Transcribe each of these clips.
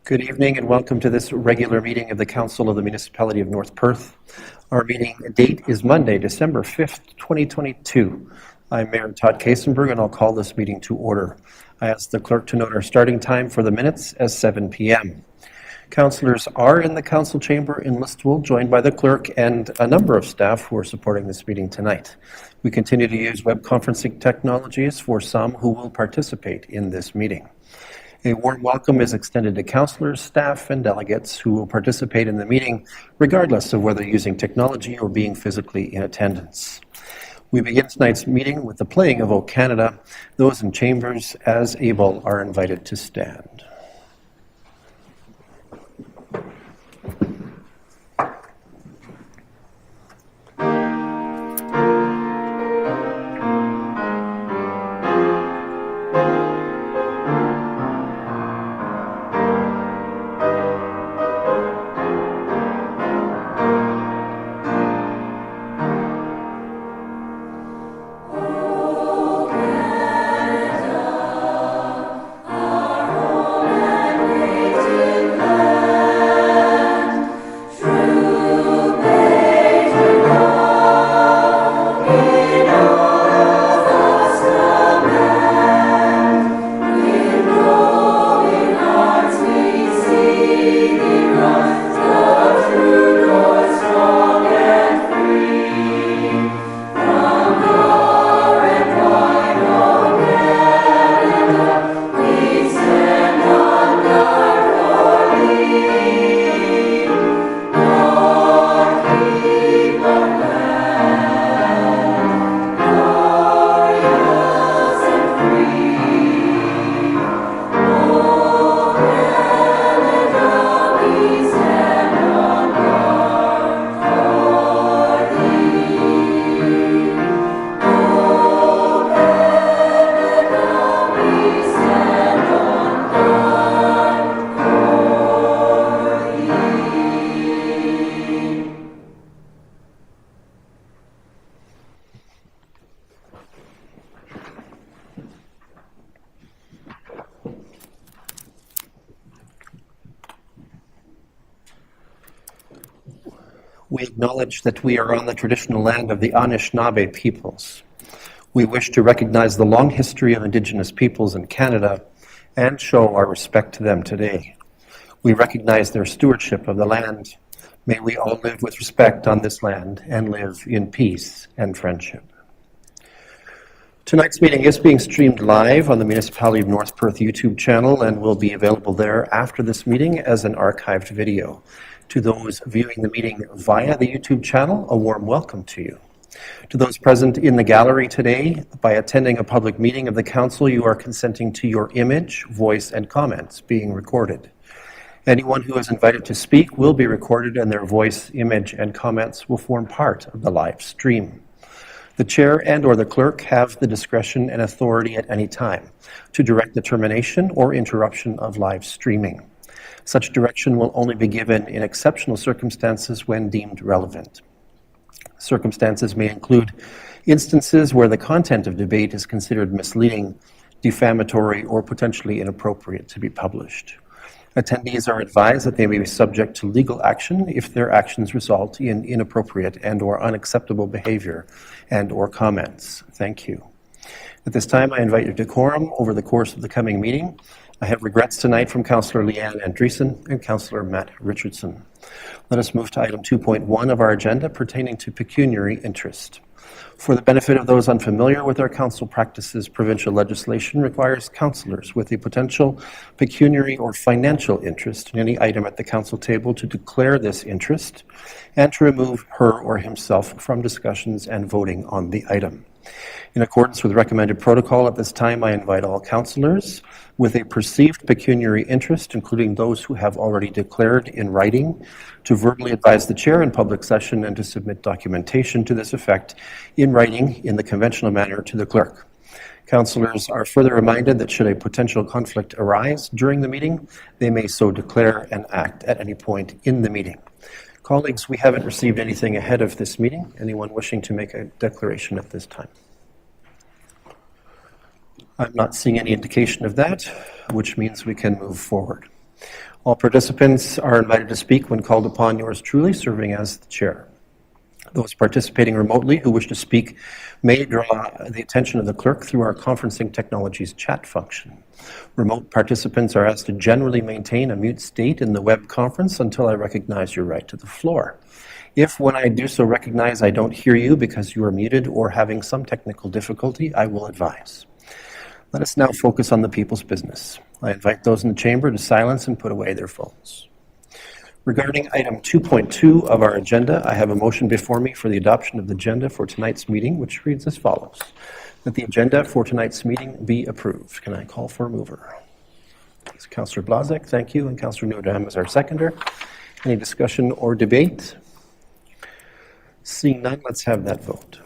Good evening and welcome to this regular meeting of the Council of the Municipality of North Perth. Our meeting date is Monday, December 5th, 2022. I'm Mayor Todd Kasenberg and I'll call this meeting to order. I ask the clerk to note our starting time for the minutes as 7 p.m. Councillors are in the council chamber in Listowel, joined by the clerk and a number of staff who are supporting this meeting tonight. We continue to use web conferencing technologies for some who will participate in this meeting. A warm welcome is extended to councillors, staff, and delegates who will participate in the meeting, regardless of whether using technology or being physically in attendance. We begin tonight's meeting with the playing of O Canada. Those in chambers as able are invited to stand. We acknowledge that we are on the traditional land of the Anishinaabe peoples. We wish to recognize the long history of Indigenous peoples in Canada and show our respect to them today. We recognize their stewardship of the land. May we all live with respect on this land and live in peace and friendship. Tonight's meeting is being streamed live on the Municipality of North Perth YouTube channel and will be available there after this meeting as an archived video. To those viewing the meeting via the YouTube channel, a warm welcome to you. To those present in the gallery today, by attending a public meeting of the Council, you are consenting to your image, voice, and comments being recorded. Anyone who is invited to speak will be recorded and their voice, image, and comments will form part of the live stream. The chair and or the clerk have the discretion and authority at any time to direct the termination or interruption of live streaming. Such direction will only be given in exceptional circumstances when deemed relevant. Circumstances may include instances where the content of debate is considered misleading, defamatory, or potentially inappropriate to be published. Attendees are advised that they may be subject to legal action if their actions result in inappropriate and or unacceptable behavior and or comments. Thank you. At this time, I invite your decorum over the course of the coming meeting. I have regrets tonight from Councillor Leanne Andreessen and Councillor Matt Richardson. Let us move to item 2.1 of our agenda pertaining to pecuniary interest. For the benefit of those unfamiliar with our council practices, provincial legislation requires councillors with a potential pecuniary or financial interest in any item at the council table to declare this interest and to remove her or himself from discussions and voting on the item. In accordance with recommended protocol at this time, I invite all councillors with a perceived pecuniary interest, including those who have already declared in writing, to verbally advise the chair in public session and to submit documentation to this effect in writing in the conventional manner to the clerk. Councillors are further reminded that should a potential conflict arise during the meeting, they may so declare and act at any point in the meeting. Colleagues, we haven't received anything ahead of this meeting. Anyone wishing to make a declaration at this time? I'm not seeing any indication of that, which means we can move forward. All participants are invited to speak when called upon, yours truly serving as the chair. Those participating remotely who wish to speak may draw the attention of the clerk through our conferencing technologies chat function. Remote participants are asked to generally maintain a mute state in the web conference until I recognize your right to the floor. If, when I do so, recognize I don't hear you because you are muted or having some technical difficulty, I will advise. Let us now focus on the people's business. I invite those in the chamber to silence and put away their phones. Regarding item 2.2 of our agenda, I have a motion before me for the adoption of the agenda for tonight's meeting, which reads as follows: that the agenda for tonight's meeting be approved. Can I call for a mover? It's Councillor Blazek, thank you, and Councillor Newdam is our seconder. Any discussion or debate? Seeing none, let's have that vote.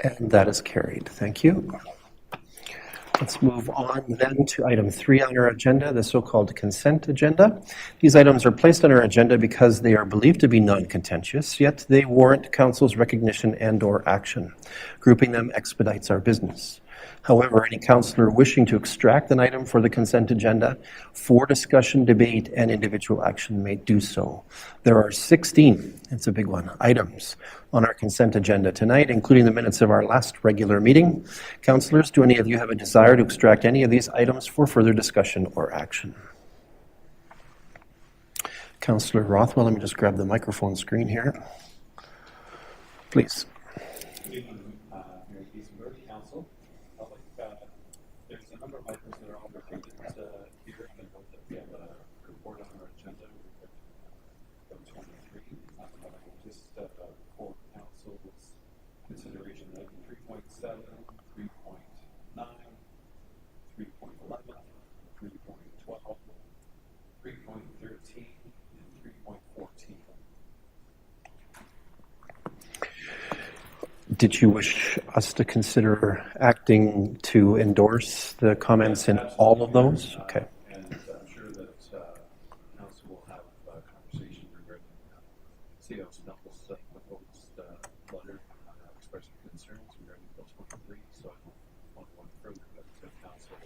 And that is carried. Thank you. Let's move on then to item 3 on our agenda, the so-called consent agenda. These items are placed on our agenda because they are believed to be non-contentious, yet they warrant Council's recognition and/or action. Grouping them expedites our business. However, any councillor wishing to extract an item for the consent agenda for discussion, debate, and individual action may do so. There are 16, it's a big one, items on our consent agenda tonight, including the minutes of our last regular meeting. Councillors, do any of you have a desire to extract any of these items for further discussion or action? Councillor Rothwell, let me just grab the microphone screen here. Please. Did you wish us to consider acting to endorse the comments in all of those? Okay. And I'm sure that Council will have a conversation regarding CO Snuffle's proposed letter expressing concerns regarding Bill 23. So I don't want to go any further, but Council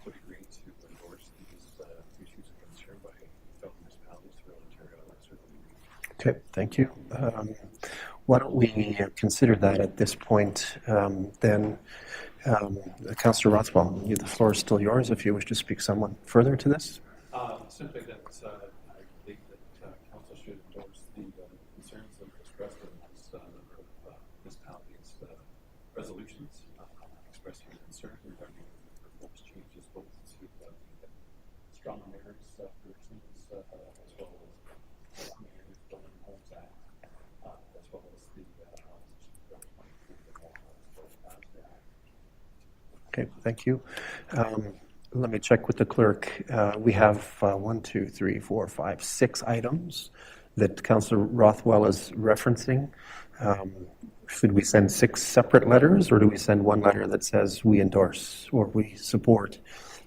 would agree to endorse these issues of concern by fellow municipalities throughout Ontario. Okay, thank you. Why don't we consider that at this point then? Councillor Rothwell, the floor is still yours if you wish to speak somewhat further to this. Simply that I think that Council should endorse the concerns that were expressed in this number of municipalities' resolutions expressing concern regarding proposed changes both to the strong mayors provisions as well as the Mayor's Building Homes Act, as well as the Okay, thank you. Let me check with the clerk. We have 6 items that Councillor Rothwell is referencing. Should we send 6 separate letters, or do we send one letter that says we endorse or we support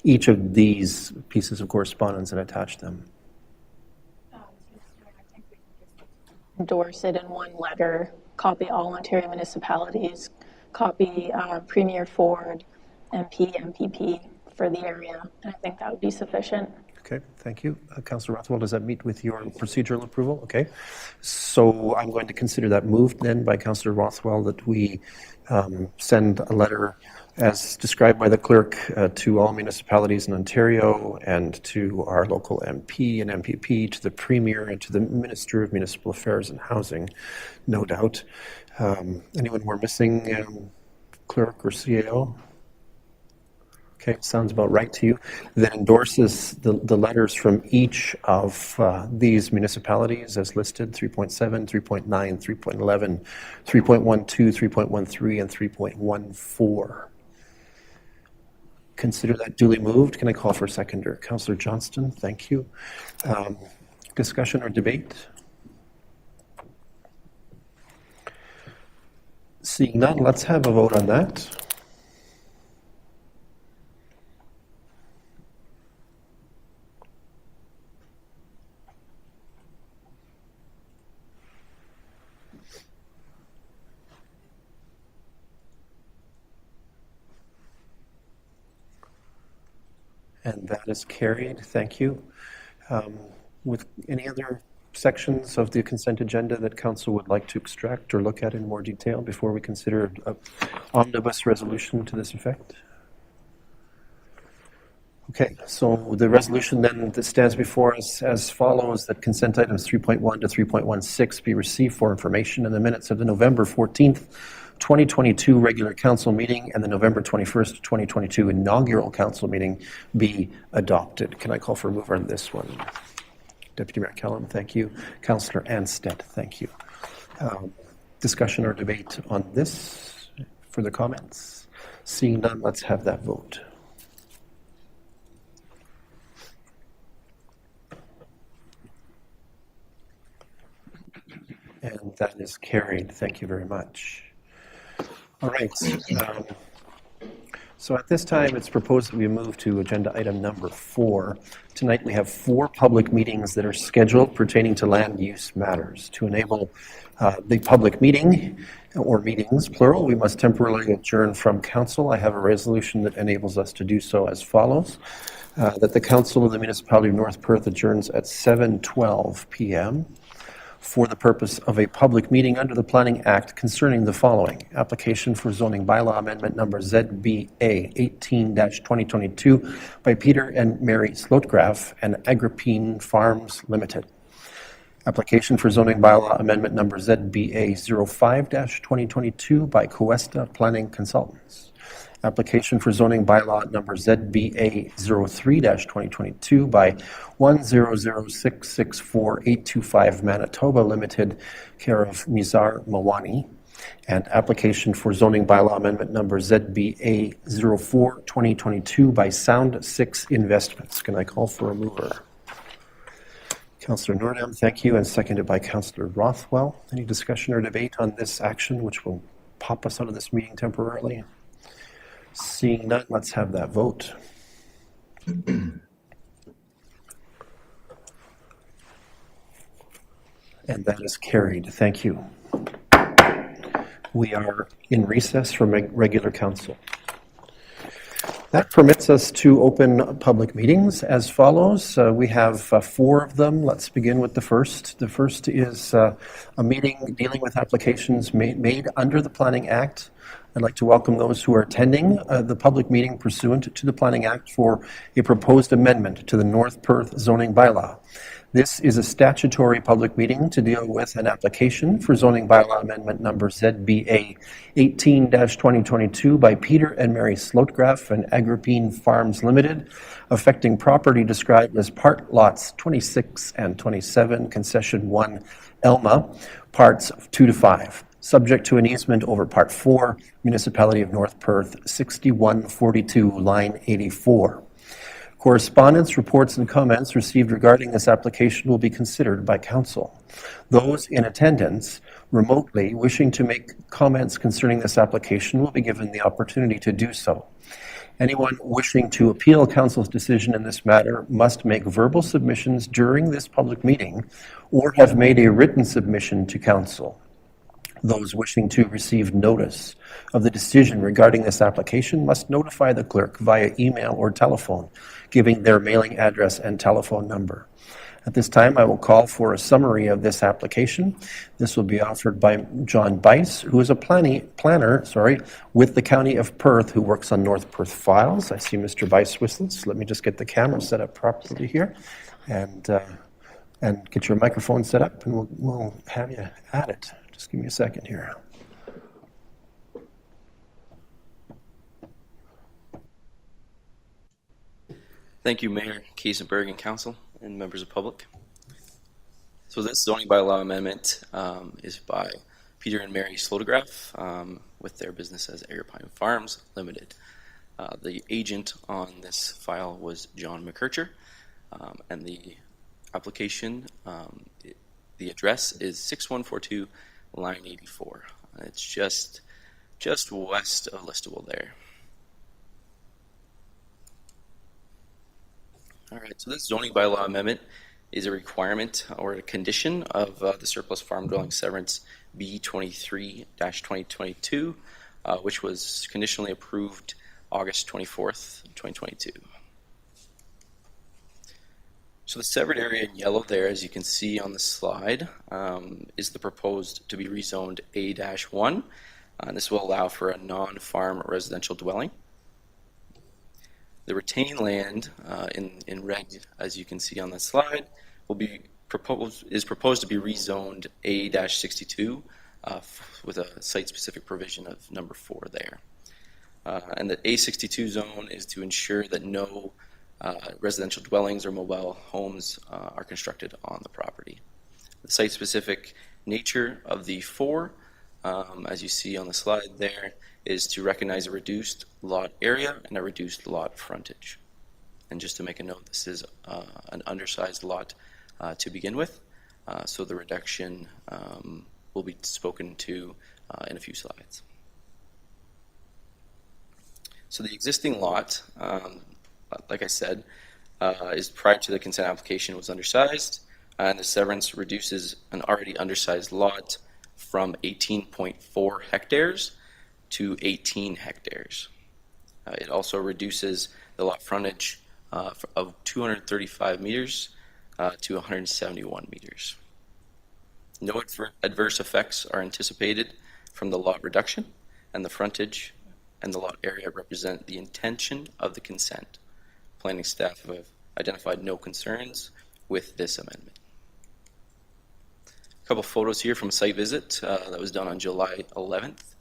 each of these pieces of correspondence and attach them? Endorse it in one letter, copy all Ontario municipalities, copy Premier Ford, MP, MPP for the area, and I think that would be sufficient. Okay, thank you. Councillor Rothwell, does that meet with your procedural approval? Okay, so I'm going to consider that moved then by Councillor Rothwell that we send a letter as described by the clerk to all municipalities in Ontario and to our local MP and MPP, to the Premier and to the Minister of Municipal Affairs and Housing, no doubt. Anyone we're missing, clerk or CAO? Okay, sounds about right to you. That endorses the letters from each of these municipalities as listed: 3.7, 3.9, 3.11, 3.12, 3.13, and 3.14. Consider that duly moved. Can I call for a seconder? Councillor Johnston, thank you. Discussion or debate? Seeing none, let's have a vote on that. And that is carried. Thank you. With any other sections of the consent agenda that council would like to extract or look at in more detail before we consider an omnibus resolution to this effect? Okay, so the resolution then that stands before us as follows: that consent items 3.1 to 3.16 be received for information in the minutes of the November 14th, 2022 regular council meeting and the November 21st, 2022 inaugural council meeting be adopted. Can I call for a mover on this one? Deputy Mayor Callum, thank you. Councillor Anstead, thank you. Discussion or debate on this? Further comments? Seeing none, let's have that vote. And that is carried. Thank you very much. All right. So at this time, it's proposed that we move to agenda item number 4. Tonight, we have 4 public meetings that are scheduled pertaining to land use matters. To enable the public meeting, or meetings, plural, we must temporarily adjourn from council. I have a resolution that enables us to do so as follows. That the Council of the Municipality of North Perth adjourns at 7:12 p.m. for the purpose of a public meeting under the Planning Act concerning the following: application for zoning bylaw amendment number ZBA 18-2022 by Peter and Mary Slotgraf and Agrippine Farms Limited. Application for zoning bylaw amendment number ZBA 05-2022 by Cuesta Planning Consultants. Application for zoning bylaw number ZBA 03-2022 by 100664825 Manitoba Limited, care of Mizar Mawani, and application for zoning bylaw amendment number ZBA 04-2022 by Sound 6 Investments. Can I call for a mover? Councillor Nordam, thank you, and seconded by Councillor Rothwell. Any discussion or debate on this action, which will pop us out of this meeting temporarily? Seeing none, let's have that vote. And that is carried. Thank you. We are in recess from regular council. That permits us to open public meetings as follows. We have 4 of them. Let's begin with the first. The first is a meeting dealing with applications made under the Planning Act. I'd like to welcome those who are attending the public meeting pursuant to the Planning Act for a proposed amendment to the North Perth zoning bylaw. This is a statutory public meeting to deal with an application for zoning bylaw amendment number ZBA 18-2022 by Peter and Mary Slotgraf and Agrippine Farms Limited, affecting property described as part lots 26 and 27, concession 1, Elma, parts 2 to 5. Subject to an easement over Part 4, Municipality of North Perth, 6142, line 84. Correspondence, reports, and comments received regarding this application will be considered by Council. Those in attendance remotely wishing to make comments concerning this application will be given the opportunity to do so. Anyone wishing to appeal Council's decision in this matter must make verbal submissions during this public meeting or have made a written submission to Council. Those wishing to receive notice of the decision regarding this application must notify the clerk via email or telephone, giving their mailing address and telephone number. At this time, I will call for a summary of this application. This will be offered by John Bice, who is a planner with the County of Perth, who works on North Perth files. I see Mr. Bice whistles. Let me just get the camera set up properly here and get your microphone set up, and we'll have you at it. Just give me a second here. Thank you, Mayor Kiesenberg and Council and members of the public. So this zoning bylaw amendment is by Peter and Mary Slotograf with their business as Agrippine Farms Limited. The agent on this file was John McKercher, and the application, the address is 6142 line 84. It's just west of Listowel there. All right, so this zoning bylaw amendment is a requirement or a condition of the surplus farm dwelling severance B23-2022, which was conditionally approved August 24th, 2022. So the severed area in yellow there, as you can see on the slide, is the proposed to be rezoned A-1. This will allow for a non-farm residential dwelling. The retained land in red, as you can see on the slide, is proposed to be rezoned A-62 with a site-specific provision of number 4 there. And the A62 zone is to ensure that no residential dwellings or mobile homes are constructed on the property. The site-specific nature of the 4, as you see on the slide there, is to recognize a reduced lot area and a reduced lot frontage. And just to make a note, this is an undersized lot to begin with, so the reduction will be spoken to in a few slides. So the existing lot, like I said, is prior to the consent application was undersized, and the severance reduces an already undersized lot from 18.4 hectares to 18 hectares. It also reduces the lot frontage of 235 meters to 171 meters. No adverse effects are anticipated from the lot reduction, and the frontage and the lot area represent the intention of the consent. Planning staff have identified no concerns with this amendment. A couple photos here from a site visit that was done on July 11th.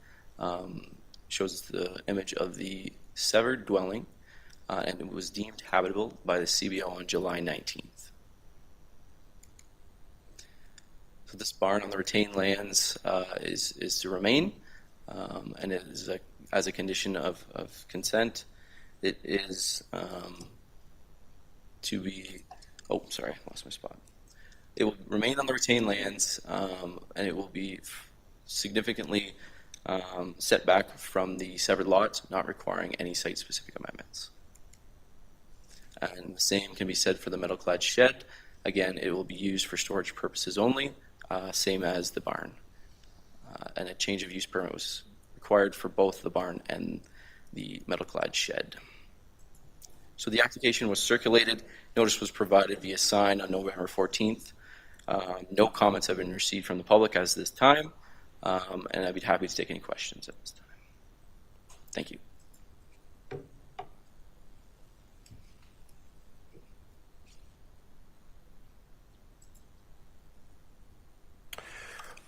Shows the image of the severed dwelling, and it was deemed habitable by the CBO on July 19th. So this barn on the retained lands is to remain, and it is as a condition of consent. It is to be, oh, sorry, I lost my spot. It will remain on the retained lands, and it will be significantly set back from the severed lot, not requiring any site-specific amendments. And the same can be said for the metal-clad shed. Again, it will be used for storage purposes only, same as the barn. And a change of use permit was required for both the barn and the metal-clad shed. So the application was circulated. Notice was provided via sign on November 14th. No comments have been received from the public as this time, and I'd be happy to take any questions at this time. Thank you.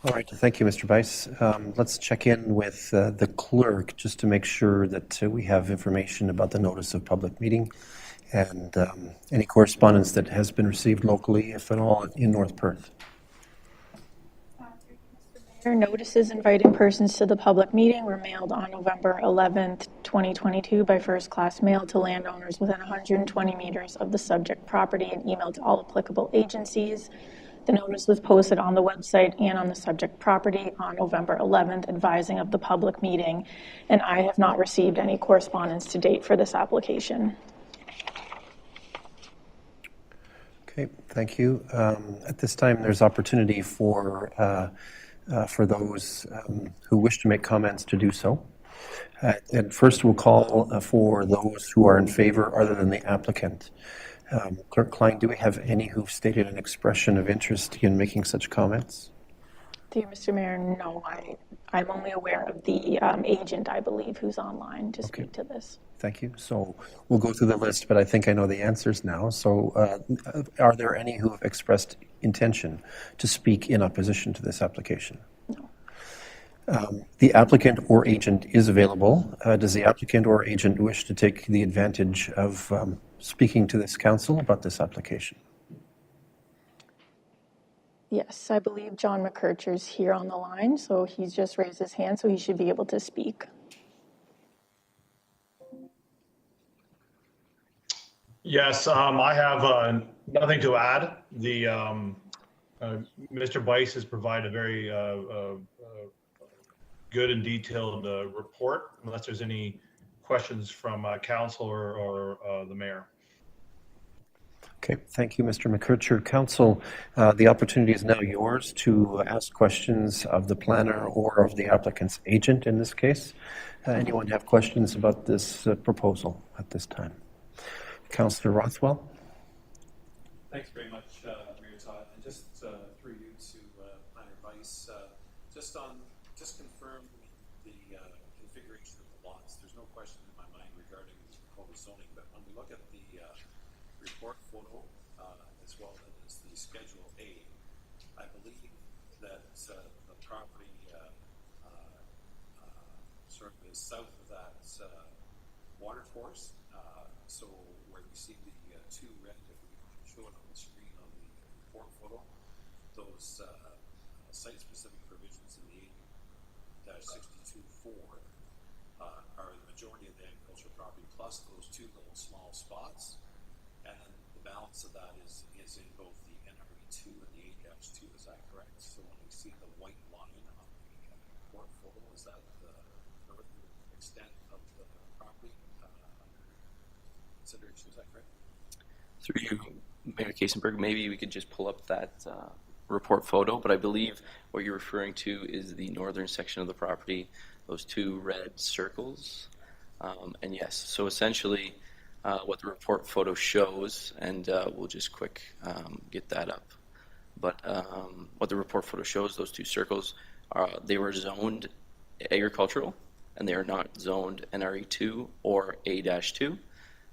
All right, thank you, Mr. Bice. Let's check in with the clerk just to make sure that we have information about the notice of public meeting and any correspondence that has been received locally, if at all, in North Perth. Notices inviting persons to the public meeting were mailed on November 11th, 2022 by first-class mail to landowners within 120 meters of the subject property and emailed to all applicable agencies. The notice was posted on the website and on the subject property on November 11th, advising of the public meeting, and I have not received any correspondence to date for this application. Okay, thank you. At this time, there's opportunity for those who wish to make comments to do so. And first, we'll call for those who are in favor other than the applicant. Clerk Klein, do we have any who've stated an expression of interest in making such comments? Dear Mr. Mayor, no, I'm only aware of the agent, I believe, who's online to speak to this. Thank you. So we'll go through the list, but I think I know the answers now. So are there any who have expressed intention to speak in opposition to this application? No. The applicant or agent is available. Does the applicant or agent wish to take the advantage of speaking to this council about this application? Yes, I believe John McKercher's here on the line, so he's just raised his hand, so he should be able to speak. Yes, I have nothing to add. Mr. Bice has provided a very good and detailed report, unless there's any questions from council or the mayor. Okay, thank you, Mr. McKercher. Council, the opportunity is now yours to ask questions of the planner or of the applicant's agent in this case. Anyone have questions about this proposal at this time? Councillor Rothwell? Thanks very much, Mayor Todd. And just through you to Planner Vice, just confirm the configuration of the lots. There's no question in my mind regarding the proposed zoning, but when we look at the report photo as well as the Schedule A, I believe that the property sort of is south of that water course. So where we see the two red, if we can show it on the screen on the report photo, those site-specific provisions in the 8-62.4 are the majority of the agricultural property, plus those two little small spots, and then the balance of that is in both the NRE2 and the 8-2. Is that correct? So when we see the white line on the report photo, is that the northern extent of the property under consideration? Is that correct? Through you, Mayor Kaysenberg, maybe we could just pull up that report photo, but I believe what you're referring to is the northern section of the property, those two red circles. And yes, so essentially what the report photo shows, and we'll just get that up. But what the report photo shows, those two circles, they were zoned agricultural, and they are not zoned NRE2 or A-2.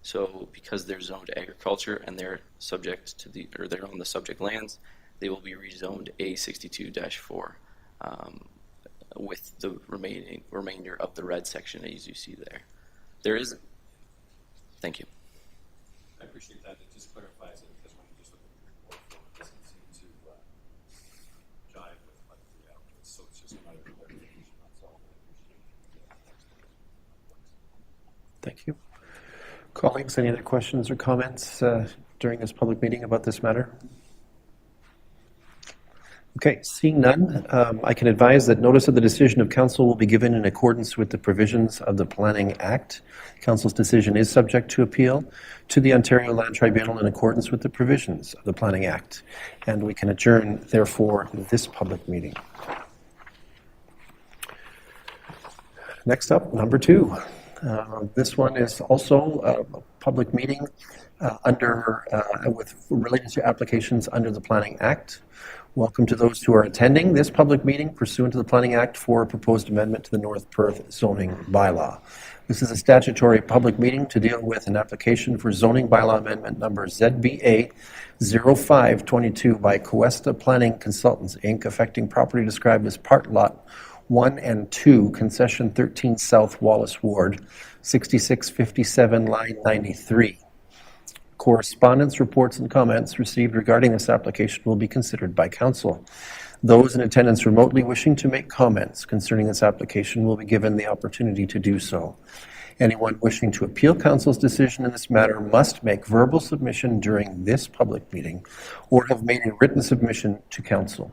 So because they're zoned agriculture and they're subject to they're on the subject lands, they will be rezoned A62-4 with the remainder of the red section as you see there. Thank you. I appreciate that. It just clarifies it, because when you just look at the report photo, it doesn't seem to jive with what the reality is. So it's just a matter of clarification. That's all. I appreciate it. Thank you. Colleagues, any other questions or comments during this public meeting about this matter? Okay, seeing none, I can advise that notice of the decision of Council will be given in accordance with the provisions of the Planning Act. Council's decision is subject to appeal to the Ontario Land Tribunal in accordance with the provisions of the Planning Act. And we can adjourn, therefore, this public meeting. Next up, number 2. This one is also a public meeting related to applications under the Planning Act. Welcome to those who are attending this public meeting pursuant to the Planning Act for a proposed amendment to the North Perth zoning bylaw. This is a statutory public meeting to deal with an application for zoning bylaw amendment number ZBA 0522 by Cuesta Planning Consultants, Inc., affecting property described as Part Lot 1 and 2, Concession 13 South Wallace Ward, 6657 line 93. Correspondence, reports, and comments received regarding this application will be considered by Council. Those in attendance remotely wishing to make comments concerning this application will be given the opportunity to do so. Anyone wishing to appeal Council's decision in this matter must make verbal submission during this public meeting or have made a written submission to Council.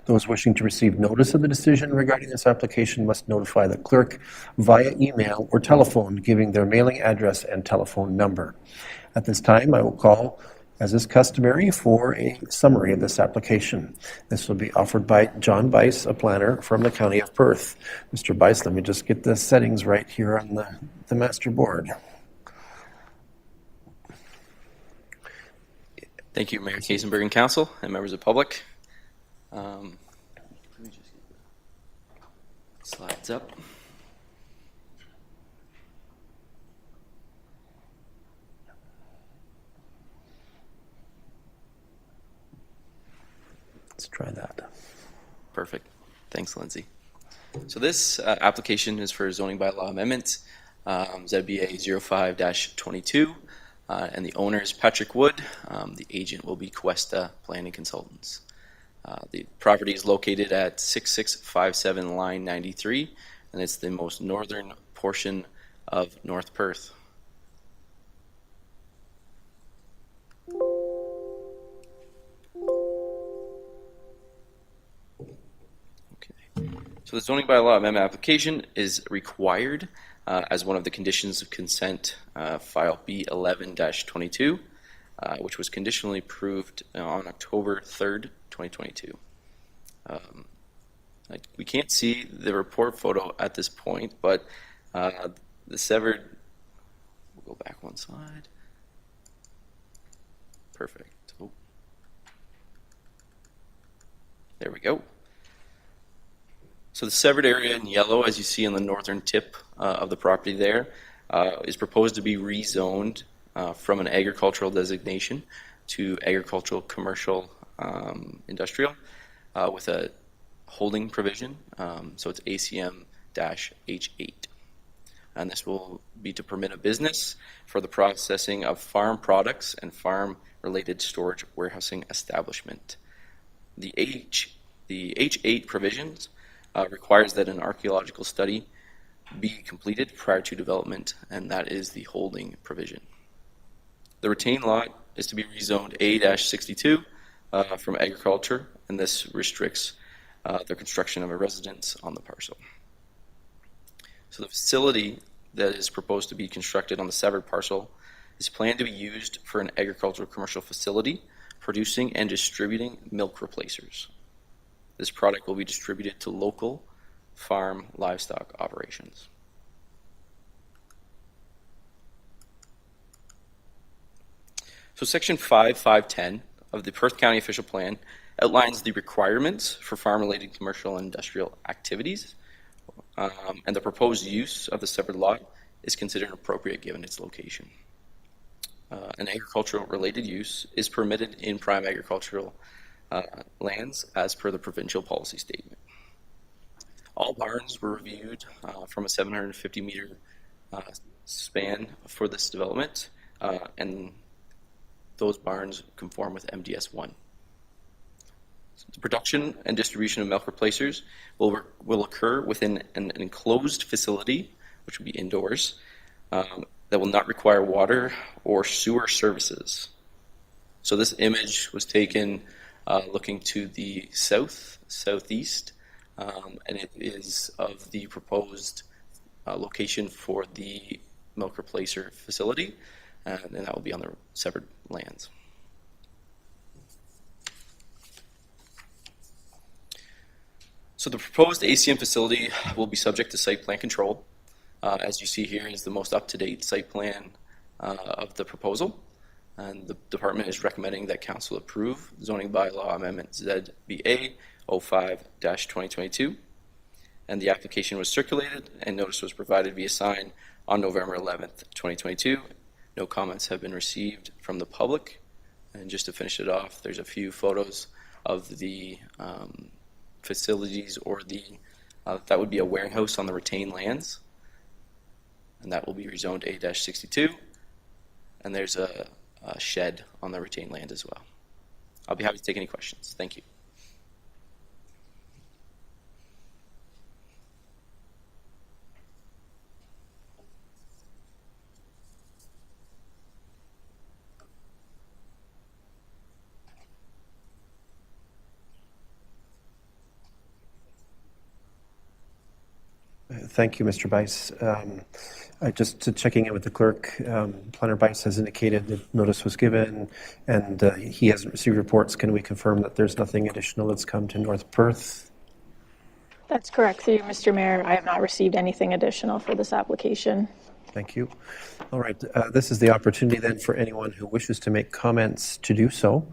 Those wishing to receive notice of the decision regarding this application must notify the clerk via email or telephone, giving their mailing address and telephone number. At this time, I will call, as is customary, for a summary of this application. This will be offered by John Bice, a planner from the County of Perth. Mr. Bice, let me just get the settings right here on the master board. Thank you, Mayor Kaysenberg and Council and members of the public. Let me just get the slides up. Let's try that. Perfect. Thanks, Lindsay. So this application is for zoning bylaw amendment, ZBA 05-22, and the owner is Patrick Wood. The agent will be Cuesta Planning Consultants. The property is located at 6657 line 93, and it's the most northern portion of North Perth. So the zoning bylaw amendment application is required as one of the conditions of consent, file B11-22, which was conditionally approved on October 3rd, 2022. We can't see the report photo at this point, but the severed, we'll go back one slide. Perfect. Oh, There we go. So the severed area in yellow, as you see on the northern tip of the property there, is proposed to be rezoned from an agricultural designation to agricultural, commercial, industrial, with a holding provision. So it's ACM-H8. And this will be to permit a business for the processing of farm products and farm-related storage warehousing establishment. The H8 provisions requires that an archaeological study be completed prior to development, and that is the holding provision. The retained lot is to be rezoned A-62 from agriculture, and this restricts the construction of a residence on the parcel. So the facility that is proposed to be constructed on the severed parcel is planned to be used for an agricultural commercial facility producing and distributing milk replacers. This product will be distributed to local farm livestock operations. So Section 5.5.10 of the Perth County Official Plan outlines the requirements for farm-related commercial and industrial activities, and the proposed use of the severed lot is considered appropriate given its location. An agricultural-related use is permitted in prime agricultural lands as per the provincial policy statement. All barns were reviewed from a 750-meter span for this development, and those barns conform with MDS 1. The production and distribution of milk replacers will occur within an enclosed facility, which will be indoors, that will not require water or sewer services. So this image was taken looking to the southeast, and it is of the proposed location for the milk replacer facility, and that will be on the severed lands. So the proposed ACM facility will be subject to site plan control. As you see here is the most up-to-date site plan of the proposal, and the department is recommending that council approve zoning bylaw amendment ZBA 05-2022, and the application was circulated and notice was provided via sign on November 11th, 2022. No comments have been received from the public. And just to finish it off, there's a few photos of the facilities, or that would be a warehouse on the retained lands, and that will be rezoned A-62, and there's a shed on the retained land as well. I'll be happy to take any questions. Thank you. Thank you, Mr. Bice. Just checking in with the clerk, Planner Bice has indicated that notice was given and he hasn't received reports. Can we confirm that there's nothing additional that's come to North Perth? That's correct, through you, Mr. Mayor. I have not received anything additional for this application. Thank you. All right, this is the opportunity then for anyone who wishes to make comments to do so.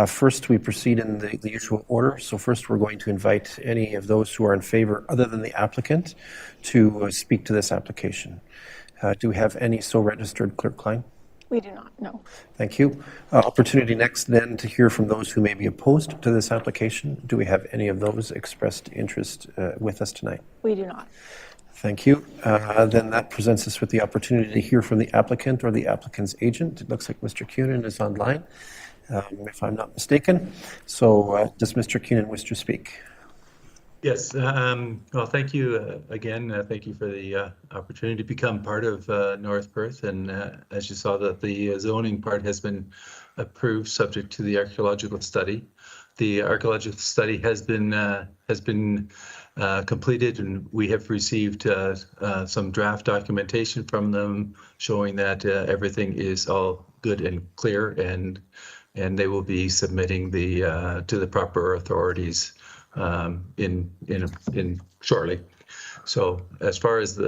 First, we proceed in the usual order. So first, we're going to invite any of those who are in favor, other than the applicant, to speak to this application. Do we have any so registered, Clerk Klein? We do not, no. Thank you. Opportunity next then to hear from those who may be opposed to this application. Do we have any of those expressed interest with us tonight? We do not. Thank you. Then that presents us with the opportunity to hear from the applicant or the applicant's agent. It looks like Mr. Cunin is online, if I'm not mistaken. So does Mr. Cunin wish to speak? Yes. Well, thank you again. Thank you for the opportunity to become part of North Perth. And as you saw, that the zoning part has been approved subject to the archaeological study. The archaeological study has been completed, and we have received some draft documentation from them showing that everything is all good and clear, and they will be submitting the to the proper authorities in shortly. So as far as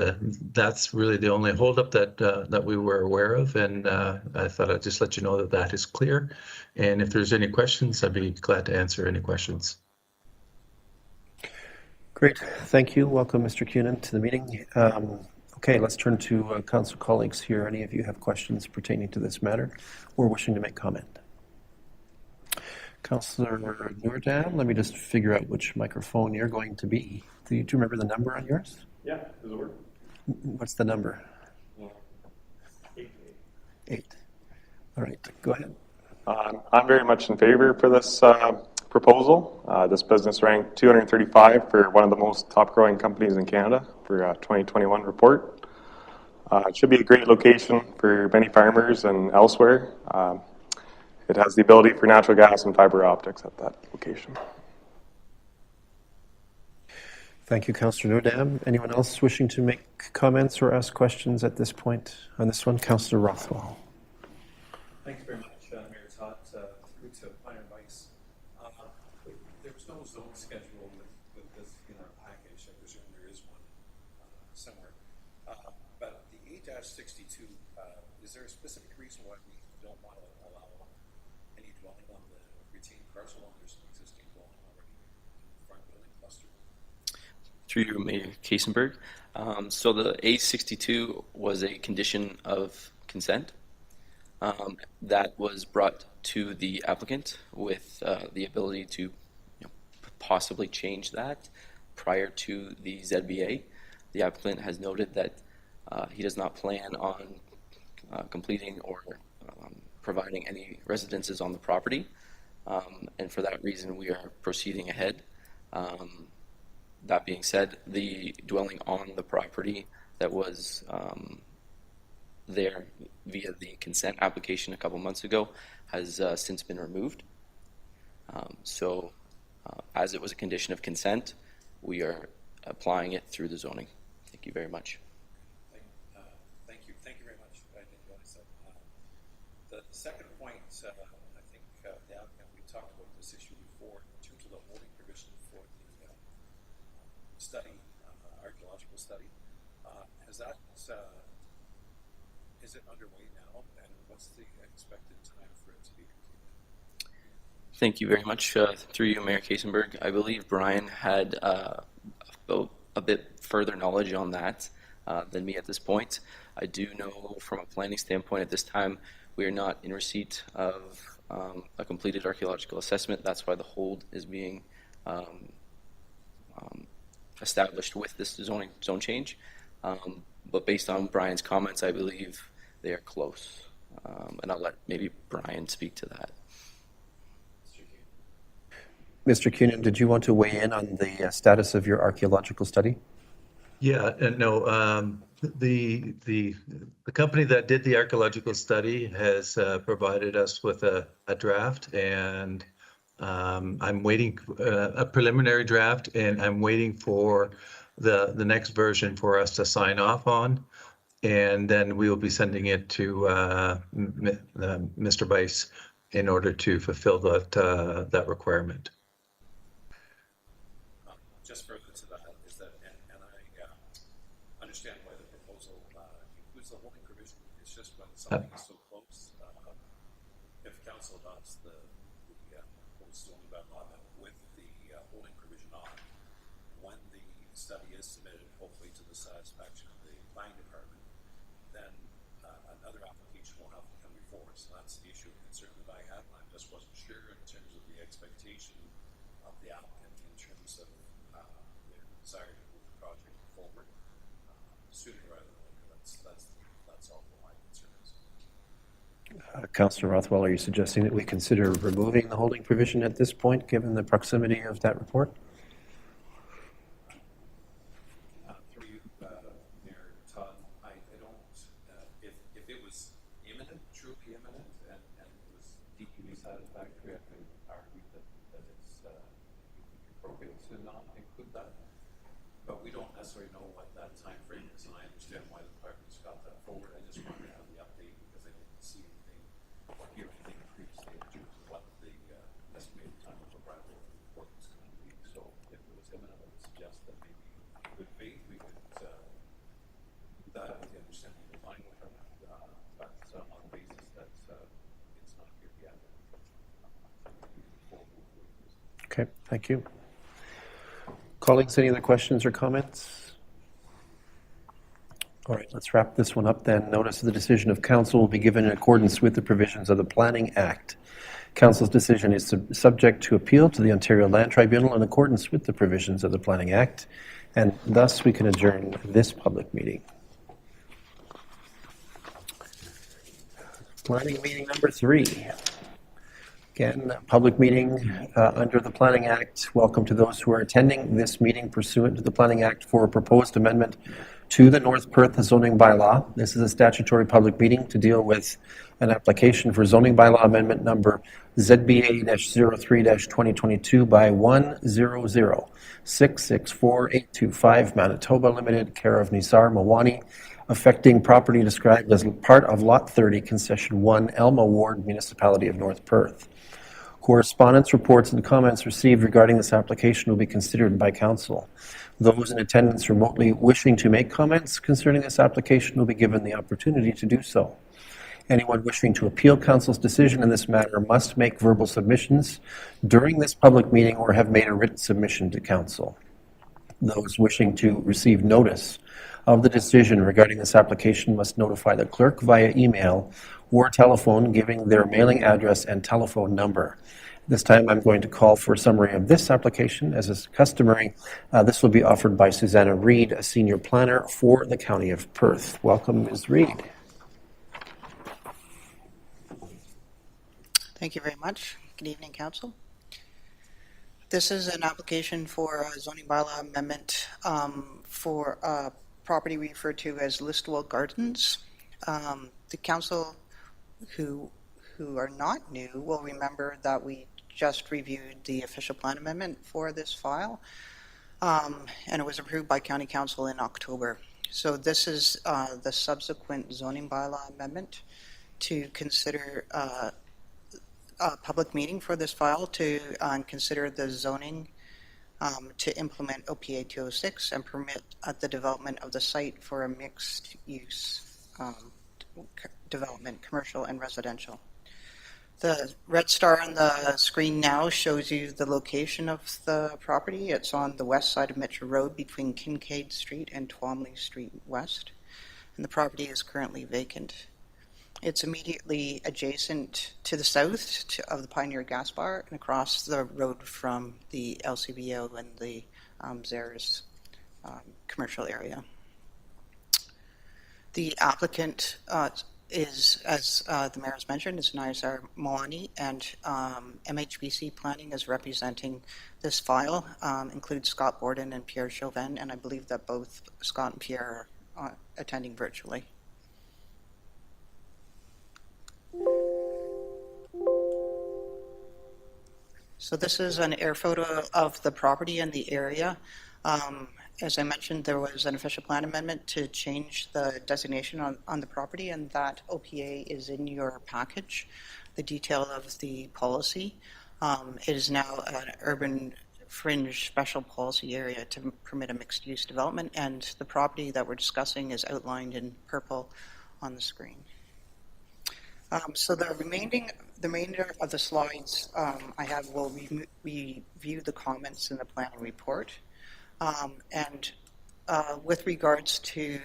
that's really the only holdup that we were aware of, and I thought I'd just let you know that that is clear. And if there's any questions, I'd be glad to answer any questions. Great, thank you. Welcome, Mr. Cunin, to the meeting. Okay, let's turn to council colleagues here. Any of you have questions pertaining to this matter or wishing to make comment? Councillor Noordam, let me just figure out which microphone you're going to be. Do you remember the number on yours? Yeah, does it work? What's the number? 8. 8. All right, go ahead. I'm very much in favor for this proposal. This business ranked 235 for one of the most top growing companies in Canada for a 2021 report. It should be a great location for many farmers and elsewhere. It has the ability for natural gas and fiber optics at that location. Thank you, Councillor Noordam. Anyone else wishing to make comments or ask questions at this point on this one? Councillor Rothwell. Thanks very much, Mayor Todd. Through to Planner Vice. There was no zone schedule with this in our package. I presume there is one somewhere. But the 8-62, is there a specific reason why we don't want to allow any dwelling on the retained parcel when there's an existing dwelling already in the front building cluster? Through you, Mayor Kiesenberg. So the A62 was a condition of consent that was brought to the applicant with the ability to possibly change that prior to the ZBA. The applicant has noted that he does not plan on completing or providing any residences on the property, and for that reason we are proceeding ahead. That being said, the dwelling on the property that was there via the consent application a couple months ago has since been removed. So as it was a condition of consent, we are applying it through the zoning. Thank you very much. Thank you. Thank you very much. I didn't realize that. The second point, I think the applicant, we talked about this issue before in terms of the holding provision for the study, archaeological study. Has that, is it underway now, and what's the expected time for it to be completed? Thank you very much. Through you, Mayor Kiesenberg. I believe Brian had a bit further knowledge on that than me at this point. I do know from a planning standpoint at this time, we are not in receipt of a completed archaeological assessment. That's why the hold is being established with this zone change. But based on Brian's comments, I believe they are close. And I'll let maybe Brian speak to that. Mr. Cunin, did you want to weigh in on the status of your archaeological study? Yeah, no, the company that did the archaeological study has provided us with a draft, and I'm waiting a preliminary draft, and I'm waiting for the next version for us to sign off on, and then we will be sending it to Mr. Weiss in order to fulfill that requirement. Just further to that is that, and I understand why the proposal includes the holding provision. It's just when something is so close, if council adopts the proposed zoning bylaw with the holding provision on, when the study is submitted, hopefully to the satisfaction of the planning department, then another application will have to come before us. So that's the issue of concern that I had, and I just wasn't sure in terms of the expectation of the applicant in terms of their desire to move the project forward sooner rather than later. That's all for my concerns. Councillor Rothwell, are you suggesting that we consider removing the holding provision at this point, given the proximity of that report? Through you, Mayor Todd, I don't, if it was imminent, truly imminent, and it was DQB satisfactory, I could argue that it's appropriate to not include that. But we don't necessarily know what that time frame is, and I understand why the department's got that forward. I just wanted to have the update because I didn't see anything or hear anything previously in terms of what the estimated time of arrival of the report was going to be. So if it was imminent, I would suggest that maybe in good faith we could that with the understanding of the line with her, but on the basis that it's not here yet. Okay, thank you. Colleagues, any other questions or comments? All right, let's wrap this one up then. Notice of the decision of council will be given in accordance with the provisions of the Planning Act. Council's decision is subject to appeal to the Ontario Land Tribunal in accordance with the provisions of the Planning Act, and thus we can adjourn this public meeting. Planning meeting number 3. Again, public meeting under the Planning Act. Welcome to those who are attending this meeting pursuant to the Planning Act for a proposed amendment to the North Perth zoning bylaw. This is a statutory public meeting to deal with an application for zoning bylaw amendment number ZBA-03-2022 by 100-664-825 Manitoba Limited, care of Nisar Mawani, affecting property described as part of Lot 30, Concession 1, Elma Ward, Municipality of North Perth. Correspondence, reports, and comments received regarding this application will be considered by council. Those in attendance remotely wishing to make comments concerning this application will be given the opportunity to do so. Anyone wishing to appeal council's decision in this matter must make verbal submissions during this public meeting or have made a written submission to council. Those wishing to receive notice of the decision regarding this application must notify the clerk via email or telephone, giving their mailing address and telephone number. This time I'm going to call for a summary of this application. As is customary, this will be offered by Susanna Reed, a senior planner for the County of Perth. Welcome, Ms. Reed. Thank you very much. Good evening, Council. This is an application for a zoning bylaw amendment for a property referred to as Listwell Gardens. The Council who are not new will remember that we just reviewed the official plan amendment for this file, and it was approved by County Council in October. So this is the subsequent zoning bylaw amendment to consider a public meeting for this file to consider the zoning to implement OPA 206 and permit the development of the site for a mixed use development, commercial and residential. The red star on the screen now shows you the location of the property. It's on the west side of Mitchell Road between Kincaid Street and Twomley Street West, and the property is currently vacant. It's immediately adjacent to the south of the Pioneer Gas Bar and across the road from the LCBO and the Zares commercial area. The applicant is, as the mayor has mentioned, is Nisar Mawani, and MHBC Planning is representing this file, includes Scott Borden and Pierre Chauvin, and I believe that both Scott and Pierre are attending virtually. So this is an air photo of the property and the area. As I mentioned, there was an official plan amendment to change the designation on the property, and that OPA is in your package, the detail of the policy. It is now an urban fringe special policy area to permit a mixed-use development, and the property that we're discussing is outlined in purple on the screen. So the remainder of the slides I have will review the comments in the planning report. And with regards to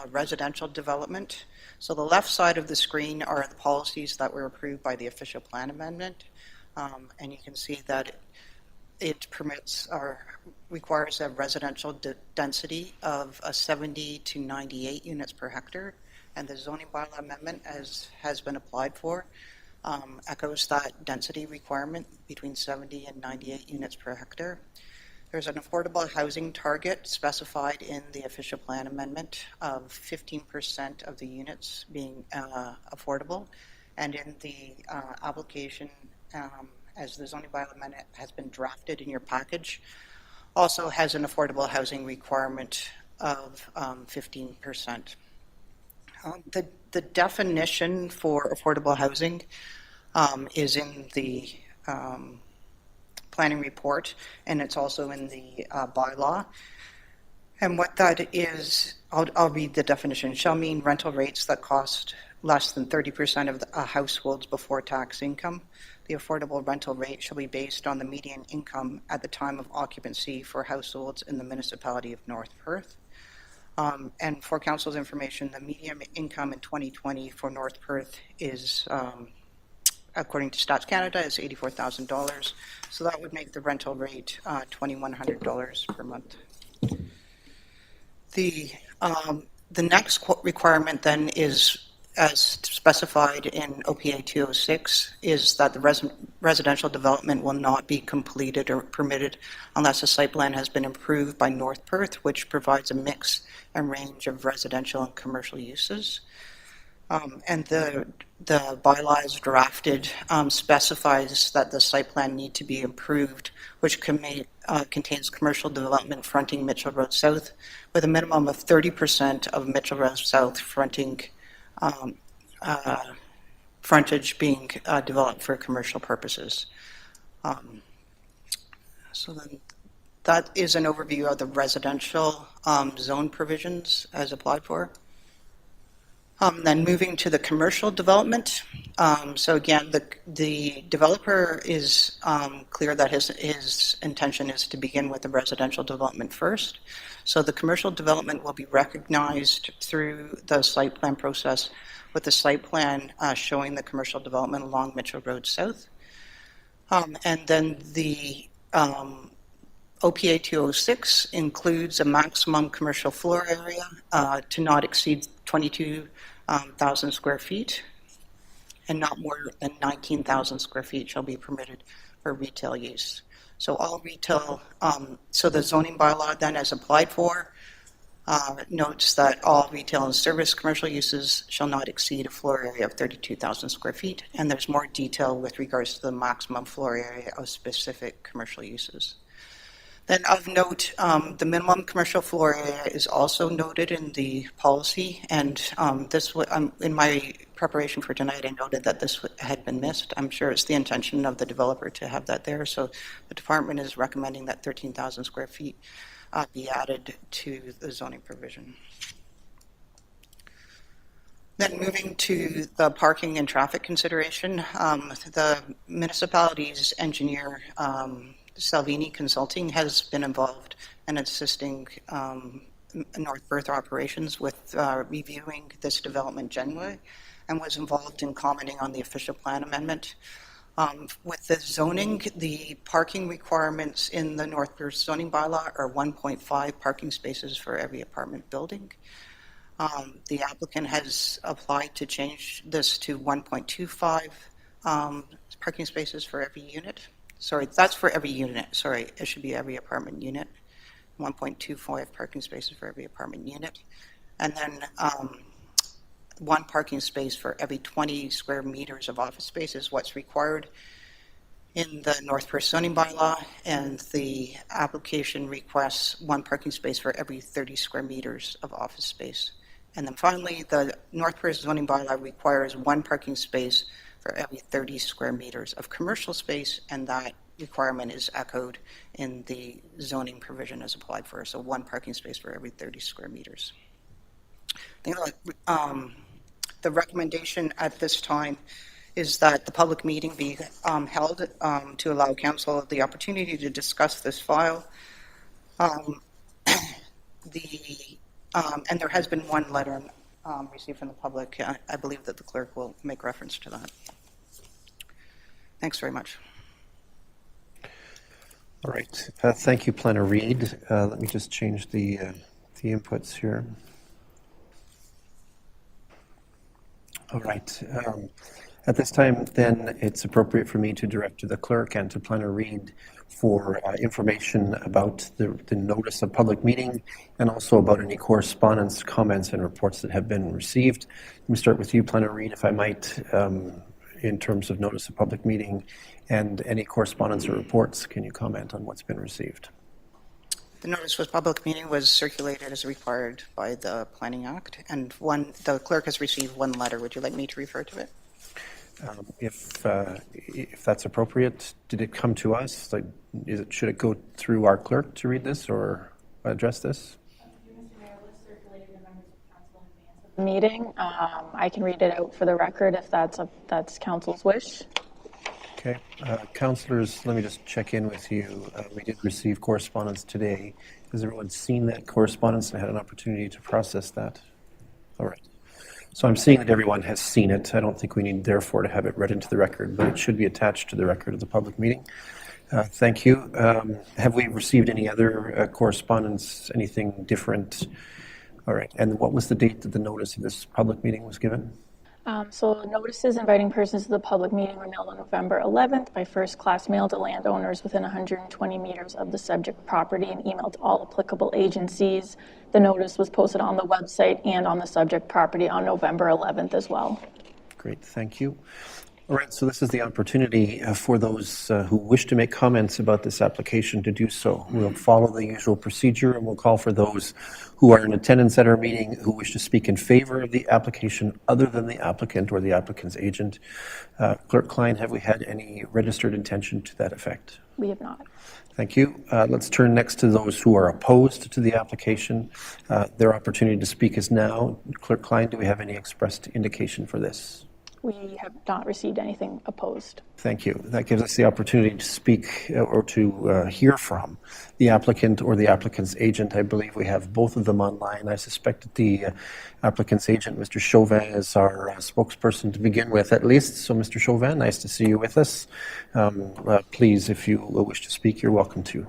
residential development, so the left side of the screen are the policies that were approved by the official plan amendment, and you can see that it permits or requires a residential density of 70 to 98 units per hectare, and the zoning bylaw amendment, as has been applied for, echoes that density requirement between 70 and 98 units per hectare. There's an affordable housing target specified in the official plan amendment of 15% of the units being affordable, and in the application, as the zoning bylaw amendment has been drafted in your package, also has an affordable housing requirement of 15%. The definition for affordable housing is in the planning report, and it's also in the bylaw. And what that is, I'll read the definition. Shall mean rental rates that cost less than 30% of a household's before tax income. The affordable rental rate shall be based on the median income at the time of occupancy for households in the municipality of North Perth. And for council's information, the median income in 2020 for North Perth is, according to Stats Canada, is $84,000. So that would make the rental rate $2,100 per month. The next requirement then is, as specified in OPA 206, is that the residential development will not be completed or permitted unless a site plan has been approved by North Perth, which provides a mix and range of residential and commercial uses. And the bylaws drafted specifies that the site plan need to be approved, which contains commercial development fronting Mitchell Road South, with a minimum of 30% of Mitchell Road South frontage being developed for commercial purposes. So then that is an overview of the residential zone provisions as applied for. Then moving to the commercial development. So again, the developer is clear that his intention is to begin with the residential development first. So the commercial development will be recognized through the site plan process, with the site plan showing the commercial development along Mitchell Road South. And then the OPA 206 includes a maximum commercial floor area to not exceed 22,000 square feet, and not more than 19,000 square feet shall be permitted for retail use. So all retail, so the zoning bylaw then, as applied for, notes that all retail and service commercial uses shall not exceed a floor area of 32,000 square feet, and there's more detail with regards to the maximum floor area of specific commercial uses. Then of note, the minimum commercial floor area is also noted in the policy, and in my preparation for tonight, I noted that this had been missed. I'm sure it's the intention of the developer to have that there, so the department is recommending that 13,000 square feet be added to the zoning provision. Then moving to the parking and traffic consideration, the municipality's engineer, Salvini Consulting, has been involved in assisting North Perth operations with reviewing this development generally, and was involved in commenting on the official plan amendment. With the zoning, the parking requirements in the North Perth zoning bylaw are 1.5 parking spaces for every apartment building. The applicant has applied to change this to 1.25 parking spaces for every unit. Sorry, that's for every unit. Sorry, it should be every apartment unit. 1.25 parking spaces for every apartment unit. And then one parking space for every 20 square meters of office space is what's required in the North Perth zoning bylaw, and the application requests one parking space for every 30 square meters of office space. And then finally, the North Perth zoning bylaw requires one parking space for every 30 square meters of commercial space, and that requirement is echoed in the zoning provision as applied for, so one parking space for every 30 square meters. I think the recommendation at this time is that the public meeting be held to allow council the opportunity to discuss this file. And there has been one letter received from the public. I believe that the clerk will make reference to that. Thanks very much. All right. Thank you, Planner Reid. Let me just change the inputs here. All right. At this time, then, it's appropriate for me to direct to the clerk and to Planner Reid for information about the notice of public meeting, and also about any correspondence, comments, and reports that have been received. Let me start with you, Planner Reid, if I might, in terms of notice of public meeting and any correspondence or reports. Can you comment on what's been received? The notice of public meeting was circulated as required by the Planning Act, and the clerk has received one letter. Would you like me to refer to it? If that's appropriate, did it come to us? Like, should it go through our clerk to read this or address this? Mr. Mayor, was circulated to members of council in advance of meeting. I can read it out for the record if that's council's wish. Okay, councillors, let me just check in with you. We did receive correspondence today. Has everyone seen that correspondence and had an opportunity to process that? All right. So I'm seeing that everyone has seen it. I don't think we need, therefore, to have it read into the record, but it should be attached to the record of the public meeting. Thank you. Have we received any other correspondence, anything different? All right. And what was the date that the notice of this public meeting was given? So notices inviting persons to the public meeting were mailed on November 11th by first-class mail to landowners within 120 meters of the subject property and emailed to all applicable agencies. The notice was posted on the website and on the subject property on November 11th as well. Great, thank you. All right, so this is the opportunity for those who wish to make comments about this application to do so. We'll follow the usual procedure and we'll call for those who are in attendance at our meeting who wish to speak in favor of the application other than the applicant or the applicant's agent. Clerk Klein, have we had any registered intention to that effect? We have not. Thank you. Let's turn next to those who are opposed to the application. Their opportunity to speak is now. Clerk Klein, do we have any expressed indication for this? We have not received anything opposed. Thank you. That gives us the opportunity to speak or to hear from the applicant or the applicant's agent. I believe we have both of them online. I suspect that the applicant's agent, Mr. Chauvin, is our spokesperson to begin with, at least. So, Mr. Chauvin, nice to see you with us. Please, if you wish to speak, you're welcome to.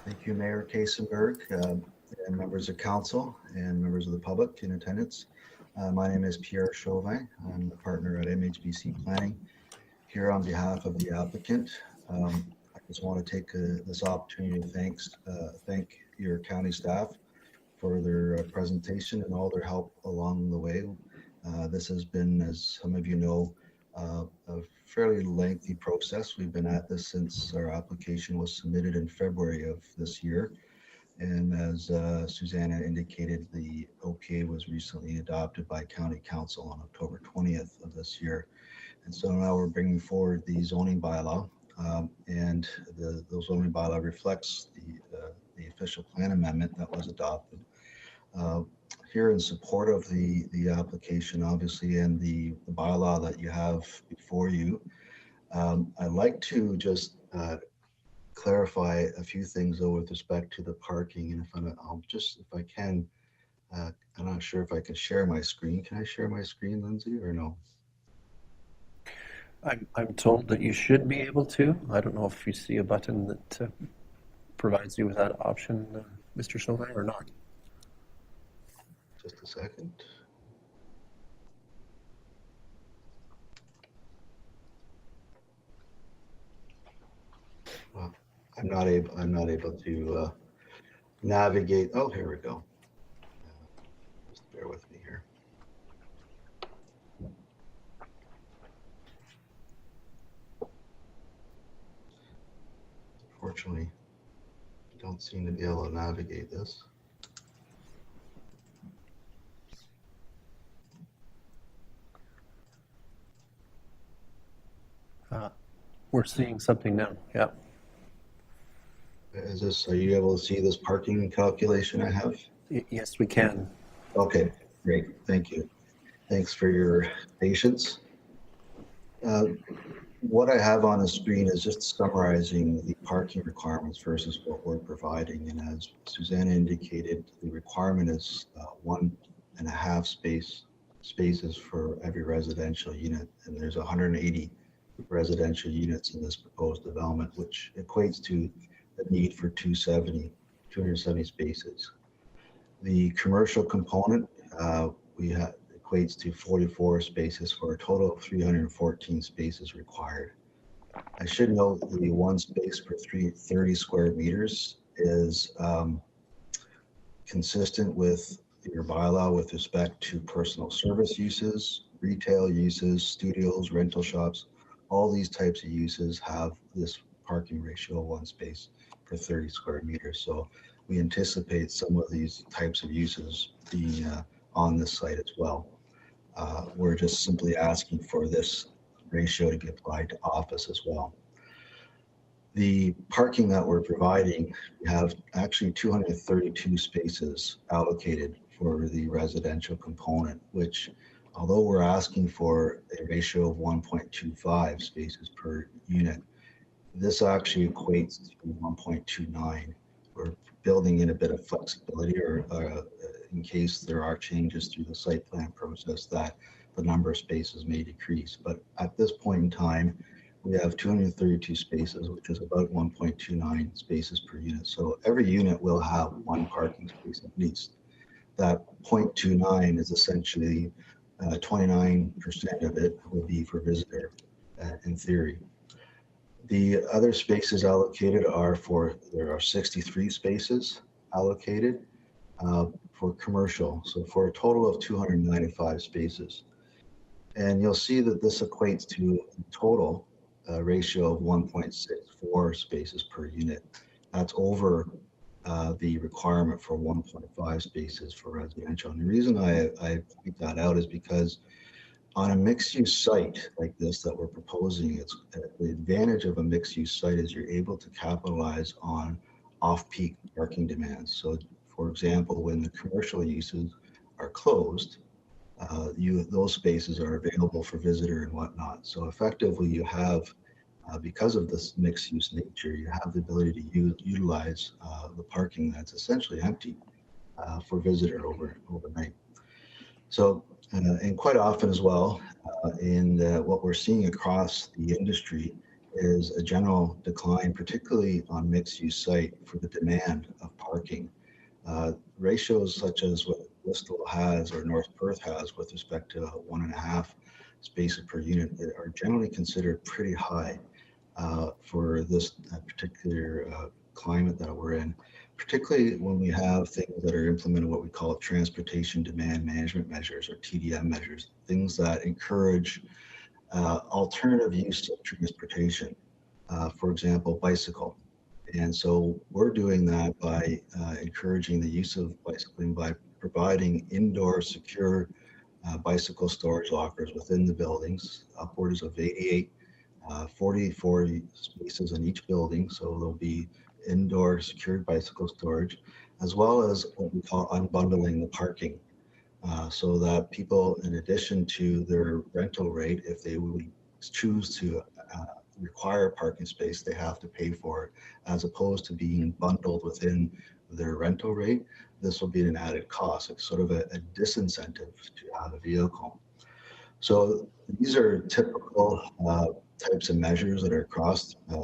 Thank you, Mayor Kaysenberg, and members of council and members of the public in attendance. My name is Pierre Chauvin. I'm a partner at MHBC Planning here on behalf of the applicant. I just want to take this opportunity to thank your county staff for their presentation and all their help along the way. This has been, as some of you know, a fairly lengthy process. We've been at this since our application was submitted in February of this year. And as Susanna indicated, the OPA was recently adopted by County Council on October 20th of this year. And so now we're bringing forward the zoning bylaw, and the zoning bylaw reflects the official plan amendment that was adopted. Here in support of the application, obviously, and the bylaw that you have before you, I'd like to just clarify a few things though with respect to the parking, and if I can, I'm not sure if I can share my screen. Can I share my screen, Lindsay, or no? I'm told that you should be able to. I don't know if you see a button that provides you with that option, Mr. Chauvin, or not. Just a second. Well, I'm not able to navigate. Oh, here we go. Just bear with me here. Unfortunately, I don't seem to be able to navigate this. We're seeing something now. Yeah. Are you able to see this parking calculation I have? Yes, we can. Okay, great. Thank you. Thanks for your patience. What I have on the screen is just summarizing the parking requirements versus what we're providing. And as Susanna indicated, the requirement is 1.5 spaces for every residential unit. And there's 180 residential units in this proposed development, which equates to the need for 270 spaces. The commercial component equates to 44 spaces for a total of 314 spaces required. I should note the one space per 30 square meters is consistent with your bylaw with respect to personal service uses, retail uses, studios, rental shops. All these types of uses have this parking ratio of 1 space per 30 square meters. So we anticipate some of these types of uses being on this site as well. We're just simply asking for this ratio to be applied to office as well. The parking that we're providing, we have actually 232 spaces allocated for the residential component, which, although we're asking for a ratio of 1.25 spaces per unit, this actually equates to 1.29. We're building in a bit of flexibility, or in case there are changes through the site plan process, that the number of spaces may decrease. But at this point in time, we have 232 spaces, which is about 1.29 spaces per unit. So every unit will have one parking space at least. That 0.29 is essentially 29% of it will be for visitor, in theory. The other spaces allocated there are 63 spaces allocated for commercial, so for a total of 295 spaces. And you'll see that this equates to a total ratio of 1.64 spaces per unit. That's over the requirement for 1.5 spaces for residential. And the reason I point that out is because on a mixed-use site like this that we're proposing, it's the advantage of a mixed-use site is you're able to capitalize on off-peak parking demands. So, for example, when the commercial uses are closed, those spaces are available for visitor and whatnot. So effectively, you have, because of this mixed-use nature, you have the ability to utilize the parking that's essentially empty for visitor overnight. So, and quite often as well, what we're seeing across the industry is a general decline, particularly on mixed-use site, for the demand of parking. Ratios such as what Bristol has or North Perth has with respect to 1.5 spaces per unit are generally considered pretty high for this particular climate that we're in, particularly when we have things that are implemented, what we call transportation demand management measures, or TDM measures, things that encourage alternative use of transportation, for example, bicycle. And so we're doing that by encouraging the use of bicycling by providing indoor secure bicycle storage lockers within the buildings, upwards of 88, 44 spaces in each building. So there'll be indoor secured bicycle storage, as well as what we call unbundling the parking, so that people, in addition to their rental rate, if they would choose to require a parking space, they have to pay for it, as opposed to being bundled within their rental rate. This will be an added cost. It's sort of a disincentive to have a vehicle. So these are typical types of measures that are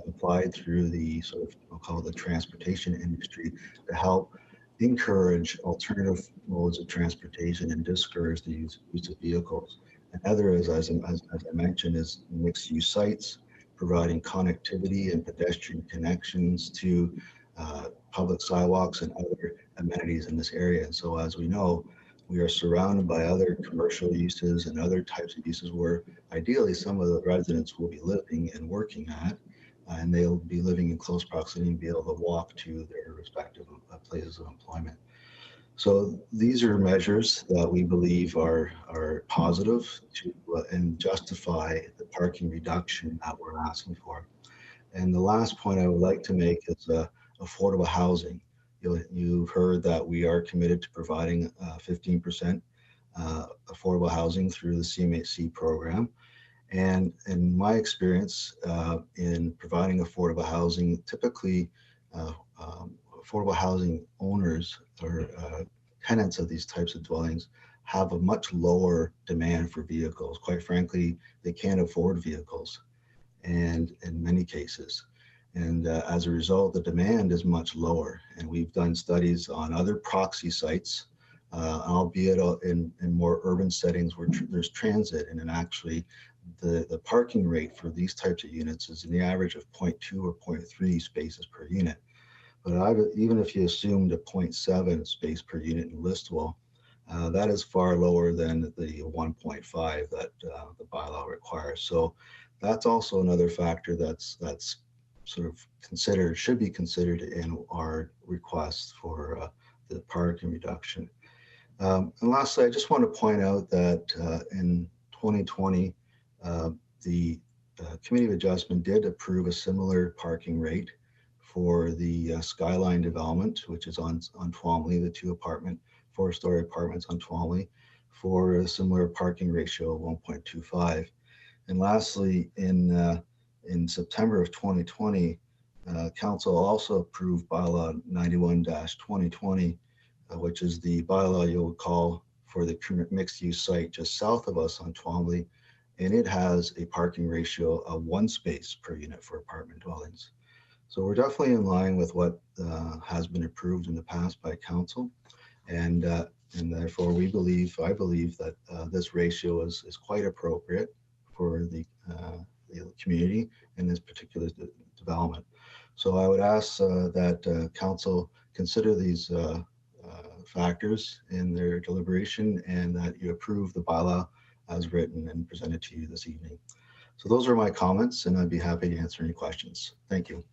applied through the sort of, I'll call it the transportation industry, to help encourage alternative modes of transportation and discourage the use of vehicles. Another is, as I mentioned, is mixed-use sites, providing connectivity and pedestrian connections to public sidewalks and other amenities in this area. And so, as we know, we are surrounded by other commercial uses and other types of uses where ideally some of the residents will be living and working at, and they'll be living in close proximity and be able to walk to their respective places of employment. So these are measures that we believe are positive to and justify the parking reduction that we're asking for. And the last point I would like to make is affordable housing. You've heard that we are committed to providing 15% affordable housing through the CMHC program. And in my experience in providing affordable housing, typically affordable housing owners or tenants of these types of dwellings have a much lower demand for vehicles. Quite frankly, they can't afford vehicles, and in many cases. And as a result, the demand is much lower. And we've done studies on other proxy sites, albeit in more urban settings where there's transit, and then actually the parking rate for these types of units is in the average of 0.2 or 0.3 spaces per unit. But even if you assumed a 0.7 space per unit in Listowel, that is far lower than the 1.5 that the bylaw requires. So that's also another factor that's sort of should be considered in our request for the parking reduction. And lastly, I just want to point out that in 2020, the Committee of Adjustment did approve a similar parking rate for the Skyline development, which is on Twomley, the 2 apartment four-story apartments on Twomley for a similar parking ratio of 1.25. And lastly, in September of 2020, Council also approved bylaw 91-2020, which is the bylaw you'll recall for the mixed-use site just south of us on Twomley, and it has a parking ratio of 1 space per unit for apartment dwellings. So we're definitely in line with what has been approved in the past by Council, and therefore I believe that this ratio is quite appropriate for the community in this particular development. So I would ask that Council consider these factors in their deliberation and that you approve the bylaw as written and presented to you this evening. So those are my comments, and I'd be happy to answer any questions. Thank you.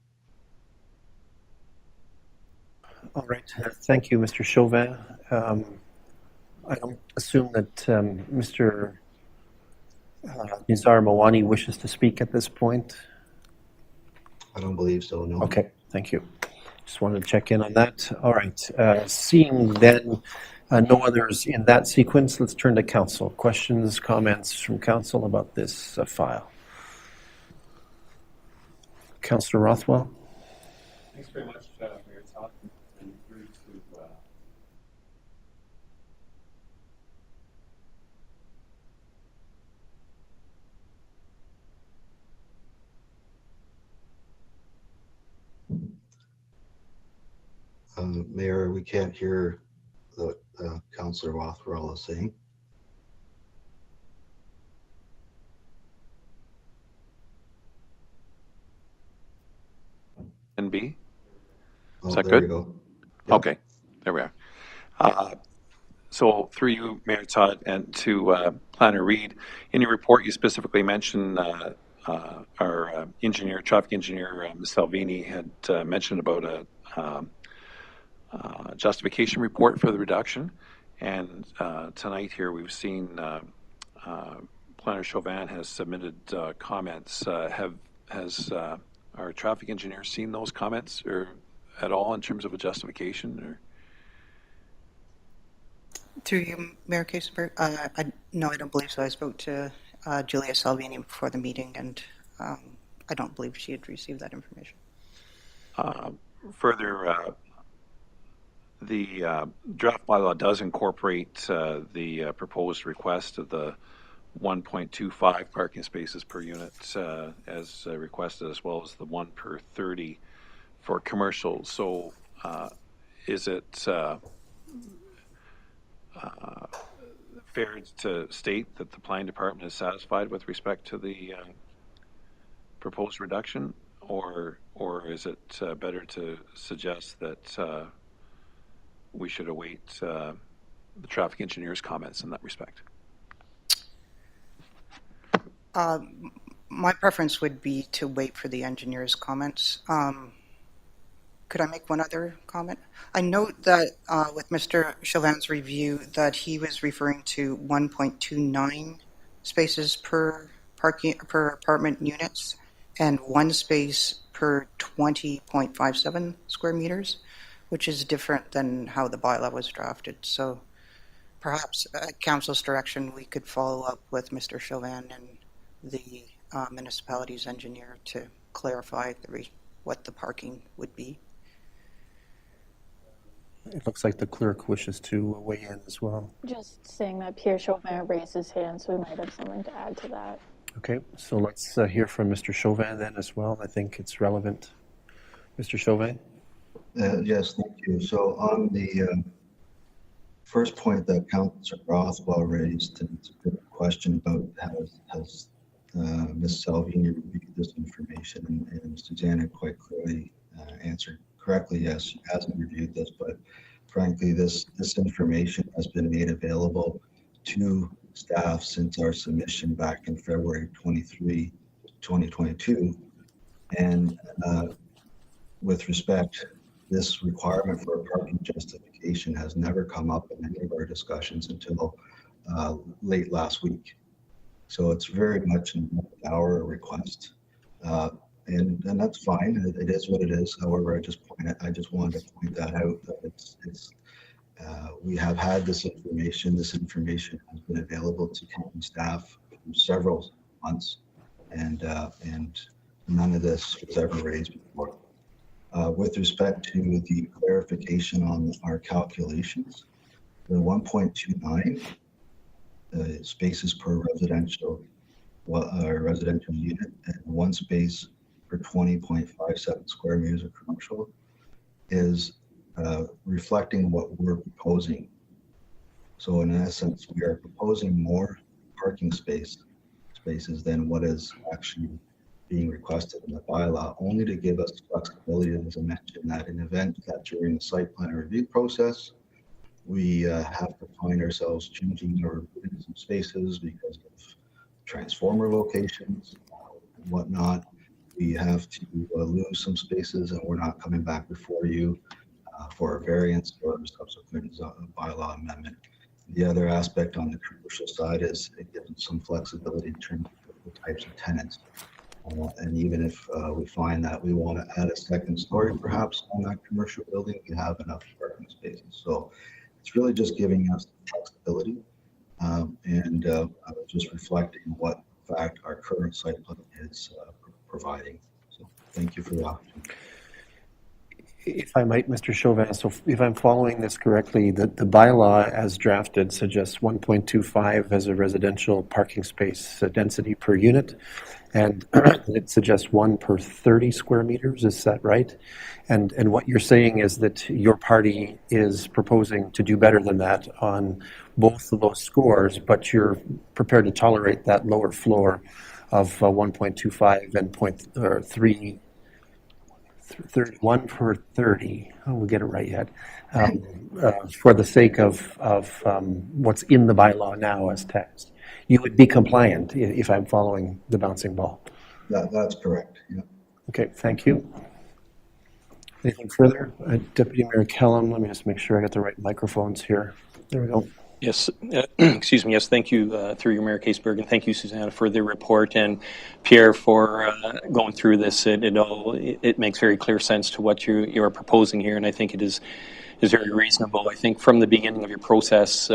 All right. Thank you, Mr. Chauvin. I don't assume that Mr. Nizar Mawani wishes to speak at this point. I don't believe so, no. Okay, thank you. Just wanted to check in on that. All right. Seeing then no others in that sequence, let's turn to Council. Questions, comments from Council about this file? Councillor Rothwell. Thanks very much, Mayor Todd, and through to Mayor, we can't hear what Councillor Rothwell is saying. and B. Oh, Is that there good? you go. Yep. Okay, there we are. So through you, Mayor Todd, and to Planner Reid, in your report you specifically mentioned our engineer, traffic engineer, Ms. Salvini had mentioned about a justification report for the reduction. And tonight here we've seen Planner Chauvin has submitted comments. Has our traffic engineer seen those comments or at all in terms of a justification? Or? Through you, Mayor Kasenberg, no, I don't believe so. I spoke to Julia Salvini before the meeting, and I don't believe she had received that information. Further, the draft bylaw does incorporate the proposed request of the 1.25 parking spaces per unit as requested, as well as the 1 per 30 for commercial. So is it fair to state that the planning department is satisfied with respect to the proposed reduction, or is it better to suggest that we should await the traffic engineer's comments in that respect? My preference would be to wait for the engineer's comments. Could I make one other comment? I note that with Mr. Chauvin's review that he was referring to 1.29 spaces per apartment units and 1 space per 20.57 square meters, which is different than how the bylaw was drafted. So perhaps at Council's direction, we could follow up with Mr. Chauvin and the municipality's engineer to clarify what the parking would be. It looks like the clerk wishes to weigh in as well. Just saying that Pierre Chauvin raised his hand, so we might have something to add to that. Okay, so let's hear from Mr. Chauvin then as well. I think it's relevant. Mr. Chauvin? Yes, thank you. So on the first point that Councillor Rothwell raised, it's a good question about has Ms. Salvini reviewed this information, and Susanna quite clearly answered correctly, yes, she hasn't reviewed this, but frankly, this information has been made available to staff since our submission back in February 23, 2022. And with respect, this requirement for a parking justification has never come up in any of our discussions until late last week. So it's very much our request. And that's fine. It is what it is. However, I just wanted to point that out, that We have had this information. This information has been available to county staff for several months, and none of this was ever raised before. With respect to the clarification on our calculations, the 1.29 spaces per residential unit and one space per 20.57 square meters of commercial is reflecting what we're proposing. So in essence, we are proposing more parking spaces than what is actually being requested in the bylaw, only to give us flexibility, as I mentioned, that in event that during the site plan review process, we have to find ourselves changing or moving some spaces because of transformer locations, whatnot. We have to lose some spaces, and we're not coming back before you for a variance or a subsequent bylaw amendment. The other aspect on the commercial side is it gives some flexibility in terms of the types of tenants. And even if we find that we want to add a second story perhaps on that commercial building, we have enough parking spaces. So it's really just giving us flexibility and just reflecting what, in fact, our current site plan is providing. So thank you for the opportunity. If I might, Mr. Chauvin, so if I'm following this correctly, the bylaw as drafted suggests 1.25 as a residential parking space density per unit, and it suggests 1 per 30 square meters. Is that right? And what you're saying is that your party is proposing to do better than that on both of those scores, but you're prepared to tolerate that lower floor of 1.25 and 3. 1 per 30. Oh, we'll get it right yet. For the sake of what's in the bylaw now as text, you would be compliant if I'm following the bouncing ball. That's correct. Yeah. Okay, thank you. Anything further? Deputy Mayor Kellum, let me just make sure I got the right microphones here. There we go. Yes, excuse me. Yes, thank you through your Mayor Caseberg, and thank you, Susanna, for the report, and Pierre for going through this. It makes very clear sense to what you are proposing here, and I think it is very reasonable. I think from the beginning of your process,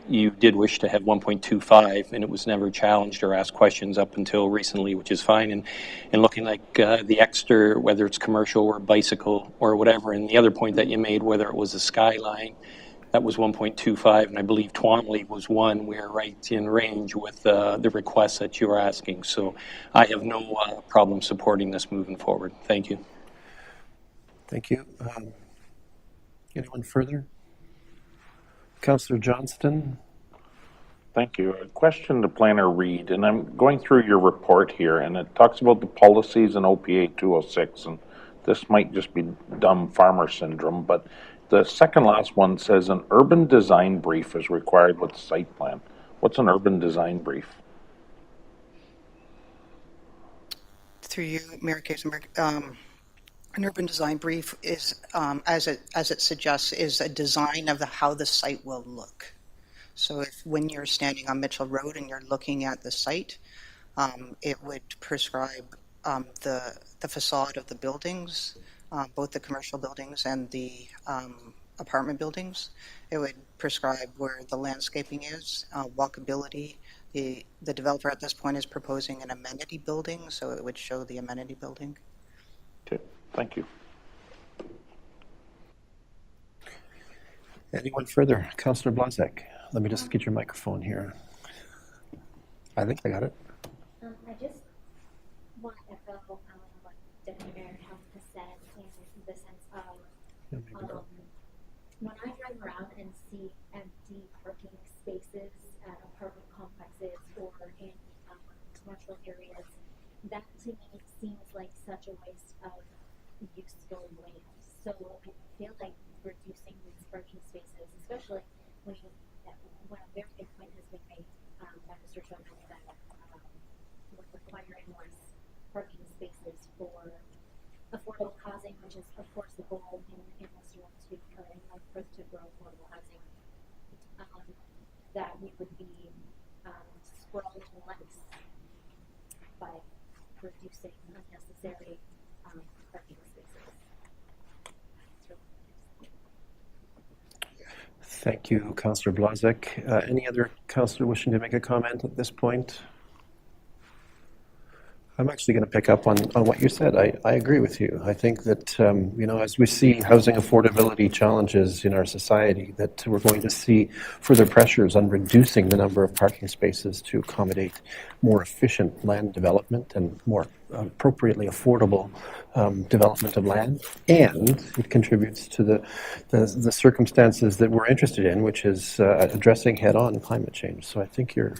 you did wish to have 1.25, and it was never challenged or asked questions up until recently, which is fine. And looking like the extra, whether it's commercial or bicycle or whatever, and the other point that you made, whether it was a skyline, that was 1.25, and I believe Twombly was 1. We're right in range with the requests that you are asking. So I have no problem supporting this moving forward. Thank you. Thank you. Anyone further? Councillor Johnston. Thank you. A question to Planner Reid, and I'm going through your report here, and it talks about the policies in OPA 206, and this might just be dumb farmer syndrome, but the second last one says an urban design brief is required with the site plan. What's an urban design brief? Through you, Mayor Kasenberg, an urban design brief is, as it suggests, is a design of how the site will look. So when you're standing on Mitchell Road and you're looking at the site, it would prescribe the facade of the buildings, both the commercial buildings and the apartment buildings. It would prescribe where the landscaping is, walkability. The developer at this point is proposing an amenity building, so it would show the amenity building. Okay, thank you. Anyone further? Councillor Blazek, let me just get your microphone here. I think I got it. I just want to echo what Deputy Mayor has said in the sense of when I drive around and see empty parking spaces at apartment complexes or in commercial areas, that to me seems like such a waste of useful land. So I feel like reducing these parking spaces, especially when a very good point has been made by Mr. Chauvin that requiring less parking spaces for affordable housing, which is of course the goal in Western to in North Perth to grow affordable housing, that we would be sprawling less by reducing unnecessary parking spaces. Thank you, Councillor Blazek. Any other councillor wishing to make a comment at this point? I'm actually going to pick up on what you said. I agree with you. I think that, as we see housing affordability challenges in our society, that we're going to see further pressures on reducing the number of parking spaces to accommodate more efficient land development and more appropriately affordable development of land. And it contributes to the circumstances that we're interested in, which is addressing head-on climate change. So I think you're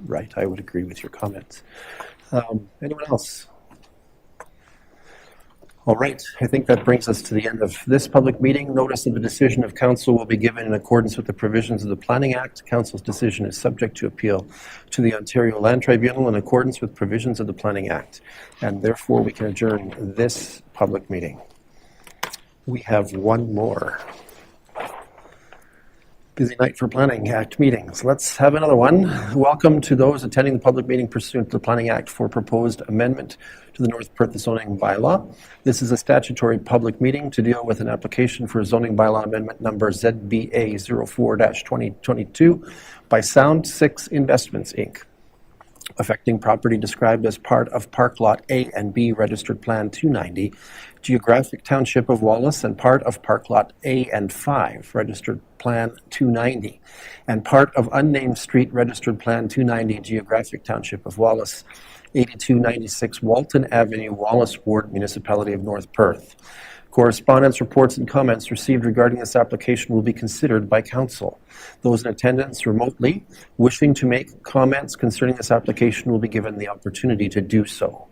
right. I would agree with your comments. Anyone else? All right, I think that brings us to the end of this public meeting. Notice of the decision of Council will be given in accordance with the provisions of the Planning Act. Council's decision is subject to appeal to the Ontario Land Tribunal in accordance with provisions of the Planning Act, and therefore we can adjourn this public meeting. We have one more. Busy night for Planning Act meetings. Let's have another one. Welcome to those attending the public meeting pursuant to the Planning Act for proposed amendment to the North Perth zoning bylaw. This is a statutory public meeting to deal with an application for zoning bylaw amendment number ZBA 04-2022 by Sound 6 Investments, Inc., affecting property described as part of Park Lot A and B Registered Plan 290, Geographic Township of Wallace, and part of Park Lot A and 5 Registered Plan 290, and part of Unnamed Street Registered Plan 290, Geographic Township of Wallace, 8296 Walton Avenue, Wallace Ward, Municipality of North Perth. Correspondence, reports, and comments received regarding this application will be considered by Council. Those in attendance remotely wishing to make comments concerning this application will be given the opportunity to do so.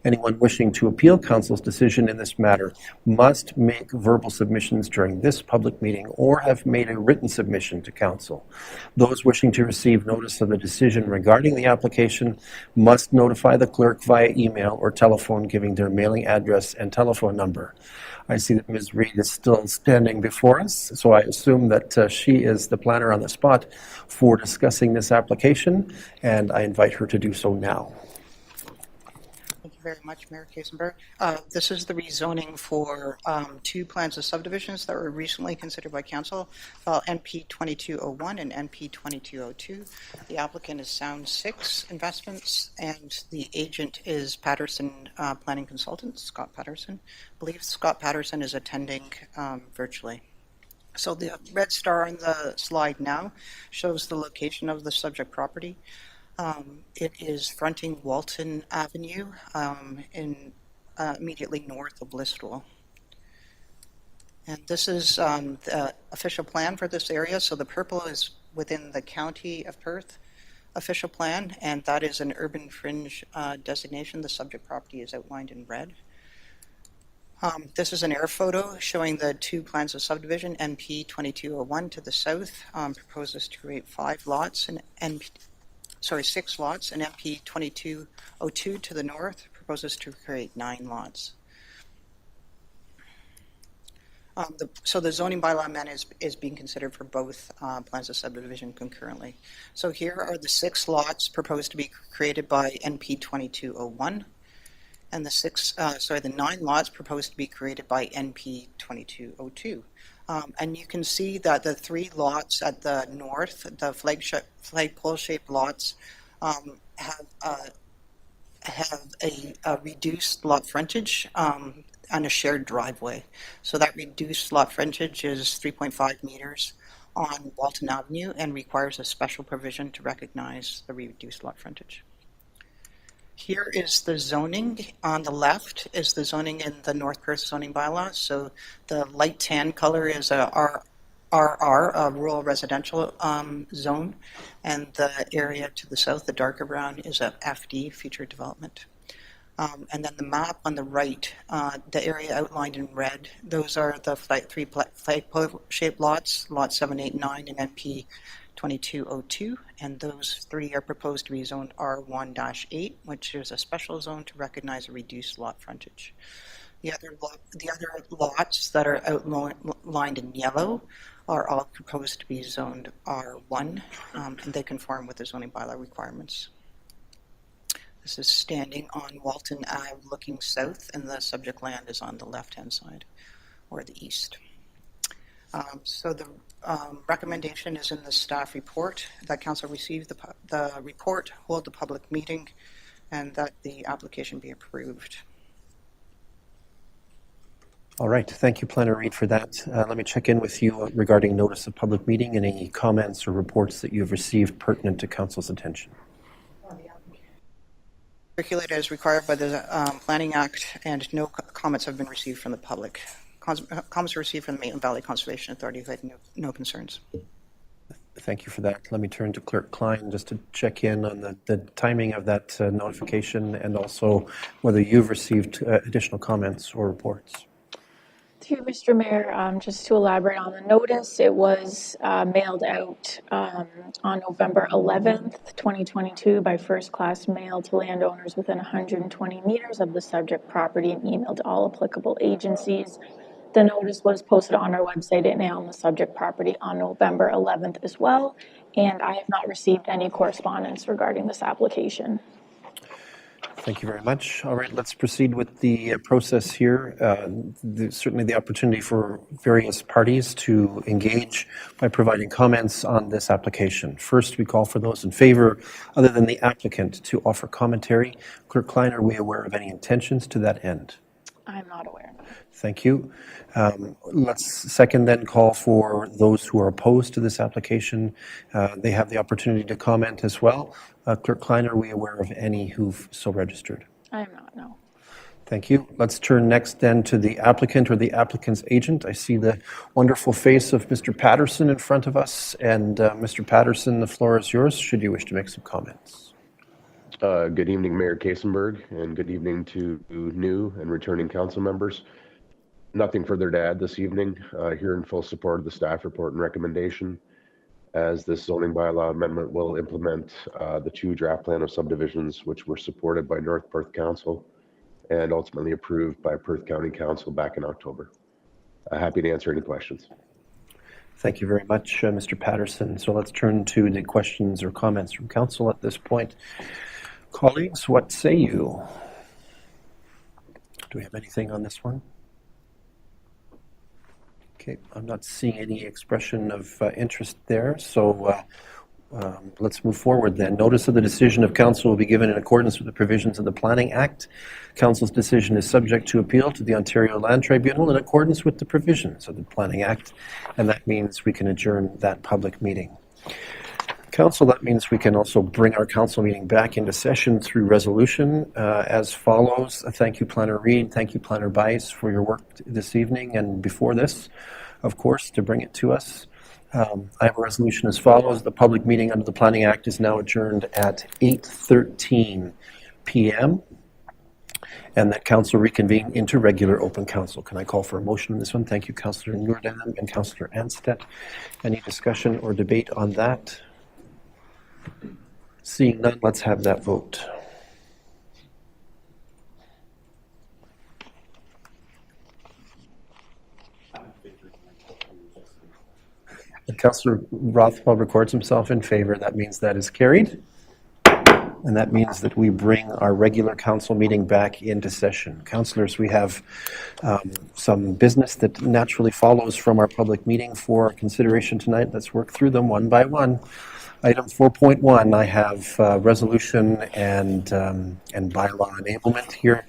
Anyone wishing to appeal Council's decision in this matter must make verbal submissions during this public meeting or have made a written submission to Council. Those wishing to receive notice of the decision regarding the application must notify the clerk via email or telephone, giving their mailing address and telephone number. I see that Ms. Reed is still standing before us, so I assume that she is the planner on the spot for discussing this application, and I invite her to do so now. Thank you very much, Mayor Kasenberg. This is the rezoning for two plans of subdivisions that were recently considered by Council, NP 2201 and NP 2202. The applicant is Sound 6 Investments, and the agent is Patterson Planning Consultants, Scott Patterson. I believe Scott Patterson is attending virtually. So the red star on the slide now shows the location of the subject property. It is fronting Walton Avenue immediately north of Listowel. And this is the official plan for this area. So the purple is within the County of Perth official plan, and that is an urban fringe designation. The subject property is outlined in red. This is an air photo showing the two plans of subdivision. NP 2201 to the south proposes to create 6 lots, and NP 2202 to the north proposes to create 9 lots. So the zoning bylaw amendment is being considered for both plans of subdivision concurrently. So here are the 6 lots proposed to be created by NP 2201, and the 9 lots proposed to be created by NP 2202. And you can see that the 3 lots at the north, the flagpole-shaped lots, have a reduced lot frontage and a shared driveway. So that reduced lot frontage is 3.5 meters on Walton Avenue and requires a special provision to recognize the reduced lot frontage. Here is the zoning. On the left is the zoning in the North Perth zoning bylaw. So the light tan color is a RR, a rural residential zone, and the area to the south, the darker brown, is a FD, future development. And then the map on the right, the area outlined in red, those are the 3 flagpole-shaped lots, lots 7, 8, 9, and NP 2202, and those 3 are proposed to be zoned R1-8, which is a special zone to recognize a reduced lot frontage. The other lots that are outlined in yellow are all proposed to be zoned R1, and they conform with the zoning bylaw requirements. This is standing on Walton Ave looking south, and the subject land is on the left-hand side, or the east. So the recommendation is in the staff report, that council receive the report, hold the public meeting, and that the application be approved. All right, thank you, Planner Reid, for that. Let me check in with you regarding notice of public meeting and any comments or reports that you've received pertinent to council's attention. Circulated as required by the Planning Act, and no comments have been received from the public. Comments received from the Maitland Valley Conservation Authority who had no concerns. Thank you for that. Let me turn to Clerk Klein just to check in on the timing of that notification and also whether you've received additional comments or reports. Through Mr. Mayor, just to elaborate on the notice, it was mailed out on November 11th, 2022 by first-class mail to landowners within 120 meters of the subject property and emailed to all applicable agencies. The notice was posted on our website and on the subject property on November 11th as well, and I have not received any correspondence regarding this application. Thank you very much. All right, let's proceed with the process here. There's certainly the opportunity for various parties to engage by providing comments on this application. First, we call for those in favor, other than the applicant, to offer commentary. Clerk Klein, are we aware of any intentions to that end? I'm not aware. Thank you. Let's second then call for those who are opposed to this application. They have the opportunity to comment as well. Clerk Klein, are we aware of any who've so registered? I am not, no. Thank you. Let's turn next then to the applicant or the applicant's agent. I see the wonderful face of Mr. Patterson in front of us. And Mr. Patterson, the floor is yours, should you wish to make some comments. Good evening, Mayor Kasenberg, and good evening to new and returning council members. Nothing further to add this evening. Here in full support of the staff report and recommendation, as this zoning bylaw amendment will implement the 2 draft plan of subdivisions which were supported by North Perth Council and ultimately approved by Perth County Council back in October. Happy to answer any questions. Thank you very much, Mr. Patterson. So let's turn to the questions or comments from council at this point. Colleagues, what say you? Do we have anything on this one? Okay, I'm not seeing any expression of interest there, so let's move forward then. Notice of the decision of council will be given in accordance with the provisions of the Planning Act. Council's decision is subject to appeal to the Ontario Land Tribunal in accordance with the provisions of the Planning Act, and that means we can adjourn that public meeting. Council, that means we can also bring our council meeting back into session through resolution as follows. Thank you, Planner Reid. Thank you, Planner Bice, for your work this evening and before this, of course, to bring it to us. I have a resolution as follows. The public meeting under the Planning Act is now adjourned at 8:13 p.m. and that council reconvene into regular open council. Can I call for a motion on this one? Thank you, Councillor Noordam and Councillor Anstedt. Any discussion or debate on that? Seeing none, let's have that vote. And Councillor Rothwell records himself in favor. That means that is carried. And that means that we bring our regular council meeting back into session. Councillors, we have some business that naturally follows from our public meeting for consideration tonight. Let's work through them one by one. Item 4.1, I have resolution and bylaw enablement here.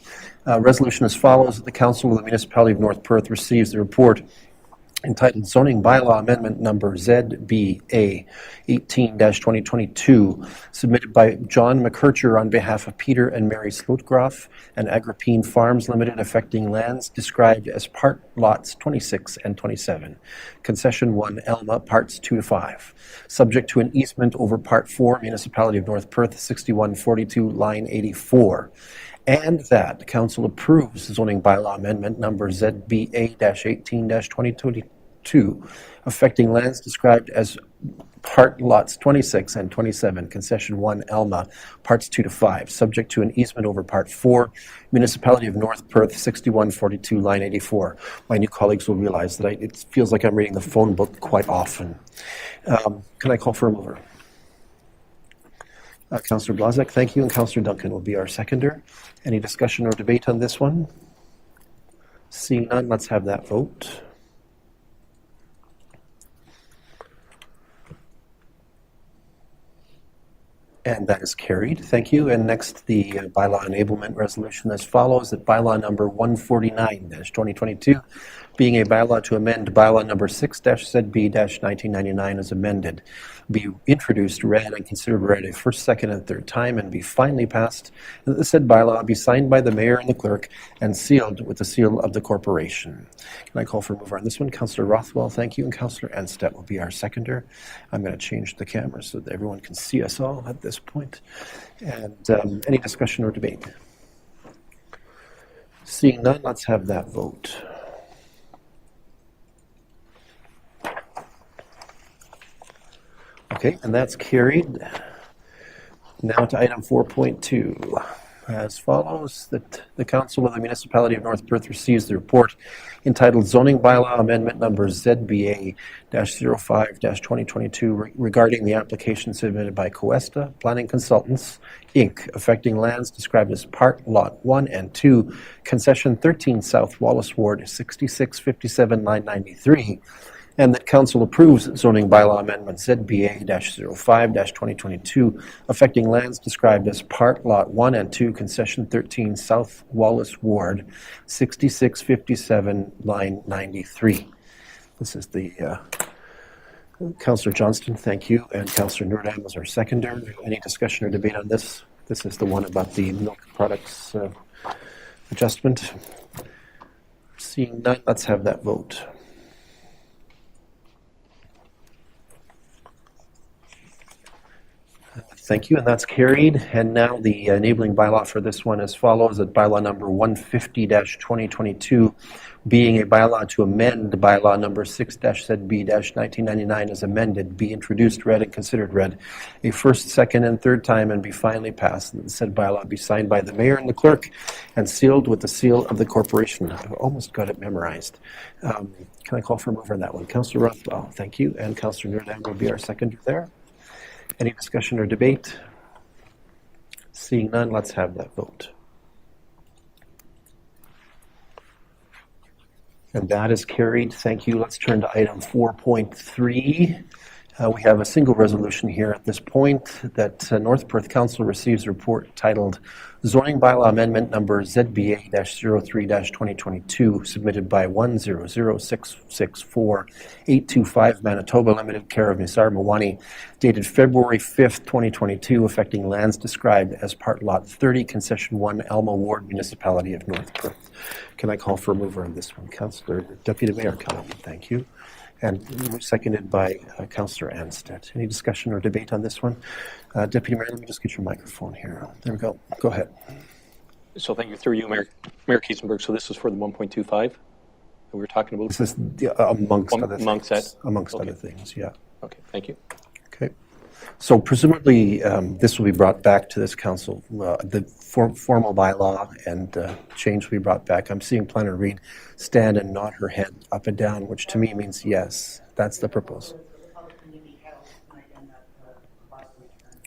Resolution as follows. The Council of the Municipality of North Perth receives the report entitled Zoning Bylaw Amendment Number ZBA 18-2022, submitted by John McKercher on behalf of Peter and Mary Slotgraf and Agrippine Farms Limited, affecting lands described as part lots 26 and 27, Concession 1 Elma, parts 2 to 5, subject to an easement over part 4, Municipality of North Perth, 6142, line 84. And that Council approves zoning bylaw amendment number ZBA-18-2022, affecting lands described as part lots 26 and 27, Concession 1 Elma, parts 2 to 5, subject to an easement over part 4, Municipality of North Perth, 6142, line 84. My new colleagues will realize that it feels like I'm reading the phone book quite often. Can I call for a mover? Councillor Blazek, thank you, and Councillor Duncan will be our seconder. Any discussion or debate on this one? Seeing none, let's have that vote. And that is carried. Thank you. And next, the bylaw enablement resolution as follows, that bylaw number 149-2022, being a bylaw to amend bylaw number 6-ZB-1999 as amended, be introduced, read, and considered read a first, second, and third time, and be finally passed, and that the said bylaw be signed by the mayor and the clerk and sealed with the seal of the corporation. Can I call for a mover on this one? Councillor Rothwell, thank you, and Councillor Anstett will be our seconder. I'm going to change the camera so that everyone can see us all at this point. And any discussion or debate? Seeing none, let's have that vote. Okay, and that's carried. Now to item 4.2. As follows, that the Council of the Municipality of North Perth receives the report entitled Zoning Bylaw Amendment Number ZBA-05-2022 regarding the application submitted by Coesta Planning Consultants, Inc., affecting lands described as Part Lot 1 and 2, Concession 13 South Wallace Ward, 6657 993, and that Council approves zoning bylaw amendment ZBA-05-2022 affecting lands described as Part Lot 1 and 2, Concession 13 South Wallace Ward, 6657 993. This is the Councillor Johnston, thank you, and Councillor Nordam was our seconder. Any discussion or debate on this? This is the one about the milk products adjustment. Seeing none, let's have that vote. Thank you, and that's carried. And now the enabling bylaw for this one as follows, that bylaw number 150-2022, being a bylaw to amend bylaw number 6-ZB-1999 as amended, be introduced, read, and considered read a first, second, and third time, and be finally passed. And the said bylaw be signed by the mayor and the clerk and sealed with the seal of the corporation. I've almost got it memorized. Can I call for a mover on that one? Councillor Rothwell, thank you, and Councillor Nordam will be our seconder there. Any discussion or debate? Seeing none, let's have that vote. And that is carried. Thank you. Let's turn to item 4.3. We have a single resolution here at this point that North Perth Council receives a report titled Zoning Bylaw Amendment Number ZBA-03-2022, submitted by 100664825 Manitoba Limited, care of Nisar Mawani, dated February 5th, 2022, affecting lands described as Part Lot 30, Concession 1, Alma Ward, Municipality of North Perth. Can I call for a mover on this one? Councillor Deputy Mayor Cullen, thank you. And seconded by Councillor Anstett. Any discussion or debate on this one? Deputy Mayor, let me just get your microphone here. There we go. Go ahead. So thank you, through you, Mayor Kiesenberg. So this is for the 1.25 that we were talking about? This is amongst other things. That? Amongst okay. other things, yeah. Okay, thank you. Okay. So presumably this will be brought back to this council. The formal bylaw and change will be brought back. I'm seeing Planner Reid stand and nod her head up and down, which to me means yes, that's the proposal.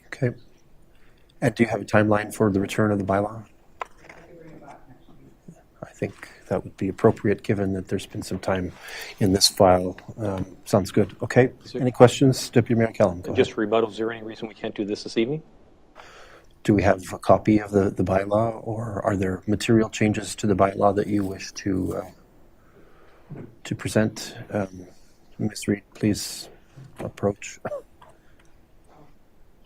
Okay. And do you have a timeline for the return of the bylaw? I think that would be appropriate given that there's been some time in this file. Sounds good. Okay. Any questions? Deputy Mayor Callum, go Just ahead. rebuttal, is there any reason we can't do this evening? Do we have a copy of the bylaw, or are there material changes to the bylaw that you wish to present? Ms. Reid, please approach.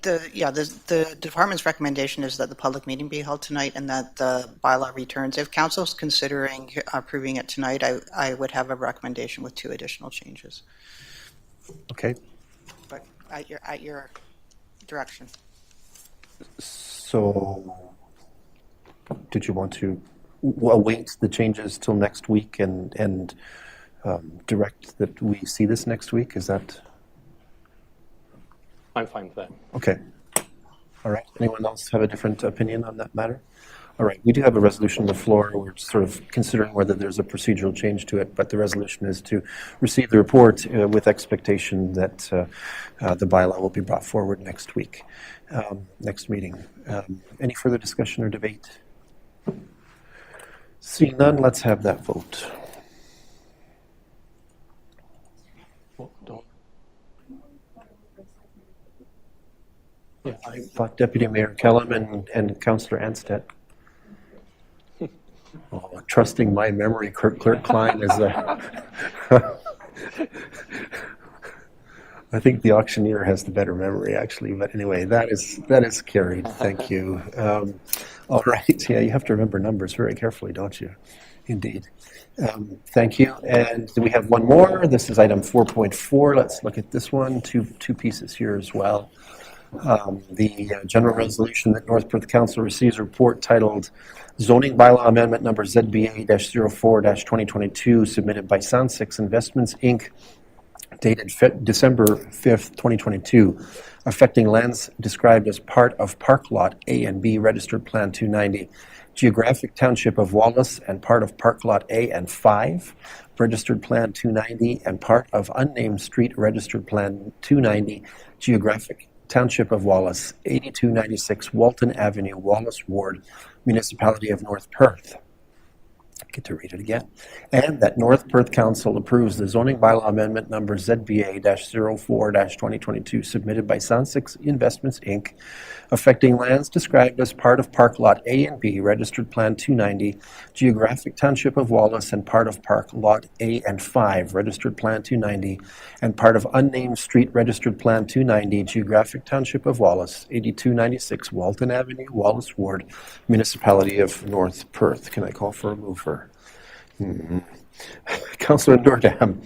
The department's recommendation is that the public meeting be held tonight and that the bylaw returns. If council's considering approving it tonight, I would have a recommendation with 2 additional changes. Okay. But at your direction. So, did you want to await the changes till next week and direct that we see this next week? Is that? I'm fine with that. Okay. All right. Anyone else have a different opinion on that matter? All right. We do have a resolution on the floor. We're sort of considering whether there's a procedural change to it, but the resolution is to receive the report with expectation that the bylaw will be brought forward next week, next meeting. Any further discussion or debate? Seeing none, let's have that vote. Well, don't. Yeah, I thought Deputy Mayor Kellum and Councillor Anstett. Oh, trusting my memory, Clerk Klein is I think the auctioneer has the better memory, actually. But anyway, that is carried. Thank you. All right. Yeah, you have to remember numbers very carefully, don't you? Indeed. Thank you. And we have one more. This is item 4.4. Let's look at this one. Two pieces here as well. The general resolution that North Perth Council receives a report titled Zoning Bylaw Amendment Number ZBA-04-2022 submitted by Sound 6 Investments, Inc., dated December 5th, 2022, affecting lands described as part of Park Lot A and B, Registered Plan 290, Geographic Township of Wallace, and part of Park Lot A and 5, Registered Plan 290, and part of Unnamed Street, Registered Plan 290, Geographic Township of Wallace, 8296 Walton Avenue, Wallace Ward, Municipality of North Perth. I get to read it again. And that North Perth Council approves the zoning bylaw amendment number ZBA-04-2022 submitted by Sound 6 Investments, Inc., affecting lands described as part of Park Lot A and B, Registered Plan 290, Geographic Township of Wallace, and part of Park Lot A and 5, Registered Plan 290, and part of Unnamed Street, Registered Plan 290, Geographic Township of Wallace, 8296 Walton Avenue, Wallace Ward, Municipality of North Perth. Can I call for a mover? Councillor Nordam.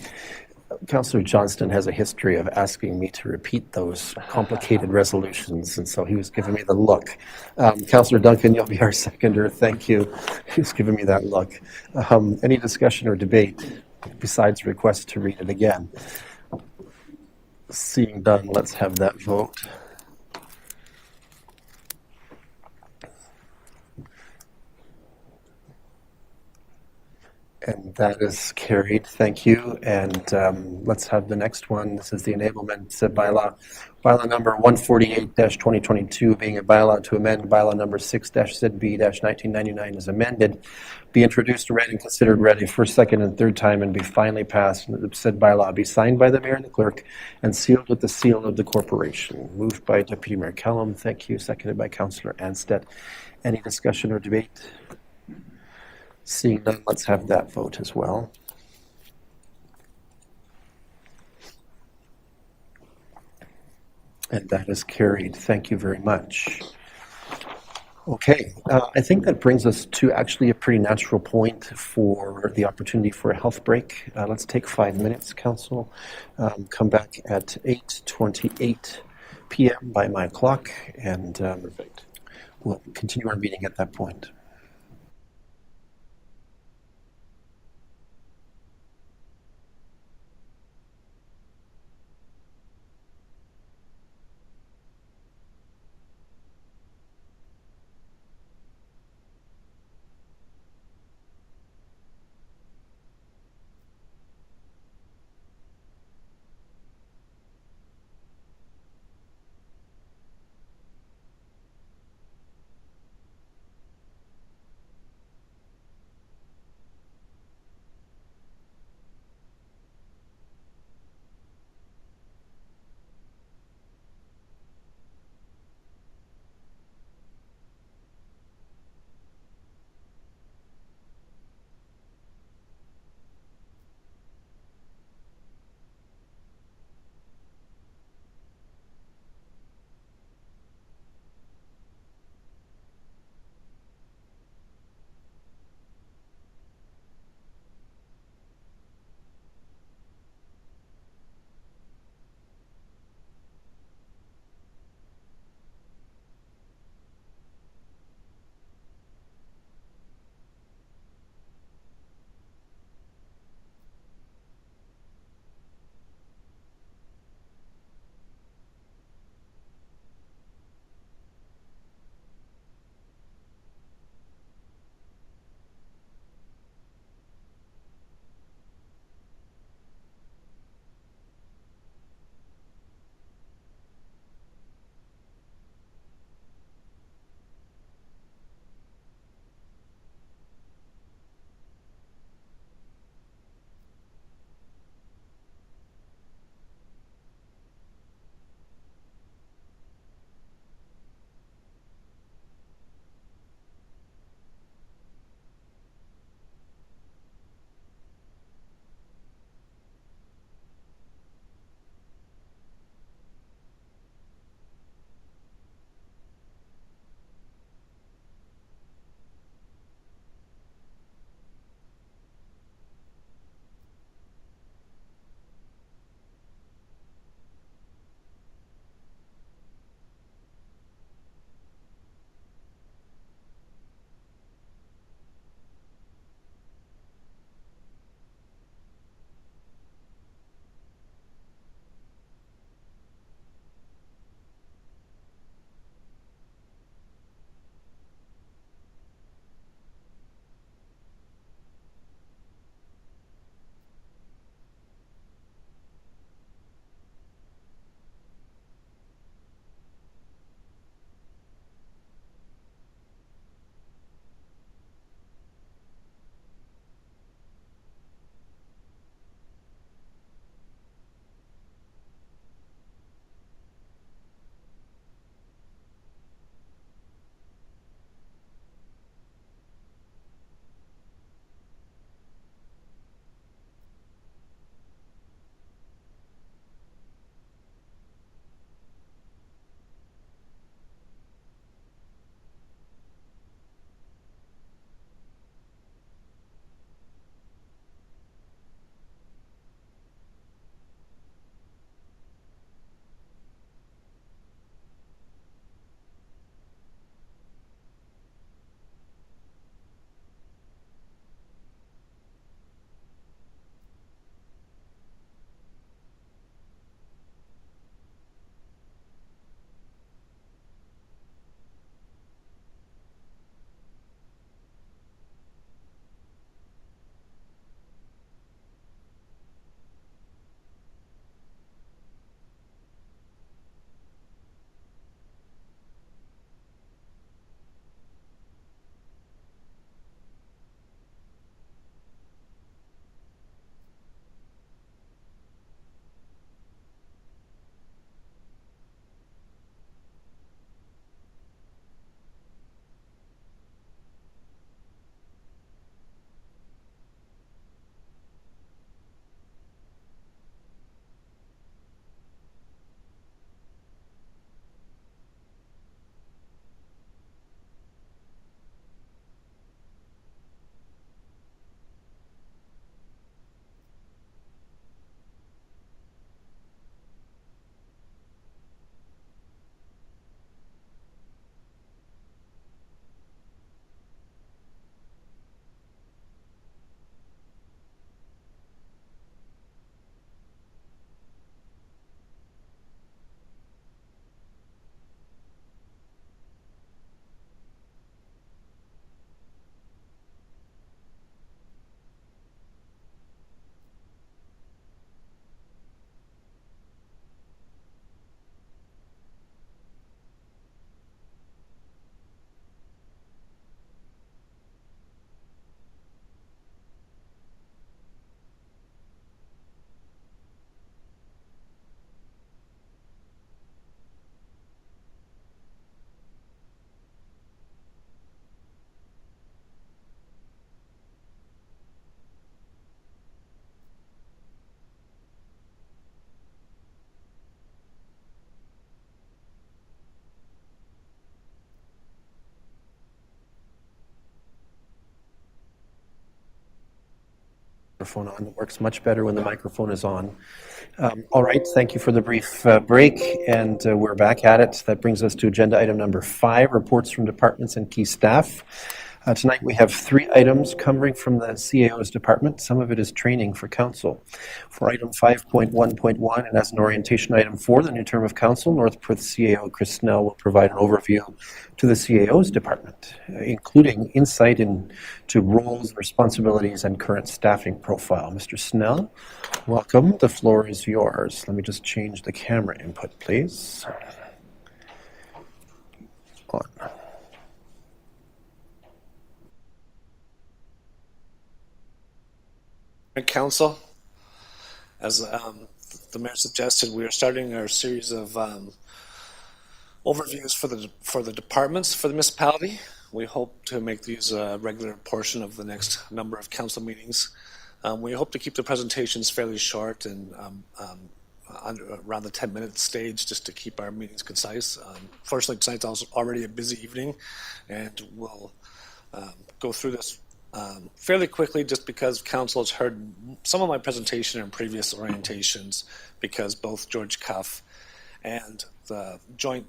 Councillor Johnston has a history of asking me to repeat those complicated resolutions, and so he was giving me the look. Councillor Duncan, you'll be our seconder. Thank you. He was giving me that look. Any discussion or debate besides request to read it again? Seeing done, let's have that vote. And that is carried. Thank you. And let's have the next one. This is the enablement bylaw. Bylaw number 148-2022, being a bylaw to amend bylaw number 6-ZB-1999 is amended, be introduced, read, and considered read a first, second, and third time, and be finally passed. And that the said bylaw be signed by the mayor and the clerk and sealed with the seal of the corporation. Moved by Deputy Mayor Kellum. Thank you. Seconded by Councillor Anstett. Any discussion or debate? Seeing none, let's have that vote as well. And that is carried. Thank you very much. Okay, I think that brings us to actually a pretty natural point for the opportunity for a health break. Let's take 5 minutes, Council. Come back at 8:28 p.m. by my clock, and we'll continue our meeting at that point. microphone on. It works much better when the microphone is on. All right, thank you for the brief break, and we're back at it. That brings us to agenda item number 5, reports from departments and key staff. Tonight we have 3 items covering from the CAO's department. Some of it is training for council. For item 5.1.1, and as an orientation item for the new term of council, North Perth CAO Chris Snell will provide an overview to the CAO's department, including insight into roles, responsibilities, and current staffing profile. Mr. Snell, welcome. The floor is yours. Let me just change the camera input, please. On. Council, as the mayor suggested, we are starting our series of overviews for the departments for the municipality. We hope to make these a regular portion of the next number of council meetings. We hope to keep the presentations fairly short and around the 10-minute stage, just to keep our meetings concise. Fortunately, tonight's also already a busy evening, and we'll go through this fairly quickly, just because council has heard some of my presentation in previous orientations, because both George Cuff and the joint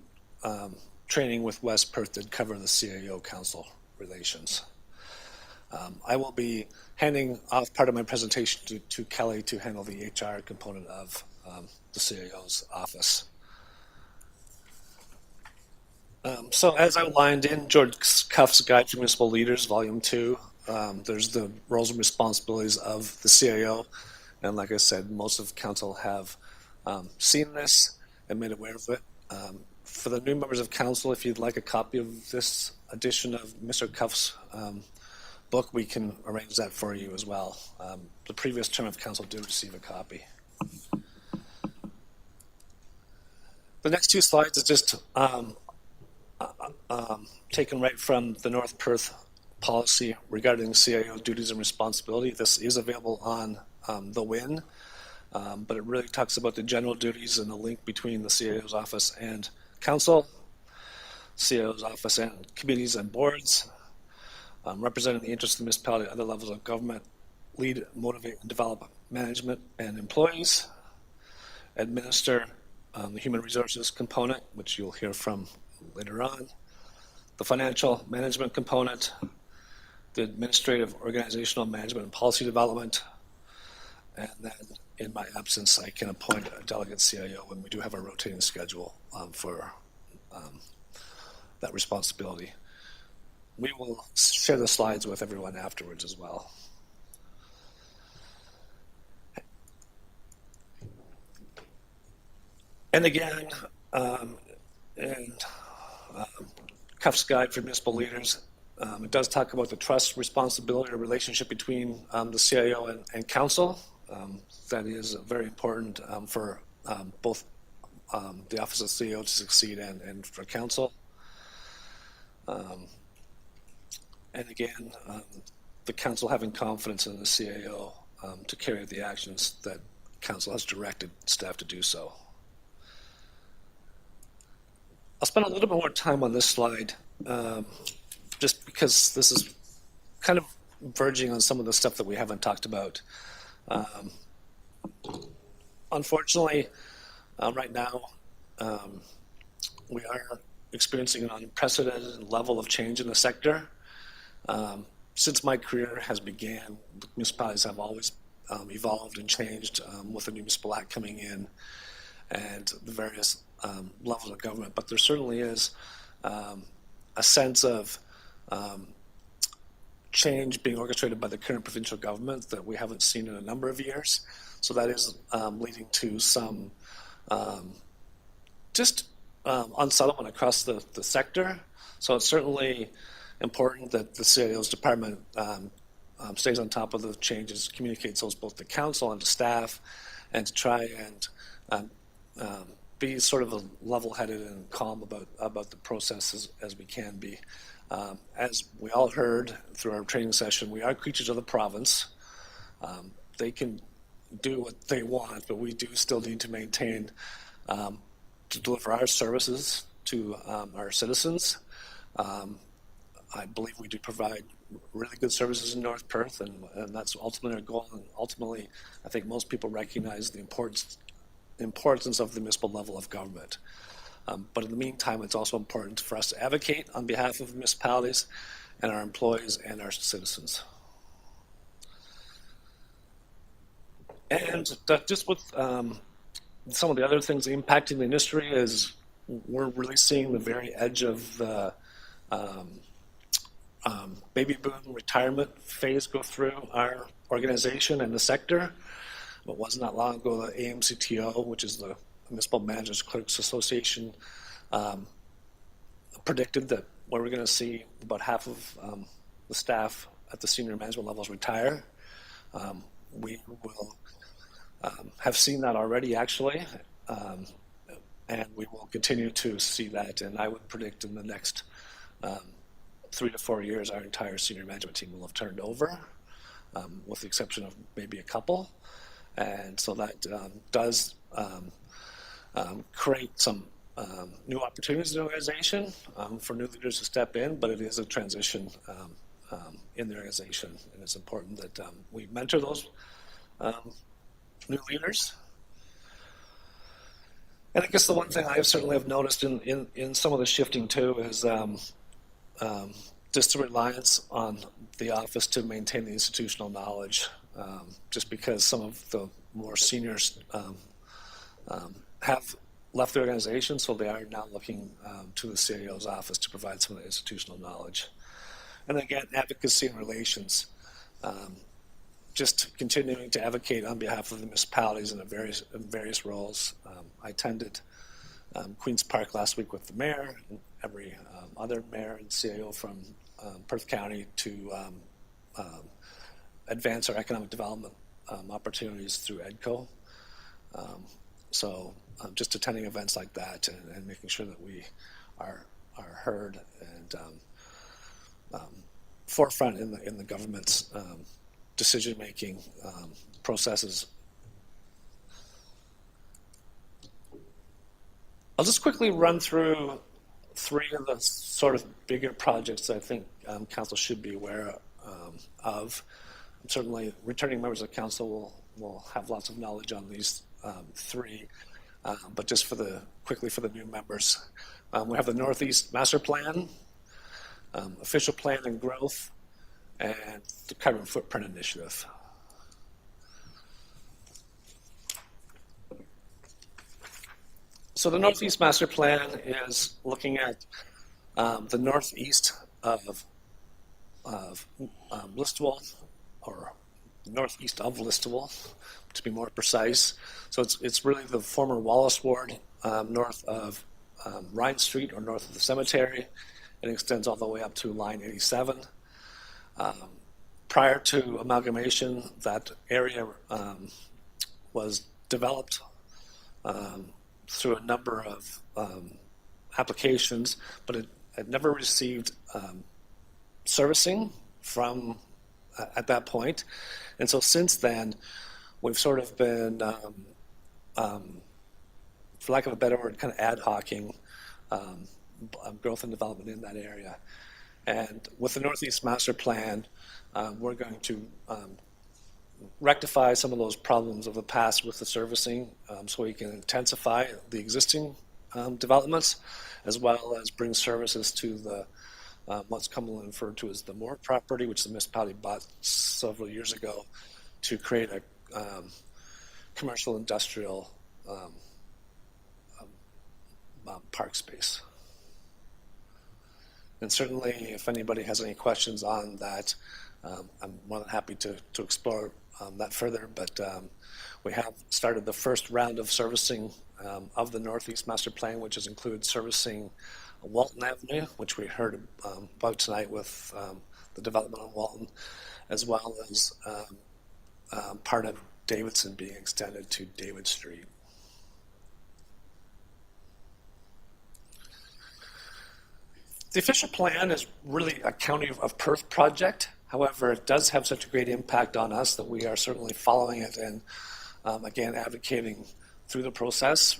training with West Perth did cover the CAO council relations. I will be handing off part of my presentation to Kelly to handle the HR component of the CAO's office. So as outlined in George Cuff's Guide to Municipal Leaders, Volume 2, there's the roles and responsibilities of the CAO, and like I said, most of council have seen this and made aware of it. For the new members of council, if you'd like a copy of this edition of Mr. Cuff's book, we can arrange that for you as well. The previous term of council did receive a copy. The next 2 slides is just taken right from the North Perth policy regarding CAO duties and responsibility. This is available on the WIN, but it really talks about the general duties and the link between the CAO's office and council, CAO's office and committees and boards, representing the interests of the municipality at other levels of government, lead, motivate, and develop management and employees, administer the human resources component, which you'll hear from later on, the financial management component, the administrative, organizational management and policy development, and then in my absence, I can appoint a delegate CIO when we do have a rotating schedule for that responsibility. We will share the slides with everyone afterwards as well. And again, Cuff's Guide for Municipal Leaders, it does talk about the trust, responsibility, or relationship between the CIO and council. That is very important for both the Office of CEO to succeed and for council. And again, the council having confidence in the CAO to carry out the actions that council has directed staff to do so. I'll spend a little bit more time on this slide, just because this is kind of verging on some of the stuff that we haven't talked about. Unfortunately, right now, we are experiencing an unprecedented level of change in the sector. Since my career has began, municipalities have always evolved and changed with the new municipal act coming in and the various levels of government. But there certainly is a sense of change being orchestrated by the current provincial government that we haven't seen in a number of years. So that is leading to some unsettlement across the sector. So it's certainly important that the CIO's department stays on top of the changes, communicates those both to council and to staff, and to try and be sort of level-headed and calm about the process as we can be. As we all heard through our training session, we are creatures of the province. They can do what they want, but we do still need to maintain to deliver our services to our citizens. I believe we do provide really good services in North Perth, and that's ultimately our goal. And ultimately, I think most people recognize the importance of the municipal level of government. But in the meantime, it's also important for us to advocate on behalf of municipalities and our employees and our citizens. And just with some of the other things impacting the industry is we're really seeing the very edge of the baby boom retirement phase go through our organization and the sector. It wasn't that long ago the AMCTO, which is the Municipal Managers Clerks Association, predicted that we're going to see about half of the staff at the senior management levels retire. We will have seen that already, actually, and we will continue to see that. And I would predict in the next 3 to 4 years, our entire senior management team will have turned over, with the exception of maybe a couple. And so that does create some new opportunities in the organization for new leaders to step in, but it is a transition in the organization, and it's important that we mentor those new leaders. And I guess the one thing I certainly have noticed in some of the shifting too is just the reliance on the office to maintain the institutional knowledge, just because some of the more seniors have left the organization, so they are now looking to the CIO's office to provide some of the institutional knowledge. And again, advocacy and relations, just continuing to advocate on behalf of the municipalities in various roles. I attended Queen's Park last week with the mayor and every other mayor and CIO from Perth County to advance our economic development opportunities through EDCO. So just attending events like that and making sure that we are heard and forefront in the government's decision-making processes. I'll just quickly run through 3 of the sort of bigger projects I think council should be aware of. Certainly, returning members of council will have lots of knowledge on these 3, but just quickly for the new members, we have the Northeast Master Plan, Official Plan and Growth, and the Carbon Footprint Initiative. So the Northeast Master Plan is looking at the northeast of Listowel, or northeast of Listowel, to be more precise. So it's really the former Wallace Ward, north of Ryan Street, or north of the cemetery. It extends all the way up to line 87. Prior to amalgamation, that area was developed through a number of applications, but it had never received servicing from at that point. And so since then, we've sort of been, for lack of a better word, kind of ad hocing growth and development in that area. And with the Northeast Master Plan, we're going to rectify some of those problems of the past with the servicing, so we can intensify the existing developments, as well as bring services to the what's commonly referred to as the Moore property, which the municipality bought several years ago to create a commercial industrial park space. And certainly, if anybody has any questions on that, I'm more than happy to explore that further. But we have started the first round of servicing of the Northeast Master Plan, which has included servicing Walton Avenue, which we heard about tonight with the development on Walton, as well as part of Davidson being extended to David Street. The official plan is really a County of Perth project. However, it does have such a great impact on us that we are certainly following it and, again, advocating through the process.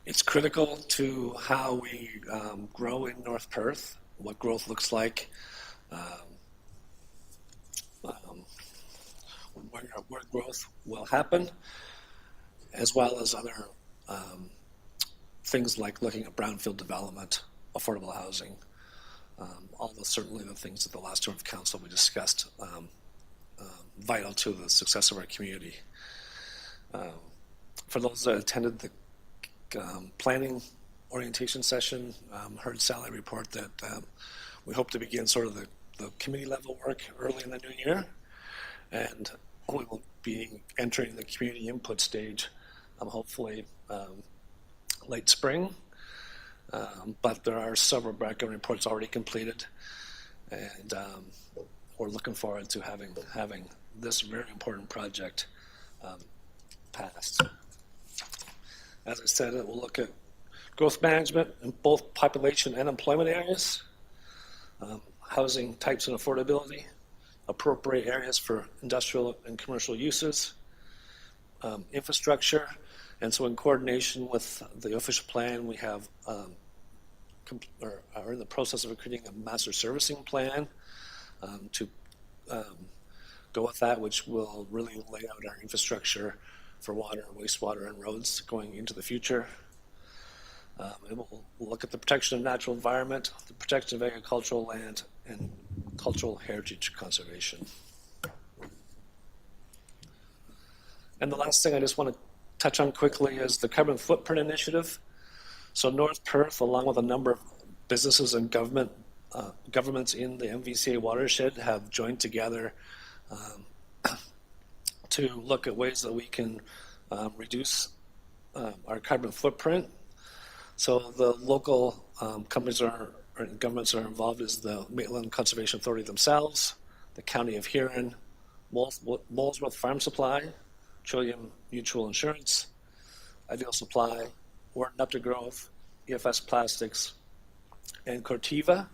It's critical to how we grow in North Perth, what growth looks like, where growth will happen, as well as other things like looking at brownfield development, affordable housing, certainly the things at the last term of council we discussed, vital to the success of our community. For those that attended the planning orientation session, heard Sally report that we hope to begin sort of the committee level work early in the new year, and we will be entering the community input stage hopefully late spring. But there are several background reports already completed, and we're looking forward to having this very important project passed. As I said, it will look at growth management in both population and employment areas, housing types and affordability, appropriate areas for industrial and commercial uses, infrastructure, and so in coordination with the official plan, we have are in the process of creating a master servicing plan to go with that, which will really lay out our infrastructure for water, wastewater, and roads going into the future. And we'll look at the protection of natural environment, the protection of agricultural land, and cultural heritage conservation. And the last thing I just want to touch on quickly is the carbon footprint initiative. So North Perth, along with a number of businesses and governments in the MVCA watershed, have joined together to look at ways that we can reduce our carbon footprint. So the local companies or governments are involved is the Maitland Conservation Authority themselves, the County of Huron, Molesworth Farm Supply, Trillium Mutual Insurance, Ideal Supply, Wharton Updegrove, EFS Plastics, and Cortiva,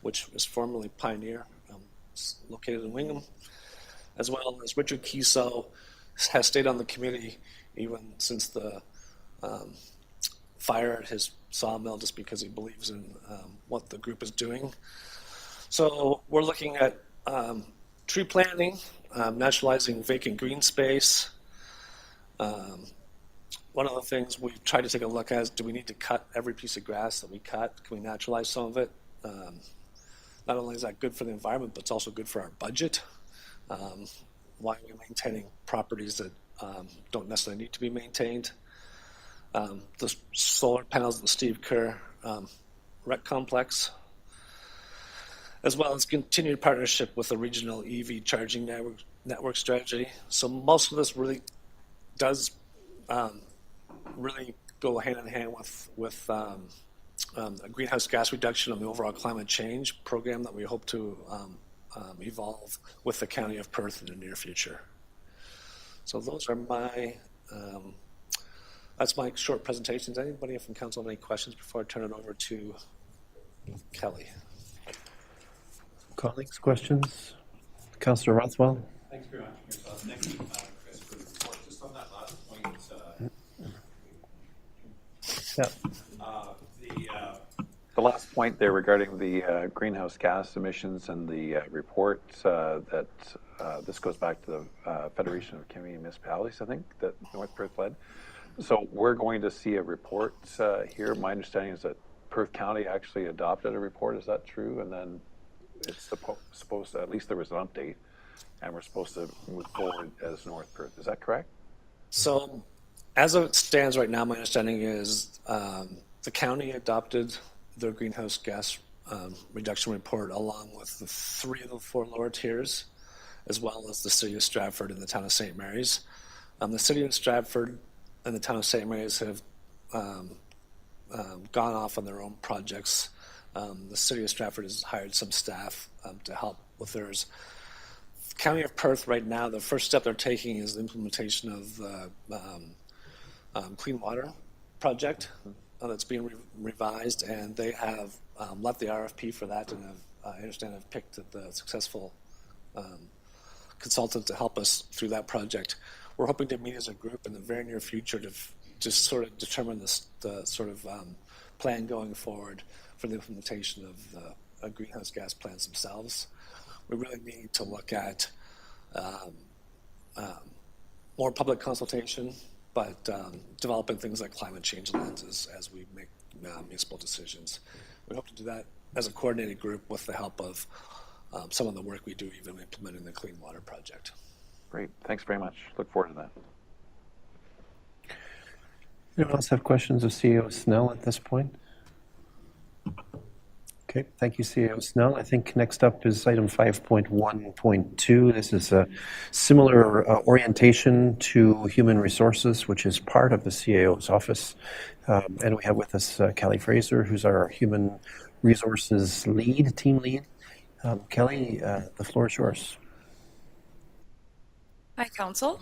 which was formerly Pioneer, located in Wingham, as well as Richard Kiso has stayed on the committee even since the fire at his sawmill, just because he believes in what the group is doing. So we're looking at tree planting, naturalizing vacant green space. One of the things we've tried to take a look at is, do we need to cut every piece of grass that we cut? Can we naturalize some of it? Not only is that good for the environment, but it's also good for our budget. Why are we maintaining properties that don't necessarily need to be maintained? The solar panels at the Steve Kerr rec complex, as well as continued partnership with the regional EV charging network strategy. So most of this really does really go hand in hand with a greenhouse gas reduction on the overall climate change program that we hope to evolve with the County of Perth in the near future. So those are my that's my short presentation. Does anybody from council have any questions before I turn it over to Kelly? Colleagues, questions? Councillor Rothwell? Thanks very much, Thank you, Chris, for the report. Just on that last point, the last point there regarding the greenhouse gas emissions and the report that this goes back to the Federation of Community Municipalities, I think, that North Perth led. So we're going to see a report here. My understanding is that Perth County actually adopted a report. Is that true? And then it's supposed to, at least there was an update, and we're supposed to move forward as North Perth. Is that correct? So as it stands right now, my understanding is the county adopted their greenhouse gas reduction report along with the 3 of the 4 lower tiers, as well as the city of Stratford and the town of St. Mary's. The city of Stratford and the town of St. Mary's have gone off on their own projects. The city of Stratford has hired some staff to help with theirs. County of Perth right now, the first step they're taking is the implementation of the Clean Water Project that's being revised, and they have let the RFP for that, and I understand have picked the successful consultant to help us through that project. We're hoping to meet as a group in the very near future to just sort of determine the sort of plan going forward for the implementation of the greenhouse gas plans themselves. We really need to look at more public consultation, but developing things like climate change lenses as we make municipal decisions. We hope to do that as a coordinated group with the help of some of the work we do even implementing the Clean Water Project. Great. Thanks very much. Look forward to that. Anyone else have questions of CEO Snell at this point? Okay, thank you, CEO Snell. I think next up is item 5.1.2. This is a similar orientation to human resources, which is part of the CAO's office. And we have with us Kelly Fraser, who's our human resources lead, team lead. Kelly, the floor is yours. Hi, Council.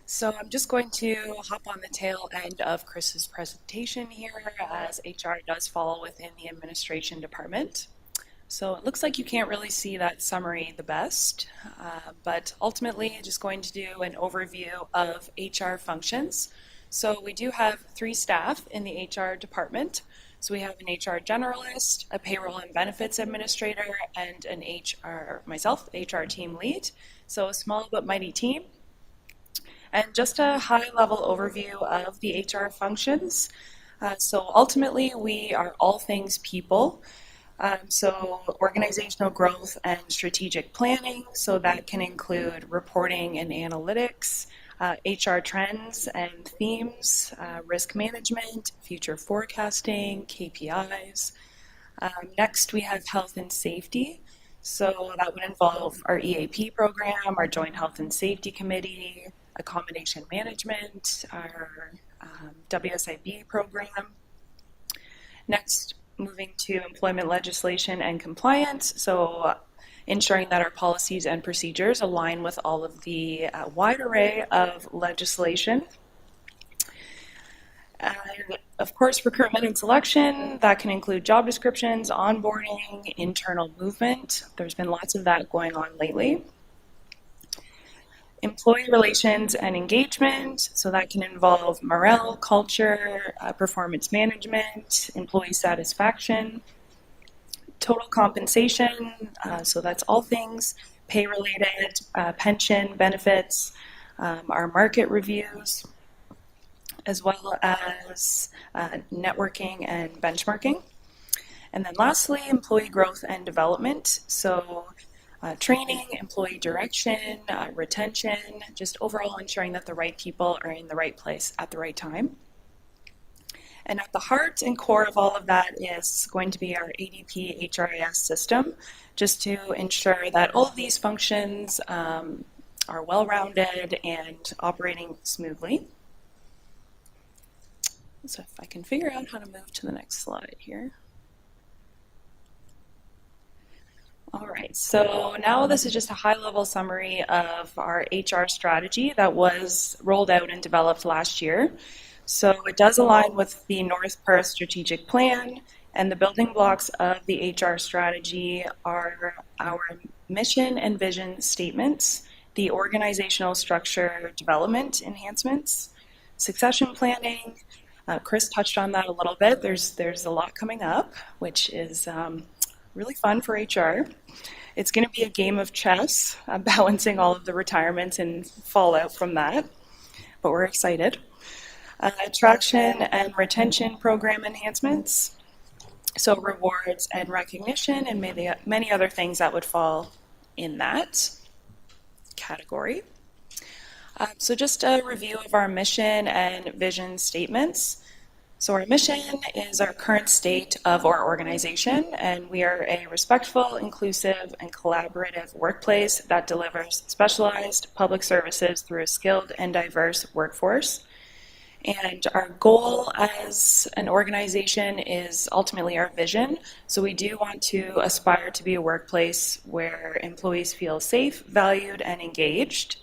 So I'm just going to hop on the tail end of Chris's presentation here, as HR does fall within the administration department. So it looks like you can't really see that summary the best, but ultimately I'm just going to do an overview of HR functions. So we do have 3 staff in the HR department. So we have an HR generalist, a payroll and benefits administrator, and an myself, HR team lead. So a small but mighty team. And just a high-level overview of the HR functions. So ultimately, we are all things people. So organizational growth and strategic planning. So that can include reporting and analytics, HR trends and themes, risk management, future forecasting, KPIs. Next, we have health and safety. So that would involve our EAP program, our Joint Health and Safety Committee, accommodation management, our WSIB program. Next, moving to employment legislation and compliance. So ensuring that our policies and procedures align with all of the wide array of legislation. And of course, recruitment and selection, that can include job descriptions, onboarding, internal movement. There's been lots of that going on lately. Employee relations and engagement, so that can involve morale, culture, performance management, employee satisfaction. Total compensation, so that's all things pay-related, pension, benefits, our market reviews, as well as networking and benchmarking. And then lastly, employee growth and development. So training, employee direction, retention, just overall ensuring that the right people are in the right place at the right time. And at the heart and core of all of that is going to be our ADP HRIS system, just to ensure that all of these functions are well-rounded and operating smoothly. So if I can figure out how to move to the next slide here. All right, so now this is just a high-level summary of our HR strategy that was rolled out and developed last year. So it does align with the North Perth strategic plan, and the building blocks of the HR strategy are our mission and vision statements, the organizational structure development enhancements, succession planning. Chris touched on that a little bit. There's a lot coming up, which is really fun for HR. It's going to be a game of chess, balancing all of the retirements and fallout from that, but we're excited. Attraction and retention program enhancements, so rewards and recognition, and many other things that would fall in that category. So just a review of our mission and vision statements. So our mission is our current state of our organization, and we are a respectful, inclusive, and collaborative workplace that delivers specialized public services through a skilled and diverse workforce. And our goal as an organization is ultimately our vision. So we do want to aspire to be a workplace where employees feel safe, valued, and engaged.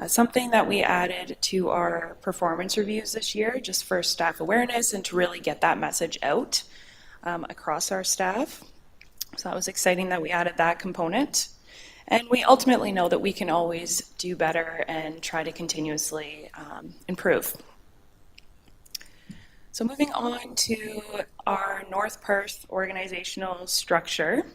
Something that we added to our performance reviews this year, just for staff awareness and to really get that message out across our staff. So that was exciting that we added that component. And we ultimately know that we can always do better and try to continuously improve. So moving on to our North Perth organizational structure.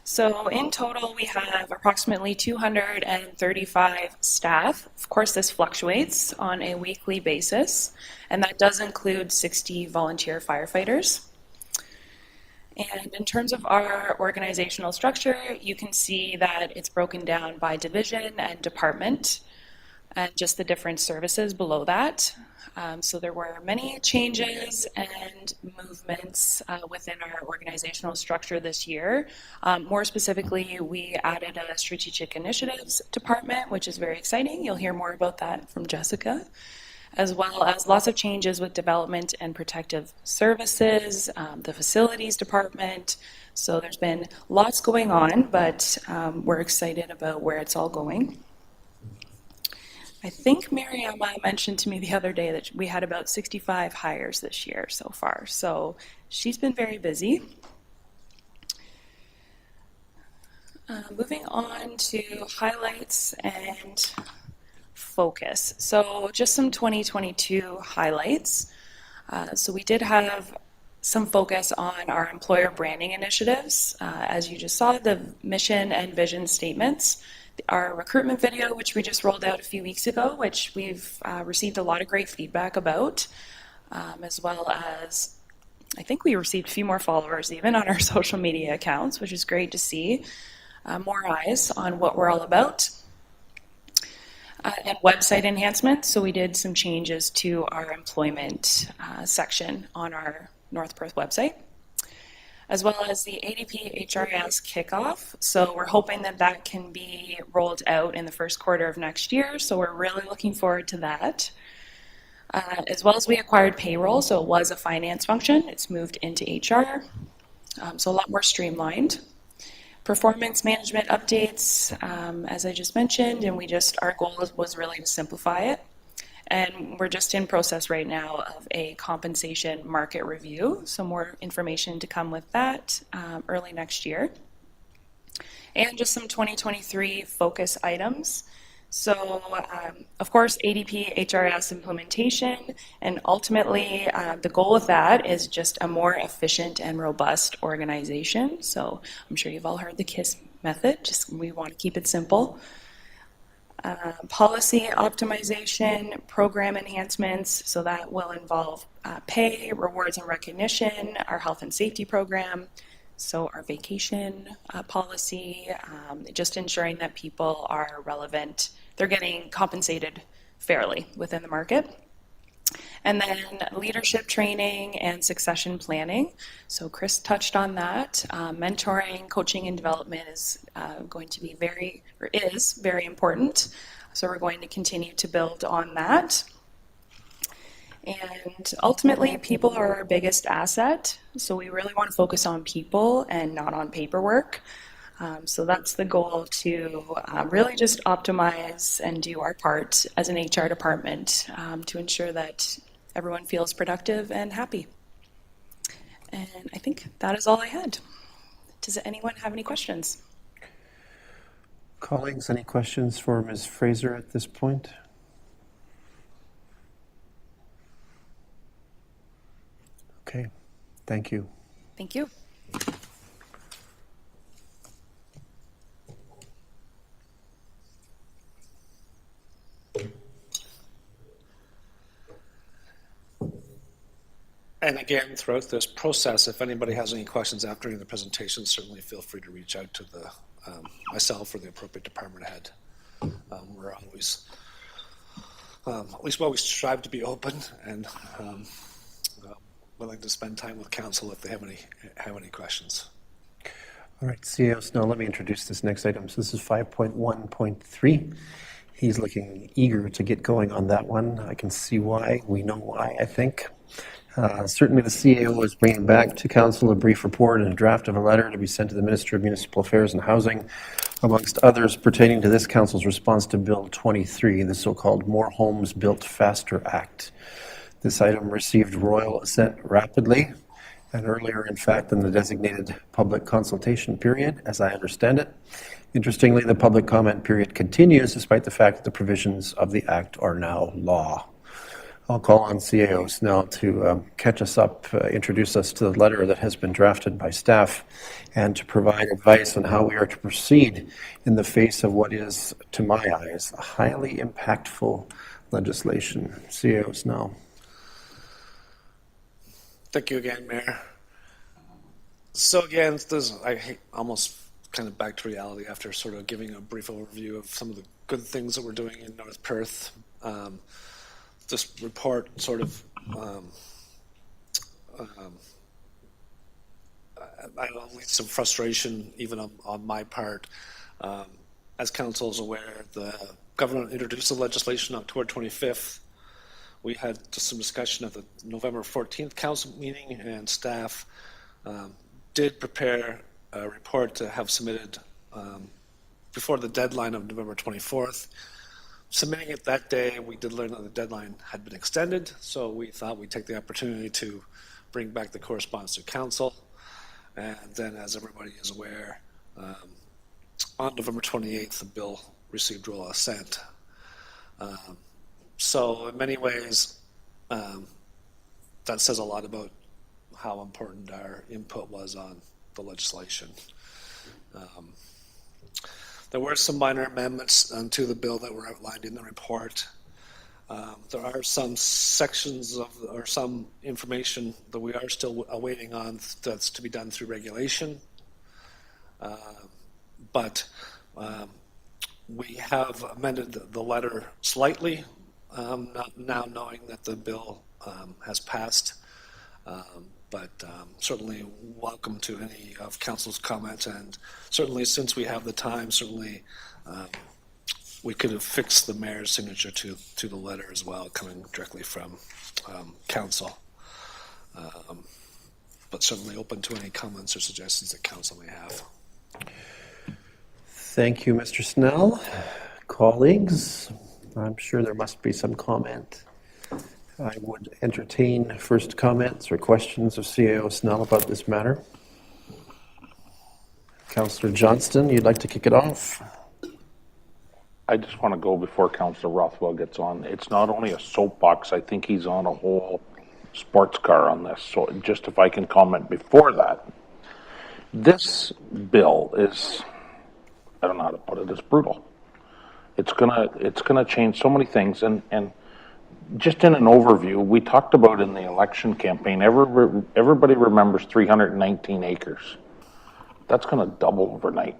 So in total, we have approximately 235 staff. Of course, this fluctuates on a weekly basis, and that does include 60 volunteer firefighters. And in terms of our organizational structure, you can see that it's broken down by division and department, and just the different services below that. So there were many changes and movements within our organizational structure this year. More specifically, we added a strategic initiatives department, which is very exciting. You'll hear more about that from Jessica, as well as lots of changes with development and protective services, the facilities department. So there's been lots going on, but we're excited about where it's all going. I think Miriam mentioned to me the other day that we had about 65 hires this year so far. So she's been very busy. Moving on to highlights and focus. So just some 2022 highlights. So we did have some focus on our employer branding initiatives. As you just saw, the mission and vision statements. Our recruitment video, which we just rolled out a few weeks ago, which we've received a lot of great feedback about, as well as I think we received a few more followers even on our social media accounts, which is great to see. More eyes on what we're all about. And website enhancements. So we did some changes to our employment section on our North Perth website, as well as the ADP HRIS kickoff. So we're hoping that that can be rolled out in the first quarter of next year. So we're really looking forward to that. As well as we acquired payroll. So it was a finance function. It's moved into HR. So a lot more streamlined. Performance management updates, as I just mentioned, and our goal was really to simplify it. And we're just in process right now of a compensation market review. So more information to come with that early next year. And just some 2023 focus items. So, of course, ADP HRS implementation, and ultimately the goal of that is just a more efficient and robust organization. So I'm sure you've all heard the KISS method, just we want to keep it simple. Policy optimization, program enhancements, so that will involve pay, rewards and recognition, our health and safety program, so our vacation policy, just ensuring that people are relevant, they're getting compensated fairly within the market. And then leadership training and succession planning. So Chris touched on that. Mentoring, coaching, and development is going to be is very important. So we're going to continue to build on that. And ultimately, people are our biggest asset. So we really want to focus on people and not on paperwork. So that's the goal, to really just optimize and do our part as an HR department to ensure that everyone feels productive and happy. And I think that is all I had. Does anyone have any questions? Colleagues, any questions for Ms. Fraser at this point? Okay, thank you. Thank you. And again, throughout this process, if anybody has any questions after the presentation, certainly feel free to reach out to myself or the appropriate department head. We're always, at least we always strive to be open and willing to spend time with council if they have any questions. All right, CEOs, now let me introduce this next item. So this is 5.1.3. He's looking eager to get going on that one. I can see why. We know why, I think. Certainly the CAO is bringing back to Council a brief report and a draft of a letter to be sent to the Minister of Municipal Affairs and Housing, amongst others pertaining to this Council's response to Bill 23, the so-called More Homes Built Faster Act. This item received royal assent rapidly, and earlier, in fact, than the designated public consultation period, as I understand it. Interestingly, the public comment period continues despite the fact that the provisions of the Act are now law. I'll call on CAO Snell to catch us up, introduce us to the letter that has been drafted by staff, and to provide advice on how we are to proceed in the face of what is, to my eyes, a highly impactful legislation. CAO Snell. Thank you again, Mayor. So again, almost kind of back to reality after sort of giving a brief overview of some of the good things that we're doing in North Perth. This report sort of, I don't know, leads some frustration even on my part. As council is aware, the government introduced the legislation on October 25th. We had just some discussion at the November 14th council meeting, and staff did prepare a report to have submitted before the deadline of November 24th. Submitting it that day, we did learn that the deadline had been extended, so we thought we'd take the opportunity to bring back the correspondence to council. And then, as everybody is aware, on November 28th, the bill received royal assent. So in many ways, that says a lot about how important our input was on the legislation. There were some minor amendments to the bill that were outlined in the report. There are some sections or some information that we are still awaiting on that's to be done through regulation. But we have amended the letter slightly, now knowing that the bill has passed. But certainly welcome to any of council's comments, and certainly since we have the time, certainly we could have fixed the mayor's signature to the letter as well, coming directly from council. But certainly open to any comments or suggestions that council may have. Thank you, Mr. Snell. Colleagues, I'm sure there must be some comment. I would entertain first comments or questions of CAO Snell about this matter. Councillor Johnston, you'd like to kick it off? I just want to go before Councillor Rothwell gets on. It's not only a soapbox, I think he's on a whole sports car on this. So just if I can comment before that. This bill is, I don't know how to put it, it's brutal. It's gonna change so many things, and just in an overview, we talked about in the election campaign, everybody remembers 319 acres. That's going to double overnight.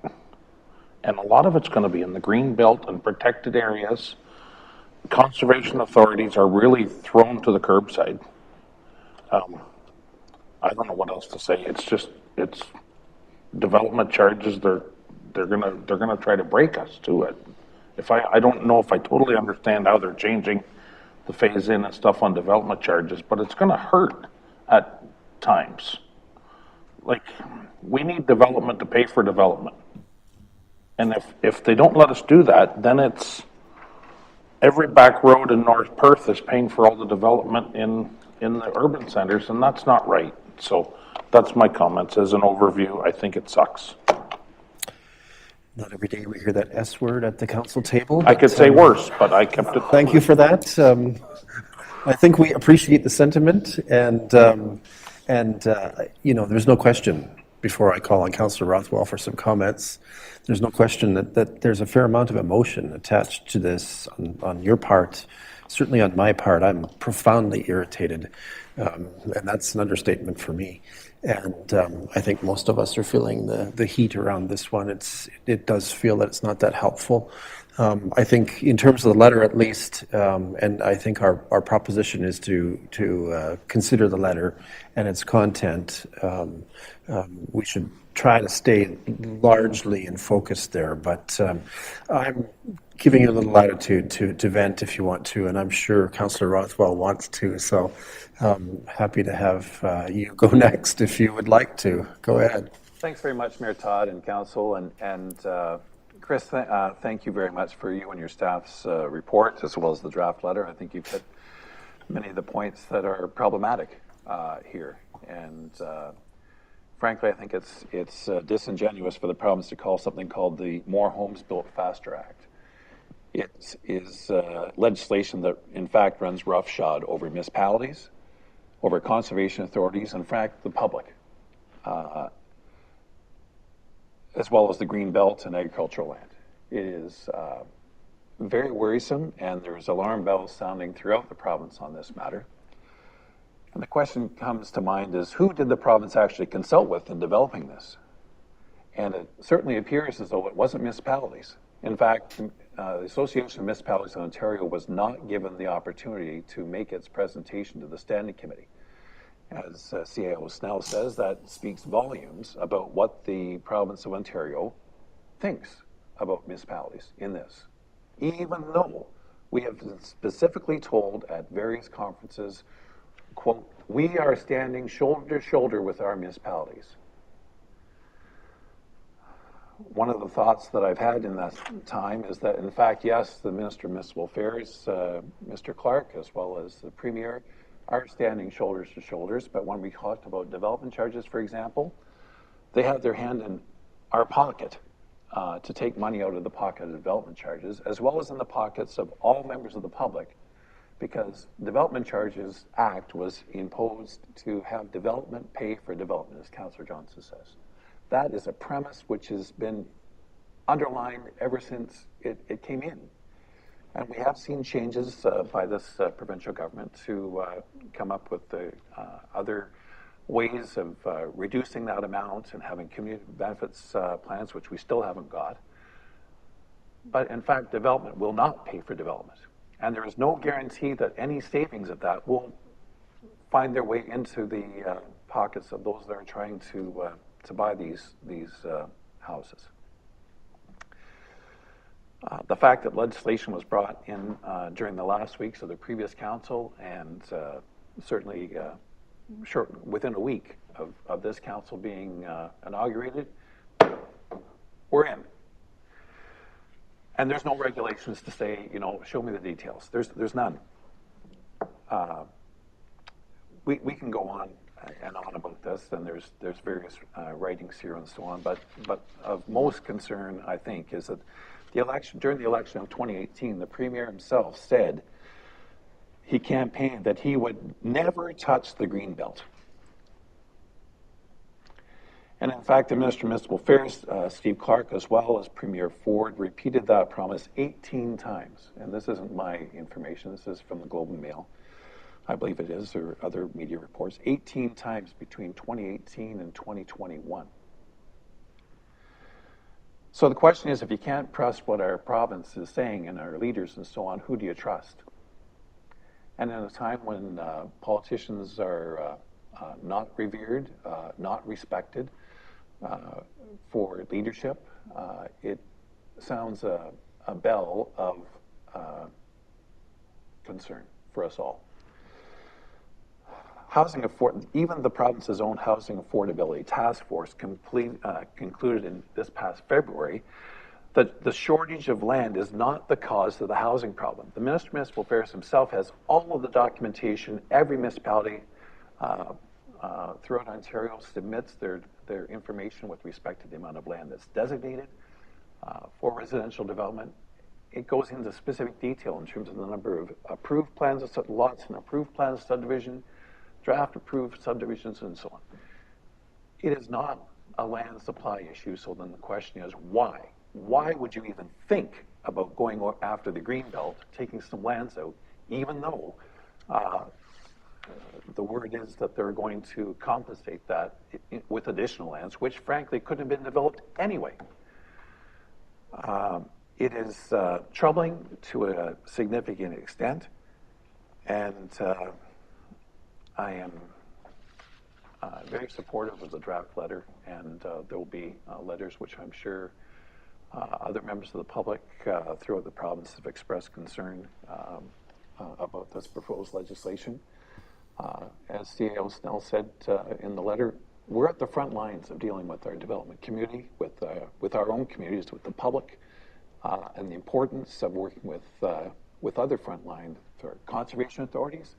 And a lot of it's going to be in the green belt and protected areas. Conservation authorities are really thrown to the curbside. I don't know what else to say. It's development charges. They're gonna try to break us to it. I don't know if I totally understand how they're changing the phase in and stuff on development charges, but it's going to hurt at times. Like, we need development to pay for development. And if they don't let us do that, then it's every back road in North Perth is paying for all the development in the urban centers, and that's not right. So that's my comments as an overview. I think it sucks. Not every day we hear that S word at the council table. I could say worse, but I kept it. Thank you for that. I think we appreciate the sentiment, and there's no question, before I call on Councillor Rothwell for some comments, there's no question that there's a fair amount of emotion attached to this on your part. Certainly on my part, I'm profoundly irritated, and that's an understatement for me. And I think most of us are feeling the heat around this one. It does feel that it's not that helpful. I think in terms of the letter, at least, and I think our proposition is to consider the letter and its content. We should try to stay largely in focus there, but I'm giving you a little latitude to vent if you want to, and I'm sure Councillor Rothwell wants to, so happy to have you go next if you would like to. Go ahead. Thanks very much, Mayor Todd and Council, and Chris, thank you very much for you and your staff's report, as well as the draft letter. I think you've hit many of the points that are problematic here, and frankly, I think it's disingenuous for the province to call something called the More Homes Built Faster Act. It is legislation that, in fact, runs roughshod over municipalities, over conservation authorities, in fact, the public, as well as the green belt and agricultural land. It is very worrisome, and there's alarm bells sounding throughout the province on this matter. And the question comes to mind is, who did the province actually consult with in developing this? And it certainly appears as though it wasn't municipalities. In fact, the Association of Municipalities of Ontario was not given the opportunity to make its presentation to the Standing Committee. As CAO Snell says, that speaks volumes about what the province of Ontario thinks about municipalities in this. Even though we have been specifically told at various conferences, quote, we are standing shoulder to shoulder with our municipalities. One of the thoughts that I've had in that time is that, in fact, yes, the Minister of Municipal Affairs, Mr. Clark, as well as the Premier, are standing shoulders to shoulders, but when we talked about development charges, for example, they have their hand in our pocket to take money out of the pocket of development charges, as well as in the pockets of all members of the public, because Development Charges Act was imposed to have development pay for development, as Councillor Johnson says. That is a premise which has been underlined ever since it came in. And we have seen changes by this provincial government to come up with the other ways of reducing that amount and having community benefits plans, which we still haven't got. But in fact, development will not pay for development. And there is no guarantee that any savings of that will find their way into the pockets of those that are trying to buy these houses. The fact that legislation was brought in during the last weeks of the previous council, and certainly within a week of this council being inaugurated, we're in. And there's no regulations to say, show me the details. There's none. We can go on and on about this, and there's various writings here and so on. But of most concern, I think, is that during the election of 2018, the Premier himself said he campaigned that he would never touch the green belt. And in fact, the Minister of Municipal Affairs, Steve Clark, as well as Premier Ford, repeated that promise 18 times. And this isn't my information, this is from the Globe and Mail. I believe it is, or other media reports, 18 times between 2018 and 2021. So the question is, if you can't trust what our province is saying and our leaders and so on, who do you trust? And in a time when politicians are not revered, not respected, for leadership, it sounds a bell of concern for us all. Even the province's own housing affordability task force concluded in this past February that the shortage of land is not the cause of the housing problem. The Minister of Municipal Affairs himself has all of the documentation. Every municipality throughout Ontario submits their information with respect to the amount of land that's designated for residential development. It goes into specific detail in terms of the number of approved plans of lots and approved plans of subdivision, draft approved subdivisions, and so on. It is not a land supply issue, so then the question is why? Why would you even think about going after the green belt, taking some lands out, even though the word is that they're going to compensate that with additional lands, which frankly couldn't have been developed anyway. It is troubling to a significant extent, and I am very supportive of the draft letter, and there will be letters which I'm sure other members of the public throughout the province have expressed concern about this proposed legislation. As CAO Snell said in the letter, we're at the front lines of dealing with our development community, with our own communities, with the public, and the importance of working with other frontline conservation authorities.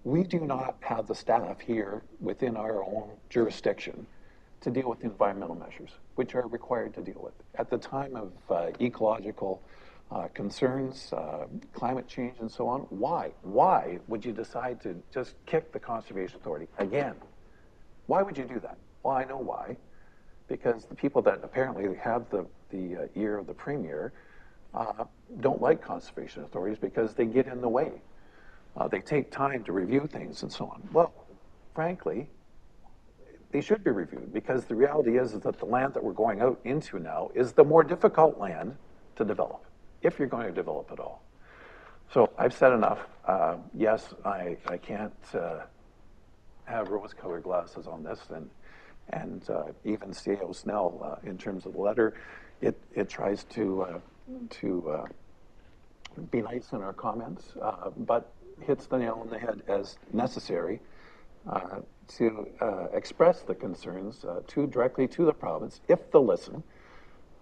We do not have the staff here within our own jurisdiction to deal with the environmental measures, which are required to deal with. At the time of ecological concerns, climate change and so on. Why? Why would you decide to just kick the Conservation Authority again? Why would you do that? Well, I know why. Because the people that apparently have the ear of the Premier don't like conservation authorities because they get in the way. They take time to review things and so on. Well, frankly, they should be reviewed because the reality is that the land that we're going out into now is the more difficult land to develop, if you're going to develop at all. So I've said enough. Yes, I can't have rose-colored glasses on this, and even CAO Snell, in terms of the letter, it tries to be nice in our comments, but hits the nail on the head as necessary to express the concerns directly to the province, if they'll listen,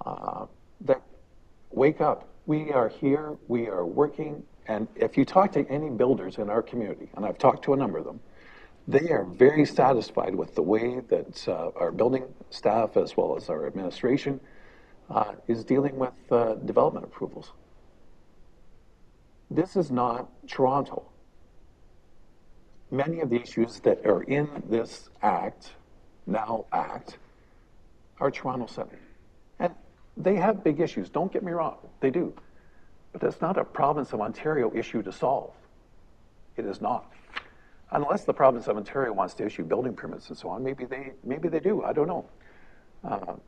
that wake up. We are here, we are working, and if you talk to any builders in our community, and I've talked to a number of them, they are very satisfied with the way that our building staff, as well as our administration, is dealing with development approvals. This is not Toronto. Many of the issues that are in this act, are Toronto-centered. And they have big issues, don't get me wrong, they do. But that's not a province of Ontario issue to solve. It is not. Unless the province of Ontario wants to issue building permits and so on, maybe they do, I don't know.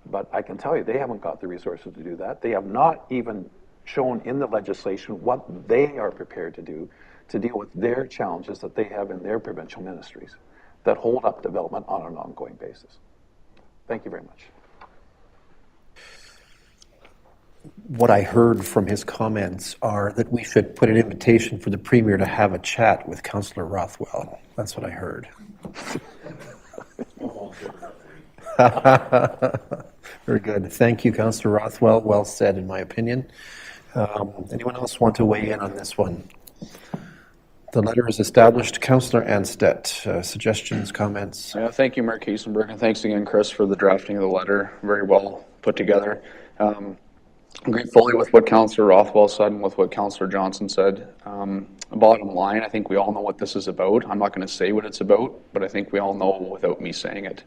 But I can tell you, they haven't got the resources to do that. They have not even shown in the legislation what they are prepared to do to deal with their challenges that they have in their provincial ministries that hold up development on an ongoing basis. Thank you very much. What I heard from his comments are that we should put an invitation for the Premier to have a chat with Councillor Rothwell. That's what I heard. Very good. Thank you, Councillor Rothwell. Well said, in my opinion. Anyone else want to weigh in on this one? The letter is established. Councillor Anstett, suggestions, comments? Yeah, thank you, Mayor Kiesenberg, and thanks again, Chris, for the drafting of the letter. Very well put together. Agree fully with what Councillor Rothwell said and with what Councillor Johnson said. Bottom line, I think we all know what this is about. I'm not going to say what it's about, but I think we all know without me saying it.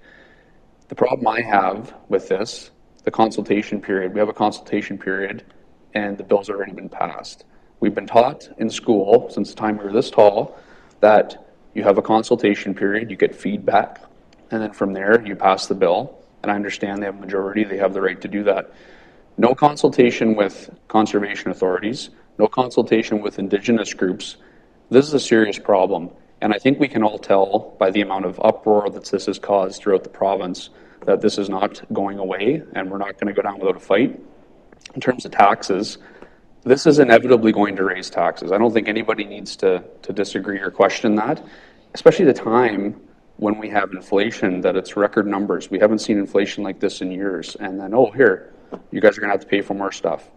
The problem I have with this, the consultation period, we have a consultation period and the bill's already been passed. We've been taught in school since the time we were this tall that you have a consultation period, you get feedback, and then from there you pass the bill. And I understand they have a majority, they have the right to do that. No consultation with conservation authorities, no consultation with Indigenous groups. This is a serious problem. And I think we can all tell by the amount of uproar that this has caused throughout the province that this is not going away and we're not going to go down without a fight. In terms of taxes, this is inevitably going to raise taxes. I don't think anybody needs to disagree or question that, especially the time when we have inflation, that it's record numbers. We haven't seen inflation like this in years. And then, oh, here, you guys are going to have to pay for more stuff.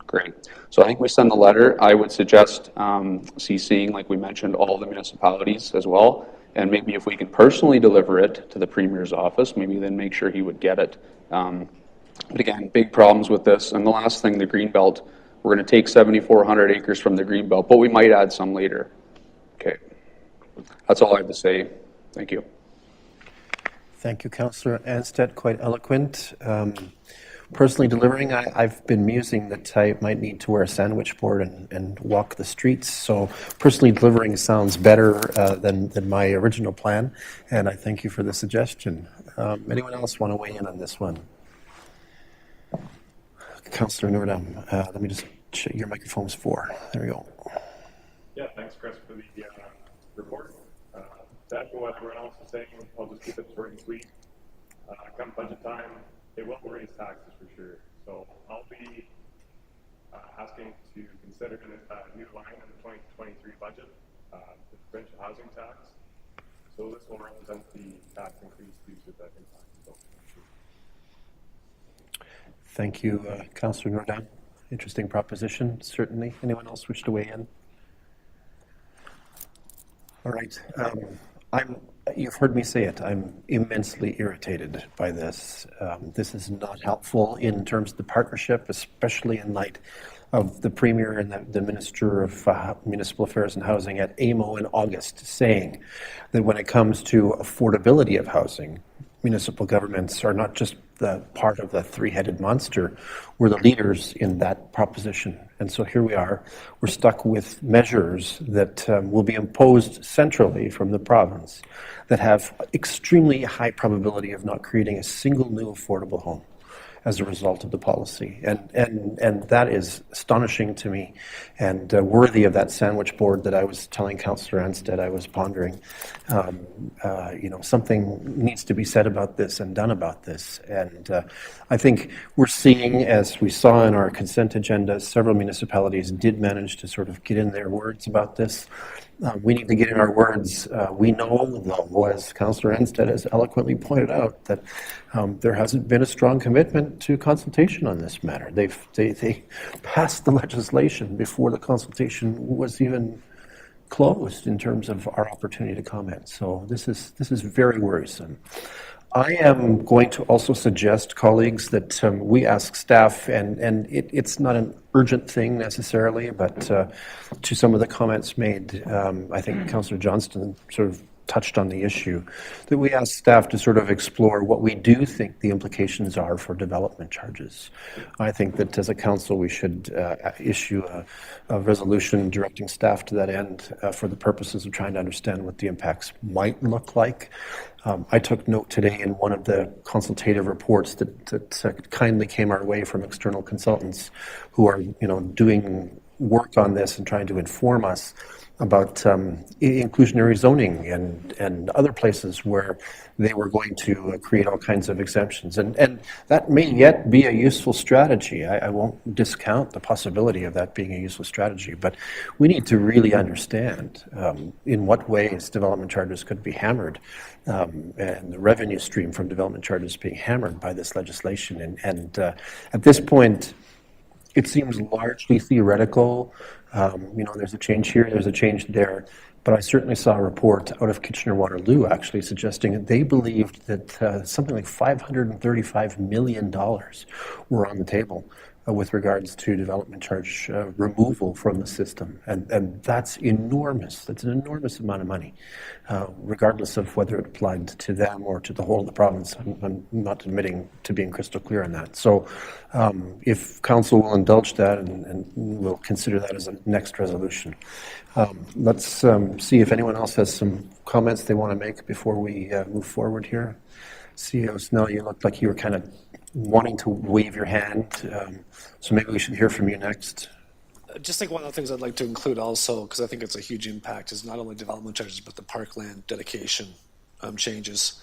Great. So I think we send the letter. I would suggest CCing, like we mentioned, all the municipalities as well. And maybe if we can personally deliver it to the Premier's office, maybe then make sure he would get it. But again, big problems with this. And the last thing, the Greenbelt. We're going to take 7,400 acres from the Greenbelt, but we might add some later. Okay. That's all I have to say. Thank you. Thank you, Councillor Anstett. Quite eloquent. Personally delivering, I've been musing that I might need to wear a sandwich board and walk the streets. So personally delivering sounds better than my original plan. And I thank you for the suggestion. Anyone else want to weigh in on this one? Councillor Noordam, let me just check your microphone's 4. There we go. Yeah, thanks, Chris, for the report. To echo what everyone else is saying, I'll just keep it short and sweet. Come budget time, it will raise taxes for sure. So I'll be asking to consider a new line in the 2023 budget, the provincial housing tax. So this will represent the tax increase due to that impact. So, thank you, Councillor Noordam. Interesting proposition, certainly. Anyone else wish to weigh in? All right. I'm you've heard me say it. I'm immensely irritated by this. This is not helpful in terms of the partnership, especially in light of the Premier and the Minister of Municipal Affairs and Housing at AMO in August saying that when it comes to affordability of housing, municipal governments are not just the part of the three-headed monster, we're the leaders in that proposition. And so here we are, we're stuck with measures that will be imposed centrally from the province that have extremely high probability of not creating a single new affordable home as a result of the policy. And that is astonishing to me and worthy of that sandwich board that I was telling Councillor Anstead I was pondering. Something needs to be said about this and done about this. And I think we're seeing, as we saw in our consent agenda, several municipalities did manage to sort of get in their words about this. We need to get in our words. We know, though, as Councillor Anstead has eloquently pointed out, that there hasn't been a strong commitment to consultation on this matter. They passed the legislation before the consultation was even closed in terms of our opportunity to comment. So this is very worrisome. I am going to also suggest, colleagues, that we ask staff, and it's not an urgent thing necessarily, but to some of the comments made, I think Councillor Johnston sort of touched on the issue, that we ask staff to sort of explore what we do think the implications are for development charges. I think that as a council we should issue a resolution directing staff to that end for the purposes of trying to understand what the impacts might look like. I took note today in one of the consultative reports that kindly came our way from external consultants who are, doing work on this and trying to inform us about inclusionary zoning and other places where they were going to create all kinds of exemptions. And that may yet be a useful strategy. I won't discount the possibility of that being a useful strategy, but we need to really understand in what ways development charges could be hammered and the revenue stream from development charges being hammered by this legislation. And at this point, it seems largely theoretical. There's a change here, there's a change there. But I certainly saw a report out of Kitchener-Waterloo actually suggesting that they believed that something like $535 million were on the table with regards to development charge removal from the system. And that's enormous. That's an enormous amount of money, regardless of whether it applied to them or to the whole of the province. I'm not admitting to being crystal clear on that. So if council will indulge that and we'll consider that as a next resolution. Let's see if anyone else has some comments they want to make before we move forward here. CEO Snell, you looked like you were kind of wanting to wave your hand, so maybe we should hear from you next. Just think one of the things I'd like to include also, because I think it's a huge impact, is not only development charges, but the parkland dedication changes.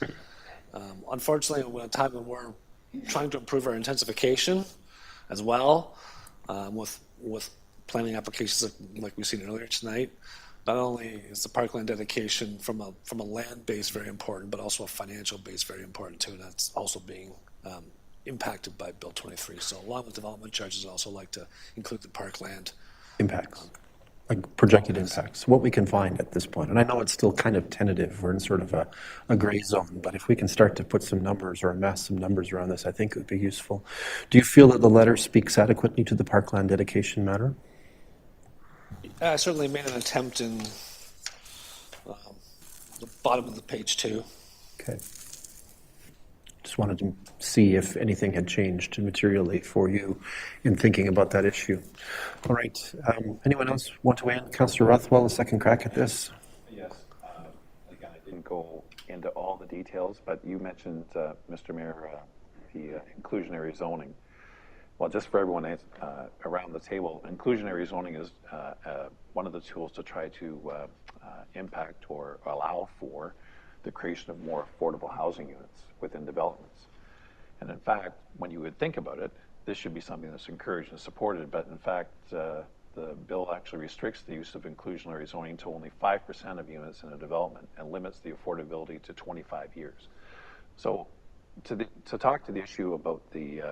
Unfortunately, at a time when we're trying to improve our intensification as well, with planning applications like we've seen earlier tonight, not only is the parkland dedication from a land base very important, but also a financial base very important too, and that's also being impacted by Bill 23. So along with development charges, I'd also like to include the parkland impacts, like projected impacts, what we can find at this point. And I know it's still kind of tentative. We're in sort of a gray zone, but if we can start to put some numbers or amass some numbers around this, I think it would be useful. Do you feel that the letter speaks adequately to the parkland dedication matter? I certainly made an attempt in the bottom of the page too. Okay. Just wanted to see if anything had changed materially for you in thinking about that issue. All right. Anyone else want to weigh in? Councillor Rothwell, a second crack at this. Yes. Again, I didn't go into all the details, but you mentioned, Mr. Mayor, the inclusionary zoning. Well, just for everyone around the table, inclusionary zoning is one of the tools to try to impact or allow for the creation of more affordable housing units within developments. And in fact, when you would think about it, this should be something that's encouraged and supported, but in fact, the bill actually restricts the use of inclusionary zoning to only 5% of units in a development and limits the affordability to 25 years. So to talk to the issue about the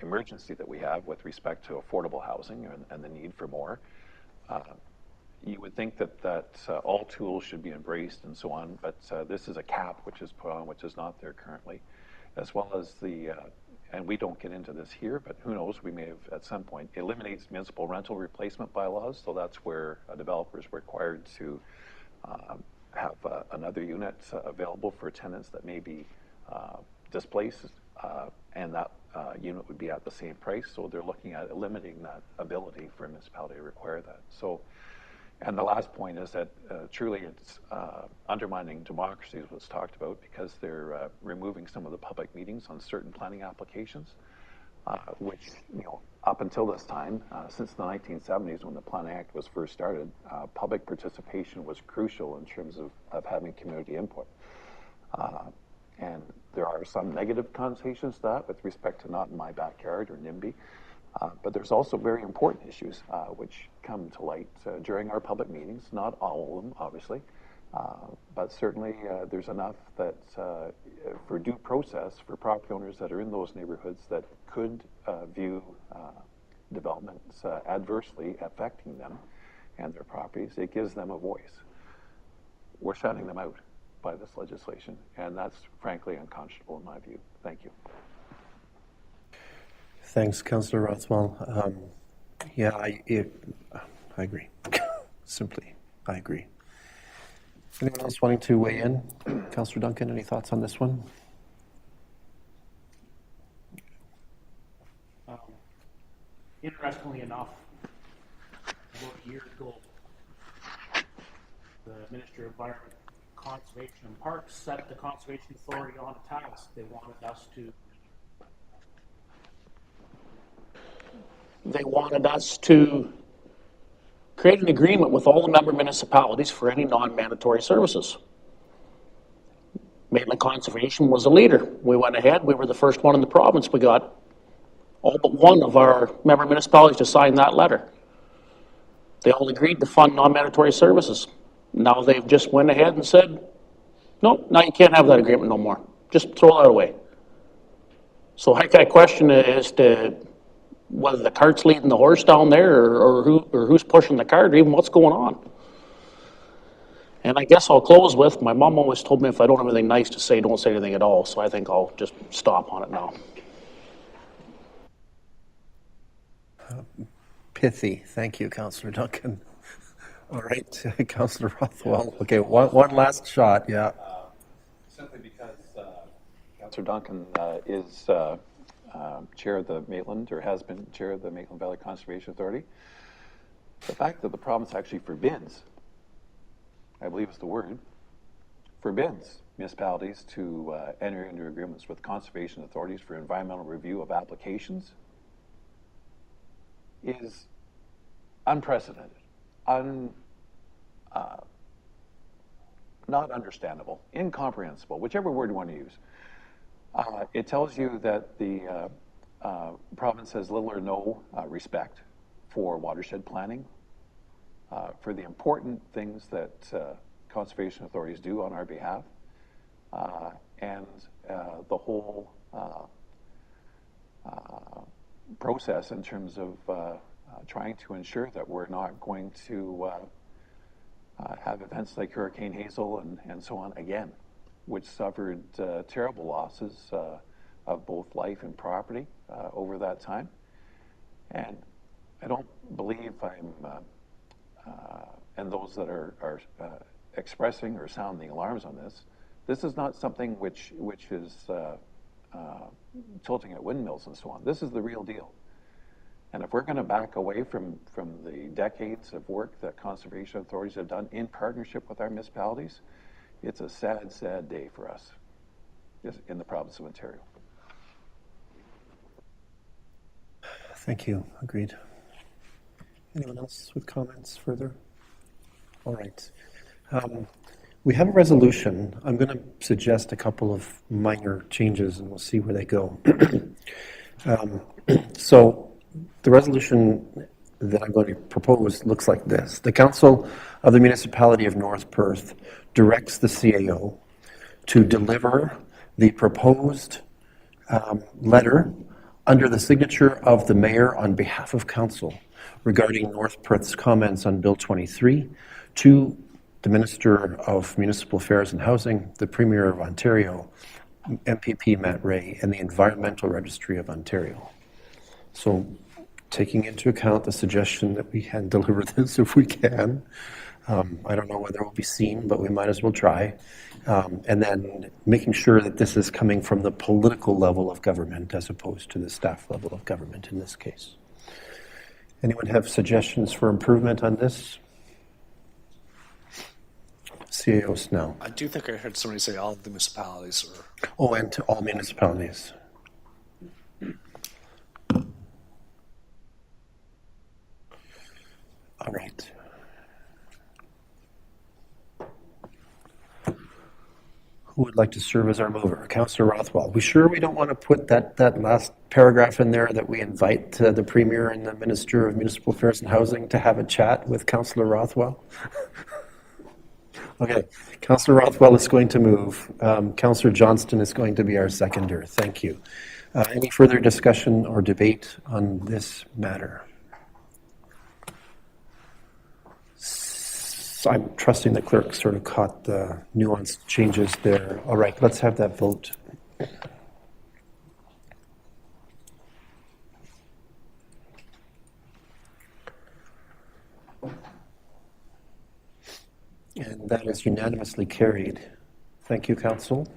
emergency that we have with respect to affordable housing and the need for more, you would think that all tools should be embraced and so on, but this is a cap which is put on, which is not there currently, as well as and we don't get into this here, but who knows, we may have at some point, eliminates municipal rental replacement bylaws, so that's where a developer is required to have another unit available for tenants that may be displaced, and that unit would be at the same price, so they're looking at eliminating that ability for a municipality to require that. So, and the last point is that truly it's undermining democracy, is what's talked about, because they're removing some of the public meetings on certain planning applications, which, you know, up until this time, since the 1970s when the Planning Act was first started, public participation was crucial in terms of having community input. And there are some negative connotations to that with respect to not in my backyard or NIMBY. But there's also very important issues which come to light during our public meetings, not all of them, obviously, but certainly there's enough that for due process for property owners that are in those neighborhoods that could view developments adversely affecting them and their properties, it gives them a voice. We're shutting them out by this legislation, and that's frankly unconscionable in my view. Thank you. Thanks, Councillor Rothwell. Yeah, I agree. Simply, I agree. Anyone else wanting to weigh in? Councillor Duncan, any thoughts on this one? Interestingly enough, about a year ago, the Minister of Environment, Conservation and Parks set the Conservation Authority on a task. They wanted us to create an agreement with all the member municipalities for any non-mandatory services. Maitland Conservation was a leader. We went ahead. We were the first one in the province. We got all but one of our member municipalities to sign that letter. They all agreed to fund non-mandatory services. Now they've just went ahead and said, no, now you can't have that agreement no more. Just throw that away. So I question as to whether the cart's leading the horse down there or who's pushing the cart or even what's going on. And I guess I'll close with, my mom always told me if I don't have anything nice to say, don't say anything at all. So I think I'll just stop on it now. Pithy. Thank you, Councillor Duncan. All right, Councillor Rothwell. Okay, one last shot, yeah. Simply because Councillor Duncan is chair of the Maitland, or has been chair of the Maitland Valley Conservation Authority. The fact that the province actually forbids, I believe is the word, forbids municipalities to enter into agreements with conservation authorities for environmental review of applications is unprecedented, not understandable, incomprehensible, whichever word you want to use. It tells you that the province has little or no respect for watershed planning, for the important things that conservation authorities do on our behalf, and the whole process in terms of trying to ensure that we're not going to have events like Hurricane Hazel and so on again, which suffered terrible losses of both life and property over that time. And I don't believe I'm, and those that are expressing or sounding alarms on this is not something which is tilting at windmills and so on. This is the real deal. And if we're going to back away from the decades of work that conservation authorities have done in partnership with our municipalities, it's a sad, sad day for us in the province of Ontario. Thank you. Agreed. Anyone else with comments further? All right. We have a resolution. I'm going to suggest a couple of minor changes and we'll see where they go. So the resolution that I'm going to propose looks like this. The Council of the Municipality of North Perth directs the CAO to deliver the proposed letter under the signature of the Mayor on behalf of Council regarding North Perth's comments on Bill 23 to the Minister of Municipal Affairs and Housing, the Premier of Ontario, MPP Matt Ray, and the Environmental Registry of Ontario. So taking into account the suggestion that we hand deliver this if we can, I don't know whether it will be seen, but we might as well try. And then making sure that this is coming from the political level of government as opposed to the staff level of government in this case. Anyone have suggestions for improvement on this? CAO Snell. I do think I heard somebody say all of the municipalities or. Oh, and to all municipalities. All right. Who would like to serve as our mover? Councillor Rothwell. We sure we don't want to put that last paragraph in there that we invite the Premier and the Minister of Municipal Affairs and Housing to have a chat with Councillor Rothwell? Okay, Councillor Rothwell is going to move. Councillor Johnston is going to be our seconder. Thank you. Any further discussion or debate on this matter? So I'm trusting the clerk sort of caught the nuanced changes there. All right, let's have that vote. And that is unanimously carried. Thank you, Council.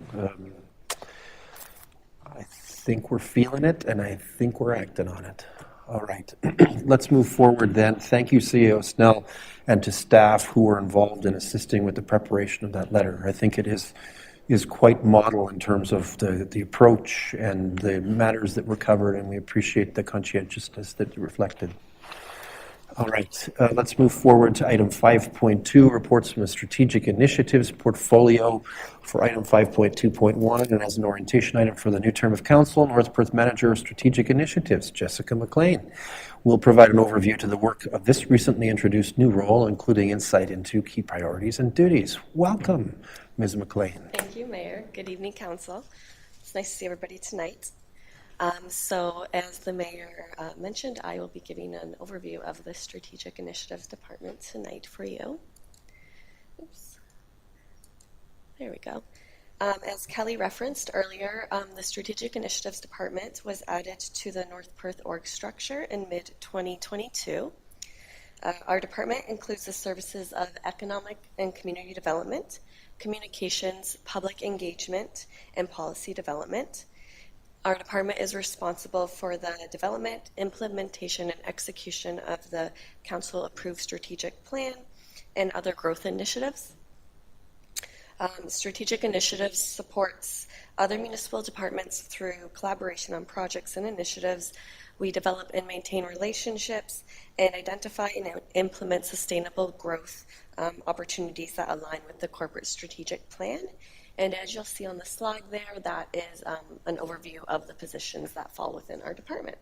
I think we're feeling it, and I think we're acting on it. All right, let's move forward then. Thank you, CEO Snell, and to staff who were involved in assisting with the preparation of that letter. I think it is quite model in terms of the approach and the matters that were covered, and we appreciate the conscientiousness that you reflected. All right, let's move forward to item 5.2, reports from the Strategic Initiatives Portfolio for item 5.2.1, and as an orientation item for the new term of council, North Perth Manager of Strategic Initiatives, Jessica McLean, will provide an overview to the work of this recently introduced new role, including insight into key priorities and duties. Welcome, Ms. McLean. Thank you, Mayor. Good evening, Council. It's nice to see everybody tonight. So as the Mayor mentioned, I will be giving an overview of the Strategic Initiatives Department tonight for you. Oops. There we go. As Kelly referenced earlier, the Strategic Initiatives Department was added to the North Perth org structure in mid-2022. Our department includes the services of economic and community development, communications, public engagement, and policy development. Our department is responsible for the development, implementation, and execution of the council-approved strategic plan and other growth initiatives. Strategic Initiatives supports other municipal departments through collaboration on projects and initiatives. We develop and maintain relationships and identify and implement sustainable growth opportunities that align with the corporate strategic plan. And as you'll see on the slide there, that is an overview of the positions that fall within our department.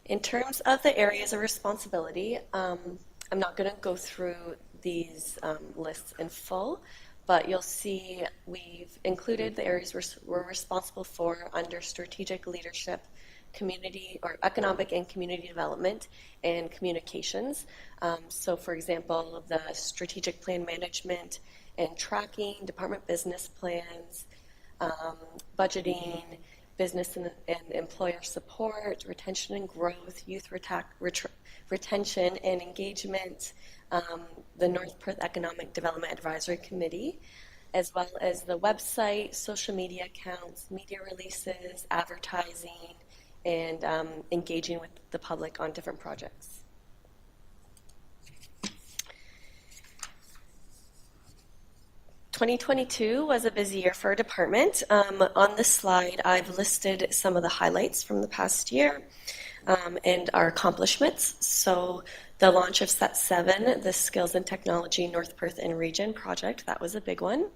In terms of the areas of responsibility, I'm not going to go through these lists in full, but you'll see we've included the areas we're responsible for under strategic leadership, community or economic and community development, and communications. So for example, the strategic plan management and tracking, department business plans, budgeting, business and employer support, retention and growth, youth retention and engagement, the North Perth Economic Development Advisory Committee, as well as the website, social media accounts, media releases, advertising, and engaging with the public on different projects. (2022) was a busy year for our department. On this slide, I've listed some of the highlights from the past year and our accomplishments. So the launch of Set 7, the Skills and Technology North Perth and Region project, that was a big one.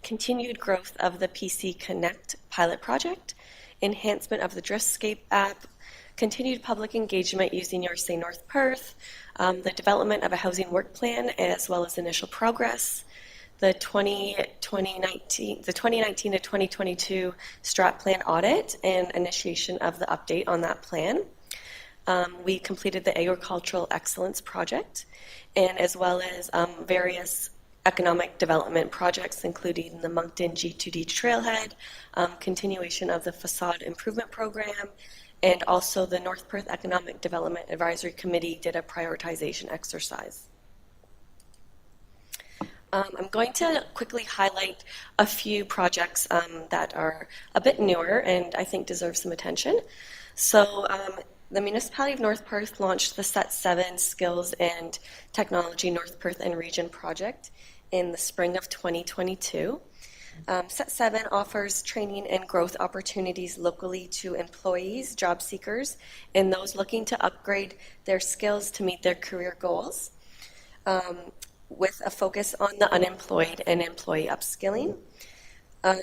Continued growth of the PC Connect pilot project, enhancement of the Driftscape app, continued public engagement using Your Say North Perth, the development of a housing work plan as well as initial progress, the 2019 to 2022 strat plan audit and initiation of the update on that plan. We completed the agricultural excellence project, and as well as various economic development projects, including the Moncton G2D trailhead, continuation of the facade improvement program, and also the North Perth Economic Development Advisory Committee did a prioritization exercise. I'm going to quickly highlight a few projects that are a bit newer and I think deserve some attention. So the Municipality of North Perth launched the Set 7 Skills and Technology North Perth and Region project in the spring of 2022. Set 7 offers training and growth opportunities locally to employees, job seekers, and those looking to upgrade their skills to meet their career goals, with a focus on the unemployed and employee upskilling.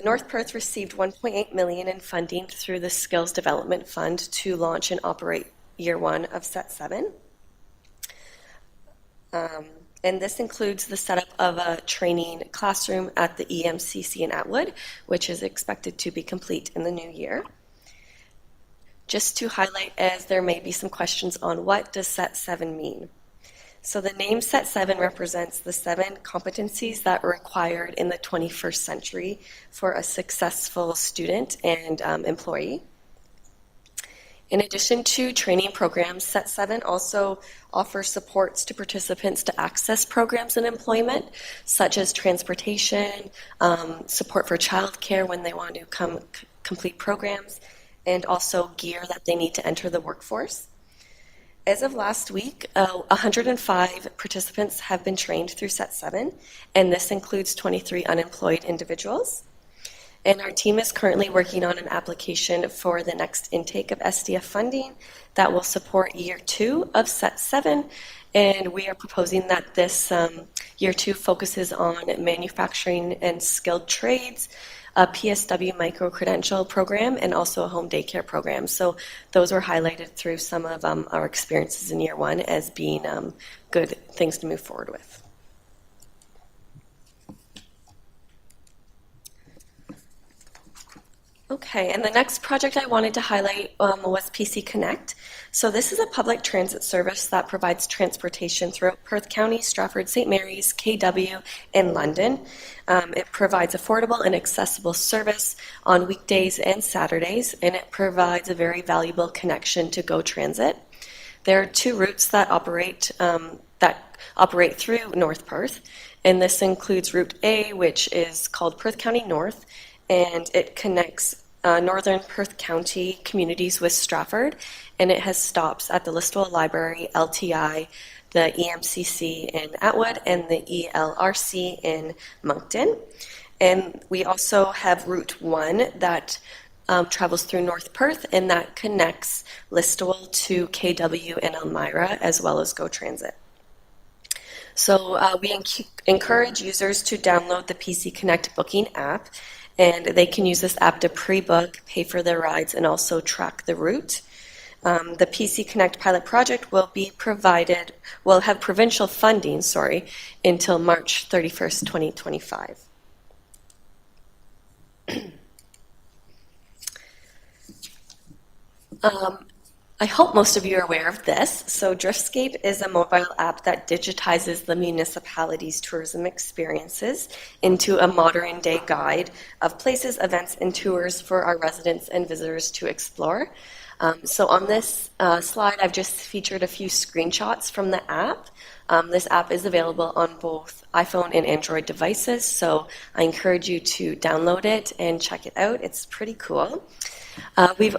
North Perth received $1.8 million in funding through the Skills Development Fund to launch and operate year one of Set 7. And this includes the setup of a training classroom at the EMCC in Atwood, which is expected to be complete in the new year. Just to highlight, as there may be some questions on what does Set 7 mean. So the name Set 7 represents the 7 competencies that are required in the 21st century for a successful student and employee. In addition to training programs, Set 7 also offers supports to participants to access programs in employment, such as transportation, support for childcare when they want to complete programs, and also gear that they need to enter the workforce. As of last week, 105 participants have been trained through Set 7, and this includes 23 unemployed individuals. And our team is currently working on an application for the next intake of SDF funding that will support year 2 of Set 7. And we are proposing that this year 2 focuses on manufacturing and skilled trades, a PSW micro-credential program, and also a home daycare program. So those were highlighted through some of our experiences in year 1 as being good things to move forward with. Okay, and the next project I wanted to highlight was PC Connect. So this is a public transit service that provides transportation throughout Perth County, Stratford, St. Mary's, KW, and London. It provides affordable and accessible service on weekdays and Saturdays, and it provides a very valuable connection to GO Transit. There are 2 routes that operate through North Perth, and this includes Route A, which is called Perth County North, and it connects northern Perth County communities with Stratford, and it has stops at the Listowel Library, LTI, the EMCC in Atwood, and the ELRC in Moncton. And we also have Route 1 that travels through North Perth, and that connects Listowel to KW and Elmira, as well as GO Transit. So we encourage users to download the PC Connect booking app, and they can use this app to pre-book, pay for their rides, and also track the route. The PC Connect pilot project will have provincial funding, until March 31st, 2025. I hope most of you are aware of this. So Driftscape is a mobile app that digitizes the municipality's tourism experiences into a modern day guide of places, events, and tours for our residents and visitors to explore. So on this slide, I've just featured a few screenshots from the app. This app is available on both iPhone and Android devices, so I encourage you to download it and check it out. It's pretty cool. We've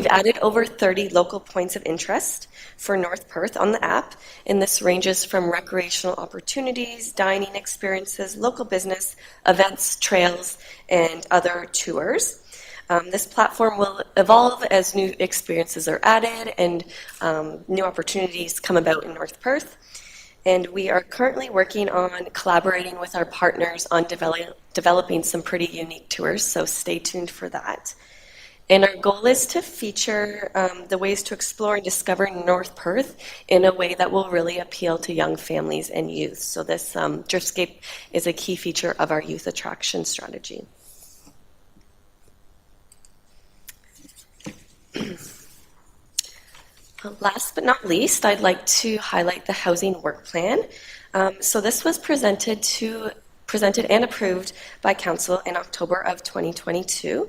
added over 30 local points of interest for North Perth on the app, and this ranges from recreational opportunities, dining experiences, local business, events, trails, and other tours. This platform will evolve as new experiences are added and new opportunities come about in North Perth. And we are currently working on collaborating with our partners on developing some pretty unique tours, so stay tuned for that. And our goal is to feature the ways to explore and discover North Perth in a way that will really appeal to young families and youth. So this Driftscape is a key feature of our youth attraction strategy. Last but not least, I'd like to highlight the housing work plan. So this was presented and approved by Council in October of 2022.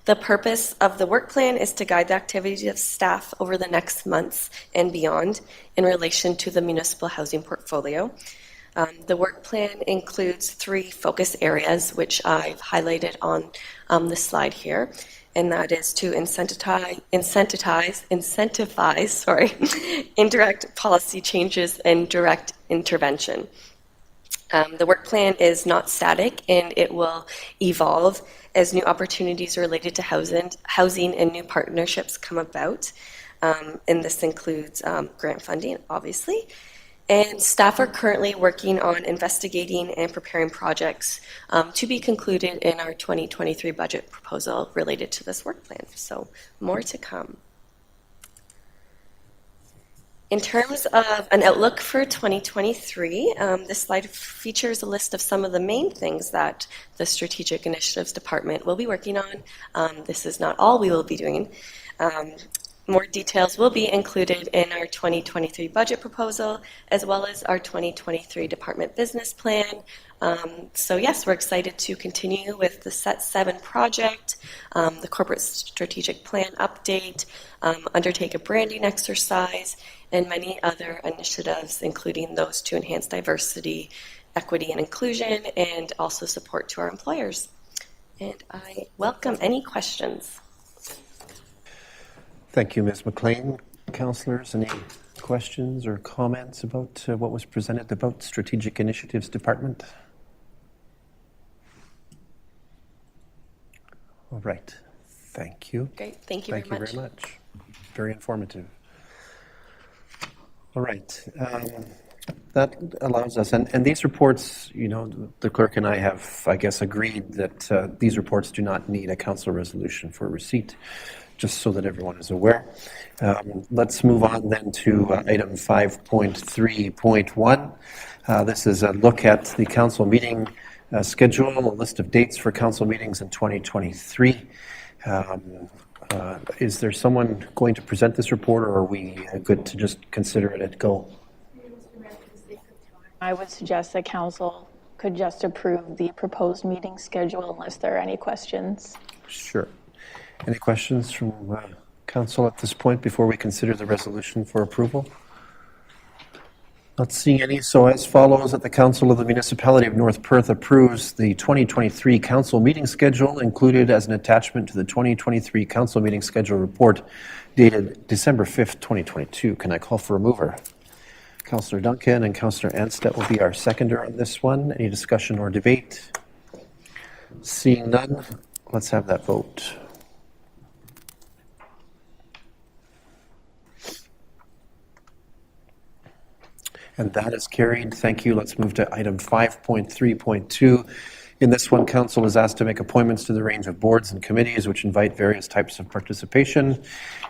The purpose of the work plan is to guide the activities of staff over the next months and beyond in relation to the municipal housing portfolio. The work plan includes 3 focus areas, which I've highlighted on the slide here, and that is to incentivize indirect policy changes and direct intervention. The work plan is not static, and it will evolve as new opportunities related to housing and new partnerships come about. And this includes grant funding, obviously. And staff are currently working on investigating and preparing projects to be concluded in our 2023 budget proposal related to this work plan. So more to come. In terms of an outlook for 2023, this slide features a list of some of the main things that the Strategic Initiatives Department will be working on. This is not all we will be doing. More details will be included in our 2023 budget proposal, as well as our 2023 department business plan. So yes, we're excited to continue with the Set 7 project, the corporate strategic plan update, undertake a branding exercise, and many other initiatives, including those to enhance diversity, equity, and inclusion, and also support to our employers. And I welcome any questions. Thank you, Ms. McLean. Councillors, any questions or comments about what was presented about Strategic Initiatives Department? All right. Thank you. Great. Thank you very much. Very informative. All right. That allows us, and these reports, you know, the clerk and I have, I guess, agreed that these reports do not need a council resolution for receipt, just so that everyone is aware. Let's move on then to item 5.3.1. This is a look at the council meeting schedule, a list of dates for council meetings in 2023. Is there someone going to present this report, or are we good to just consider it at go? I would suggest that council could just approve the proposed meeting schedule unless there are any questions. Sure. Any questions from council at this point before we consider the resolution for approval? Not seeing any, so as follows, that the Council of the Municipality of North Perth approves the 2023 council meeting schedule included as an attachment to the 2023 council meeting schedule report dated December 5th, 2022. Can I call for a mover? Councillor Duncan and Councillor Anstett will be our seconder on this one. Any discussion or debate? Seeing none, let's have that vote. And that is carried. Thank you. Let's move to item 5.3.2. In this one, council is asked to make appointments to the range of boards and committees which invite various types of participation.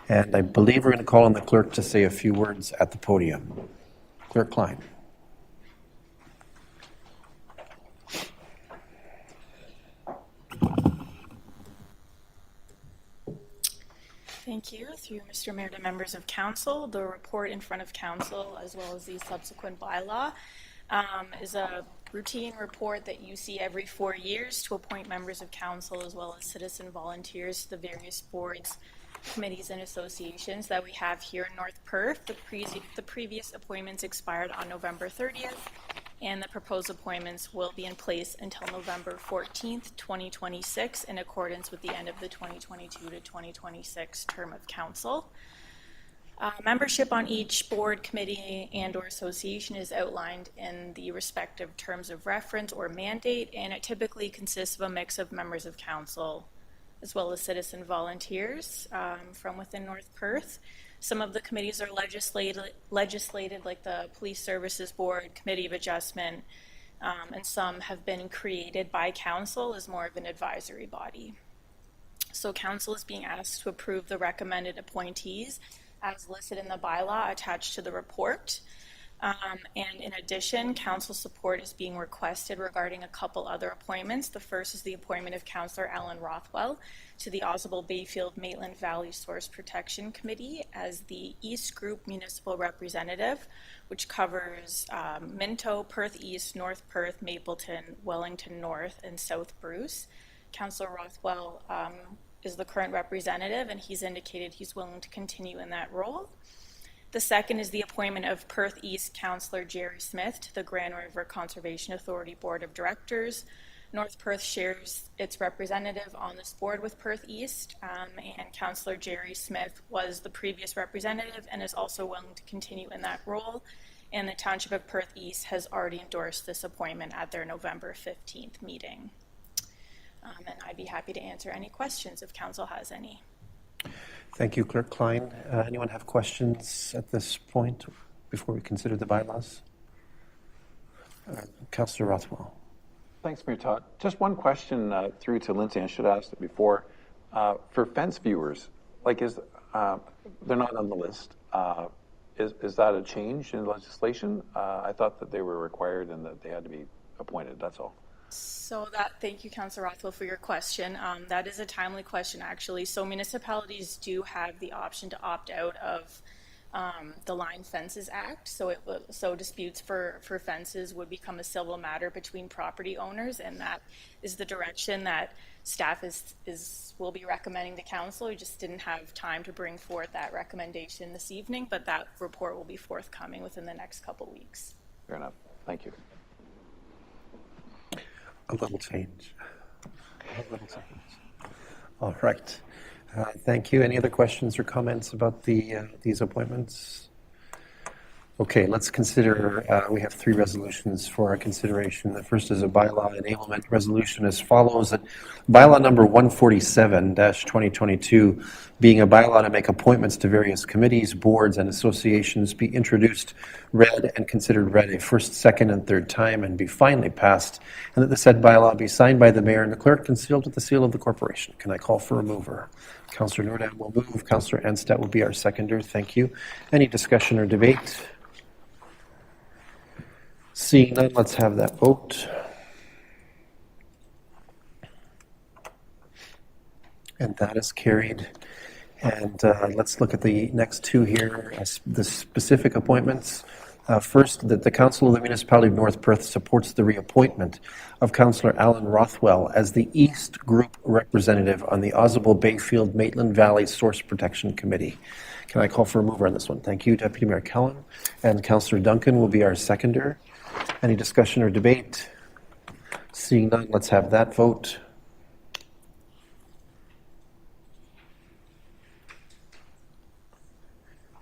And I believe we're going to call on the clerk to say a few words at the podium. Clerk Klein. Thank you. Through Mr. Mayor to members of council, the report in front of council, as well as the subsequent bylaw, is a routine report that you see every 4 years to appoint members of council as well as citizen volunteers to the various boards, committees, and associations that we have here in North Perth. The previous appointments expired on November 30th, and the proposed appointments will be in place until November 14th, 2026, in accordance with the end of the 2022 to 2026 term of council. Membership on each board, committee, and or association is outlined in the respective terms of reference or mandate, and it typically consists of a mix of members of council as well as citizen volunteers from within North Perth. Some of the committees are legislated, like the Police Services Board, Committee of Adjustment, and some have been created by council as more of an advisory body. So council is being asked to approve the recommended appointees as listed in the bylaw attached to the report. And in addition, council support is being requested regarding a couple other appointments. The first is the appointment of Councillor Alan Rothwell to the Ausable Bayfield Maitland Valley Source Protection Committee as the East Group Municipal Representative, which covers Minto, Perth East, North Perth, Mapleton, Wellington North, and South Bruce. Councillor Rothwell is the current representative, and he's indicated he's willing to continue in that role. The second is the appointment of Perth East Councillor Jerry Smith to the Grand River Conservation Authority Board of Directors. North Perth shares its representative on this board with Perth East, and Councillor Jerry Smith was the previous representative and is also willing to continue in that role. And the Township of Perth East has already endorsed this appointment at their November 15th meeting. And I'd be happy to answer any questions if council has any. Thank you, Clerk Klein. Anyone have questions at this point before we consider the bylaws? Councillor Rothwell. Thanks, Mayor Todd. Just one question through to Lindsay. I should have asked it before. For fence viewers, like they're not on the list. Is that a change in legislation? I thought that they were required and that they had to be appointed. That's all. So thank you, Councillor Rothwell, for your question. That is a timely question, actually. So municipalities do have the option to opt out of the Line Fences Act. So disputes for fences would become a civil matter between property owners, and that is the direction that staff will be recommending to council. We just didn't have time to bring forth that recommendation this evening, but that report will be forthcoming within the next couple weeks. Fair enough. Thank you. A little change. All right. Thank you. Any other questions or comments about these appointments? Okay, let's consider, we have three resolutions for our consideration. The first is a bylaw enablement resolution as follows. That bylaw number 147-2022, being a bylaw to make appointments to various committees, boards, and associations, be introduced, read, and considered read a first, second, and third time, and be finally passed, and that the said bylaw be signed by the mayor and the clerk and sealed with the seal of the corporation. Can I call for a mover? Councillor Nordam will move. Councillor Anstett will be our seconder. Thank you. Any discussion or debate? Seeing none, let's have that vote. And that is carried. And let's look at the next two here, the specific appointments. First, that the Council of the Municipality of North Perth supports the reappointment of Councillor Alan Rothwell as the East Group representative on the Ausable Bayfield Maitland Valley Source Protection Committee. Can I call for a mover on this one? Thank you, Deputy Mayor Kellen. And Councillor Duncan will be our seconder. Any discussion or debate? Seeing none, let's have that vote.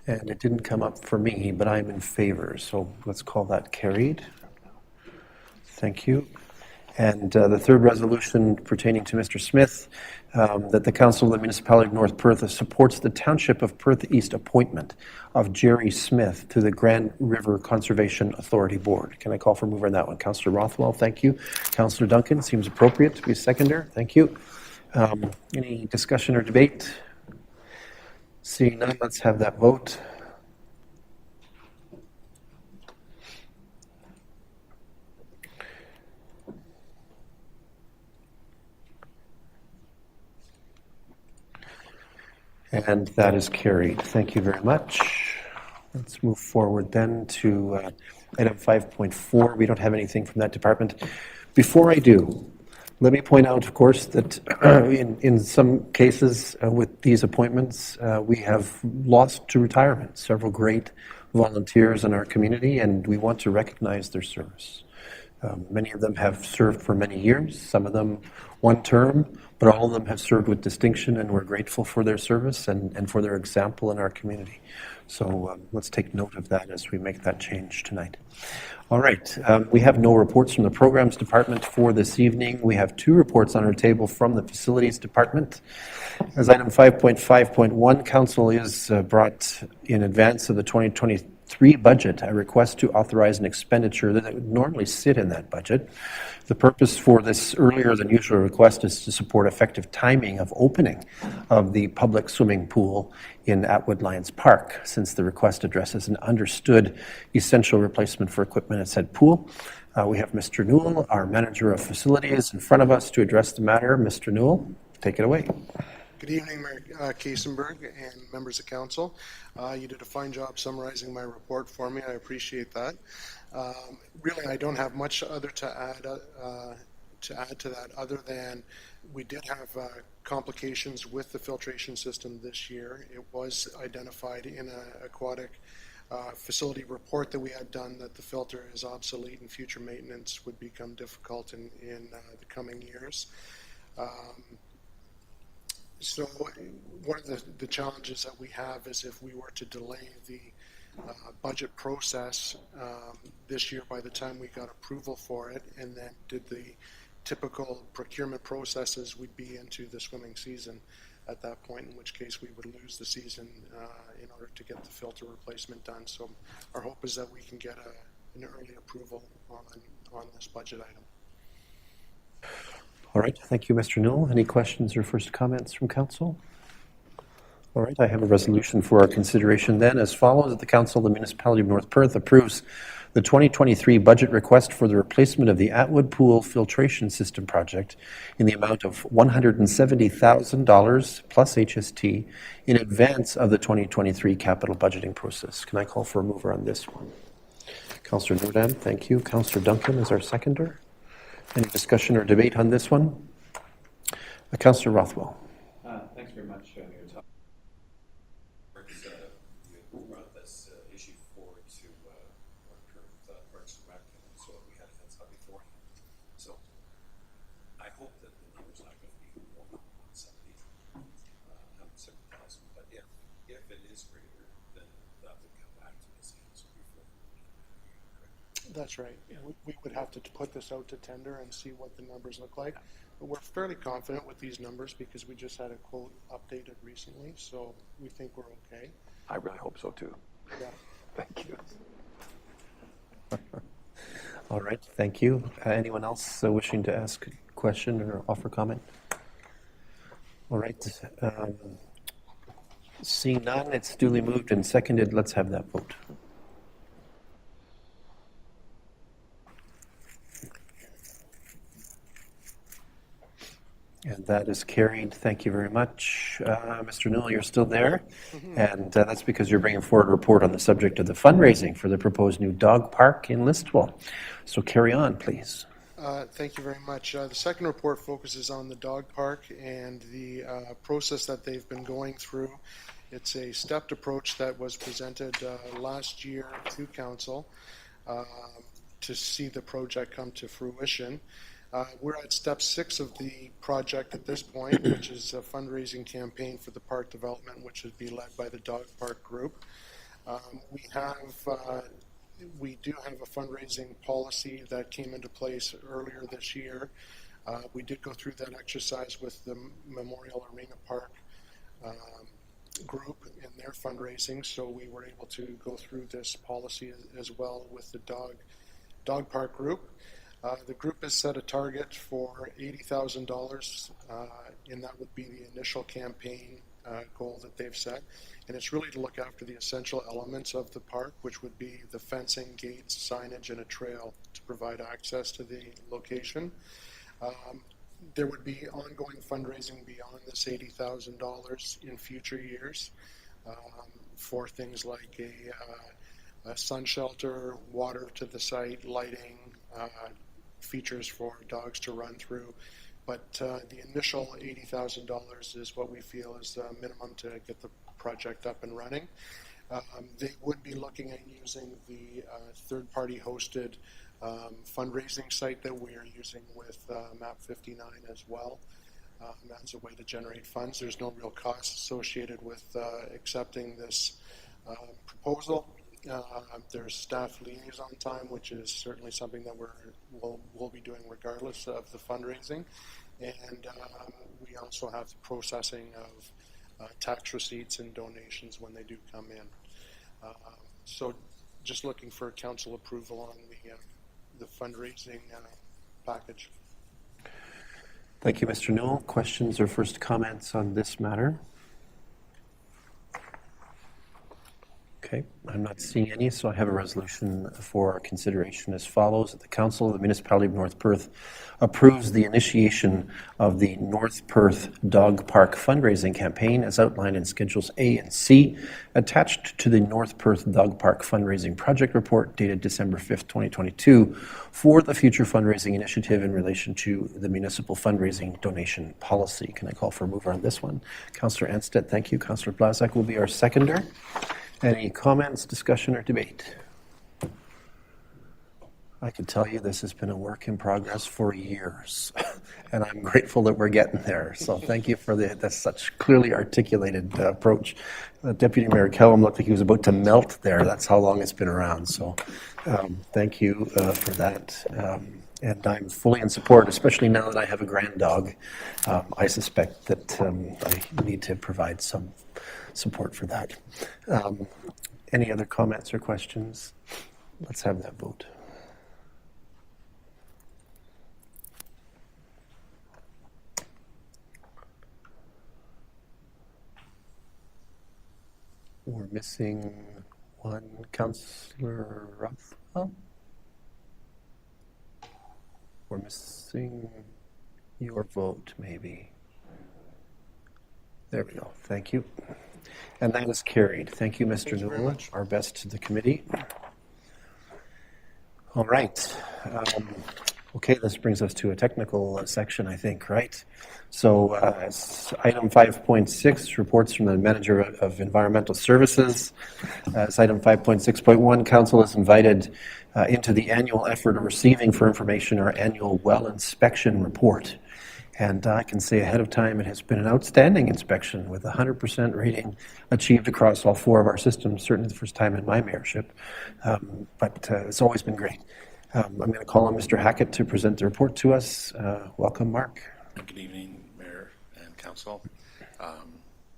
And it didn't come up for me, but I'm in favor, so let's call that carried. Thank you. And the third resolution pertaining to Mr. Smith, that the Council of the Municipality of North Perth supports the Township of Perth East appointment of Jerry Smith to the Grand River Conservation Authority Board. Can I call for a mover on that one? Councillor Rothwell, thank you. Councillor Duncan, seems appropriate to be a seconder. Thank you. Any discussion or debate? Seeing none, let's have that vote. And that is carried. Thank you very much. Let's move forward then to item 5.4. We don't have anything from that department. Before I do, let me point out, of course, that in some cases with these appointments, we have lost to retirement several great volunteers in our community, and we want to recognize their service. Many of them have served for many years, some of them one term, but all of them have served with distinction, and we're grateful for their service and for their example in our community. So let's take note of that as we make that change tonight. All right, we have no reports from the Programs Department for this evening. We have two reports on our table from the Facilities Department. As item 5.5.1, Council is brought in advance of the 2020 2023 budget, a request to authorize an expenditure that would normally sit in that budget. The purpose for this earlier than usual request is to support effective timing of opening of the public swimming pool in Atwood Lions Park, since the request addresses an understood essential replacement for equipment at said pool. We have Mr. Newell, our Manager of Facilities, in front of us to address the matter. Mr. Newell, take it away. Good evening, Mayor Kaysenberg and members of council. You did a fine job summarizing my report for me. I appreciate that. Really, I don't have much other to add to that, other than we did have complications with the filtration system this year. It was identified in an aquatic facility report that we had done that the filter is obsolete and future maintenance would become difficult in the coming years. So one of the challenges that we have is if we were to delay the budget process this year by the time we got approval for it and then did the typical procurement processes, we'd be into the swimming season at that point, in which case we would lose the season in order to get the filter replacement done. So our hope is that we can get an early approval on this budget item. All right, thank you, Mr. Newell. Any questions or first comments from council? All right, I have a resolution for our consideration then as follows: that the Council of the Municipality of North Perth approves the 2023 budget request for the replacement of the Atwood Pool filtration system project in the amount of $170,000 plus HST in advance of the 2023 capital budgeting process. Can I call for a mover on this one? Councillor Nordam, thank you. Councillor Duncan is our seconder. Any discussion or debate on this one? Councillor Rothwell. Thanks very much, Mayor Tom. You brought this issue forward to Parks and Rec, and so we had a heads up beforehand. So I hope that the number's not going to be more than 170,000, but if it is greater, then that would come back to this council before. That's right. We would have to put this out to tender and see what the numbers look like. But we're fairly confident with these numbers because we just had a quote updated recently, so we think we're okay. I really hope so too. Yeah. Thank you. All right, thank you. Anyone else wishing to ask a question or offer comment? All right. Seeing none, it's duly moved and seconded. Let's have that vote. And that is carried. Thank you very much. Mr. Newell, you're still there. Mm-hmm. And that's because you're bringing forward a report on the subject of the fundraising for the proposed new dog park in Listowel. So carry on, please. Thank you very much. The second report focuses on the dog park and the process that they've been going through. It's a stepped approach that was presented last year to council to see the project come to fruition. We're at step 6 of the project at this point, which is a fundraising campaign for the park development, which would be led by the dog park group. We do have a fundraising policy that came into place earlier this year. We did go through that exercise with the Memorial Arena Park group in their fundraising, so we were able to go through this policy as well with the dog park group. The group has set a target for $80,000, and that would be the initial campaign goal that they've set. And it's really to look after the essential elements of the park, which would be the fencing, gates, signage, and a trail to provide access to the location. There would be ongoing fundraising beyond this $80,000 in future years for things like a sun shelter, water to the site, lighting, features for dogs to run through. But the initial $80,000 is what we feel is the minimum to get the project up and running. They would be looking at using the third-party hosted fundraising site that we are using with MAP 59 as well as a way to generate funds. There's no real cost associated with accepting this proposal. There's staff liaison time, which is certainly something that we'll be doing regardless of the fundraising. And we also have the processing of tax receipts and donations when they do come in. So just looking for council approval on the fundraising package. Thank you, Mr. Newell. Questions or first comments on this matter? Okay, I'm not seeing any, so I have a resolution for consideration as follows. That the Council of the Municipality of North Perth approves the initiation of the North Perth Dog Park fundraising campaign as outlined in Schedules A and C, attached to the North Perth Dog Park fundraising project report dated December 5th, 2022, for the future fundraising initiative in relation to the municipal fundraising donation policy. Can I call for a mover on this one? Councillor Anstead, thank you. Councillor Blazak will be our seconder. Any comments, discussion, or debate? I can tell you this has been a work in progress for years, and I'm grateful that we're getting there. So thank you for that's such clearly articulated approach. Deputy Mayor Kellum looked like he was about to melt there. That's how long it's been around. So thank you for that. And I'm fully in support, especially now that I have a grand dog. I suspect that I need to provide some support for that. Any other comments or questions? Let's have that vote. We're missing one. Councillor Rothwell? We're missing your vote, maybe. There we go. Thank you. And that is carried. Thank you, Mr. Newell. Our best to the committee. All right. Okay, this brings us to a technical section, I think, right? So item 5.6, reports from the Manager of Environmental Services. As item 5.6.1, Council is invited into the annual effort of receiving for information our annual well inspection report. And I can say ahead of time it has been an outstanding inspection with 100% rating achieved across all four of our systems, certainly the first time in my mayorship, but it's always been great. I'm going to call on Mr. Hackett to present the report to us. Welcome, Mark. Good evening, Mayor and Council.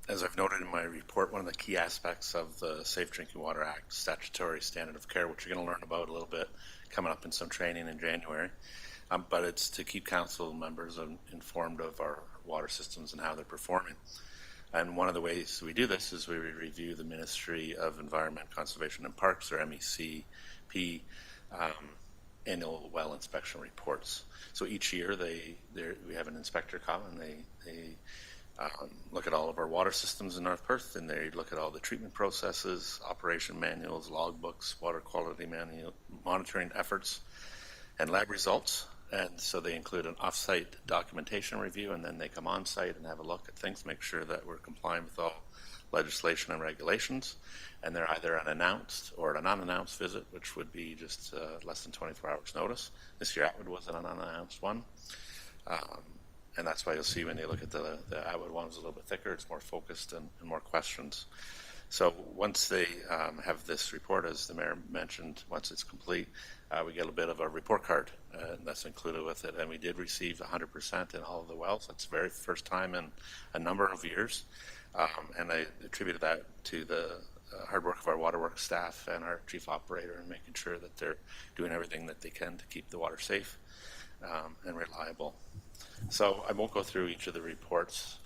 As I've noted in my report, one of the key aspects of the Safe Drinking Water Act statutory standard of care, which you're going to learn about a little bit coming up in some training in January, but it's to keep council members informed of our water systems and how they're performing. And one of the ways we do this is we review the Ministry of Environment, Conservation and Parks, or MECP, annual well inspection reports. So each year we have an inspector come and they look at all of our water systems in North Perth, and they look at all the treatment processes, operation manuals, logbooks, water quality manual, monitoring efforts, and lab results. And so they include an off-site documentation review, and then they come on-site and have a look at things, make sure that we're complying with all legislation and regulations. And they're either an announced or an unannounced visit, which would be just less than 24 hours notice. This year Atwood was an unannounced one. And that's why you'll see when you look at the Atwood one, it's a little bit thicker, it's more focused and more questions. So once they have this report, as the Mayor mentioned, once it's complete, we get a bit of a report card that's included with it. And we did receive 100% in all of the wells. That's the very first time in a number of years. And I attributed that to the hard work of our waterworks staff and our chief operator in making sure that they're doing everything that they can to keep the water safe and reliable. So I won't go through each of the reports.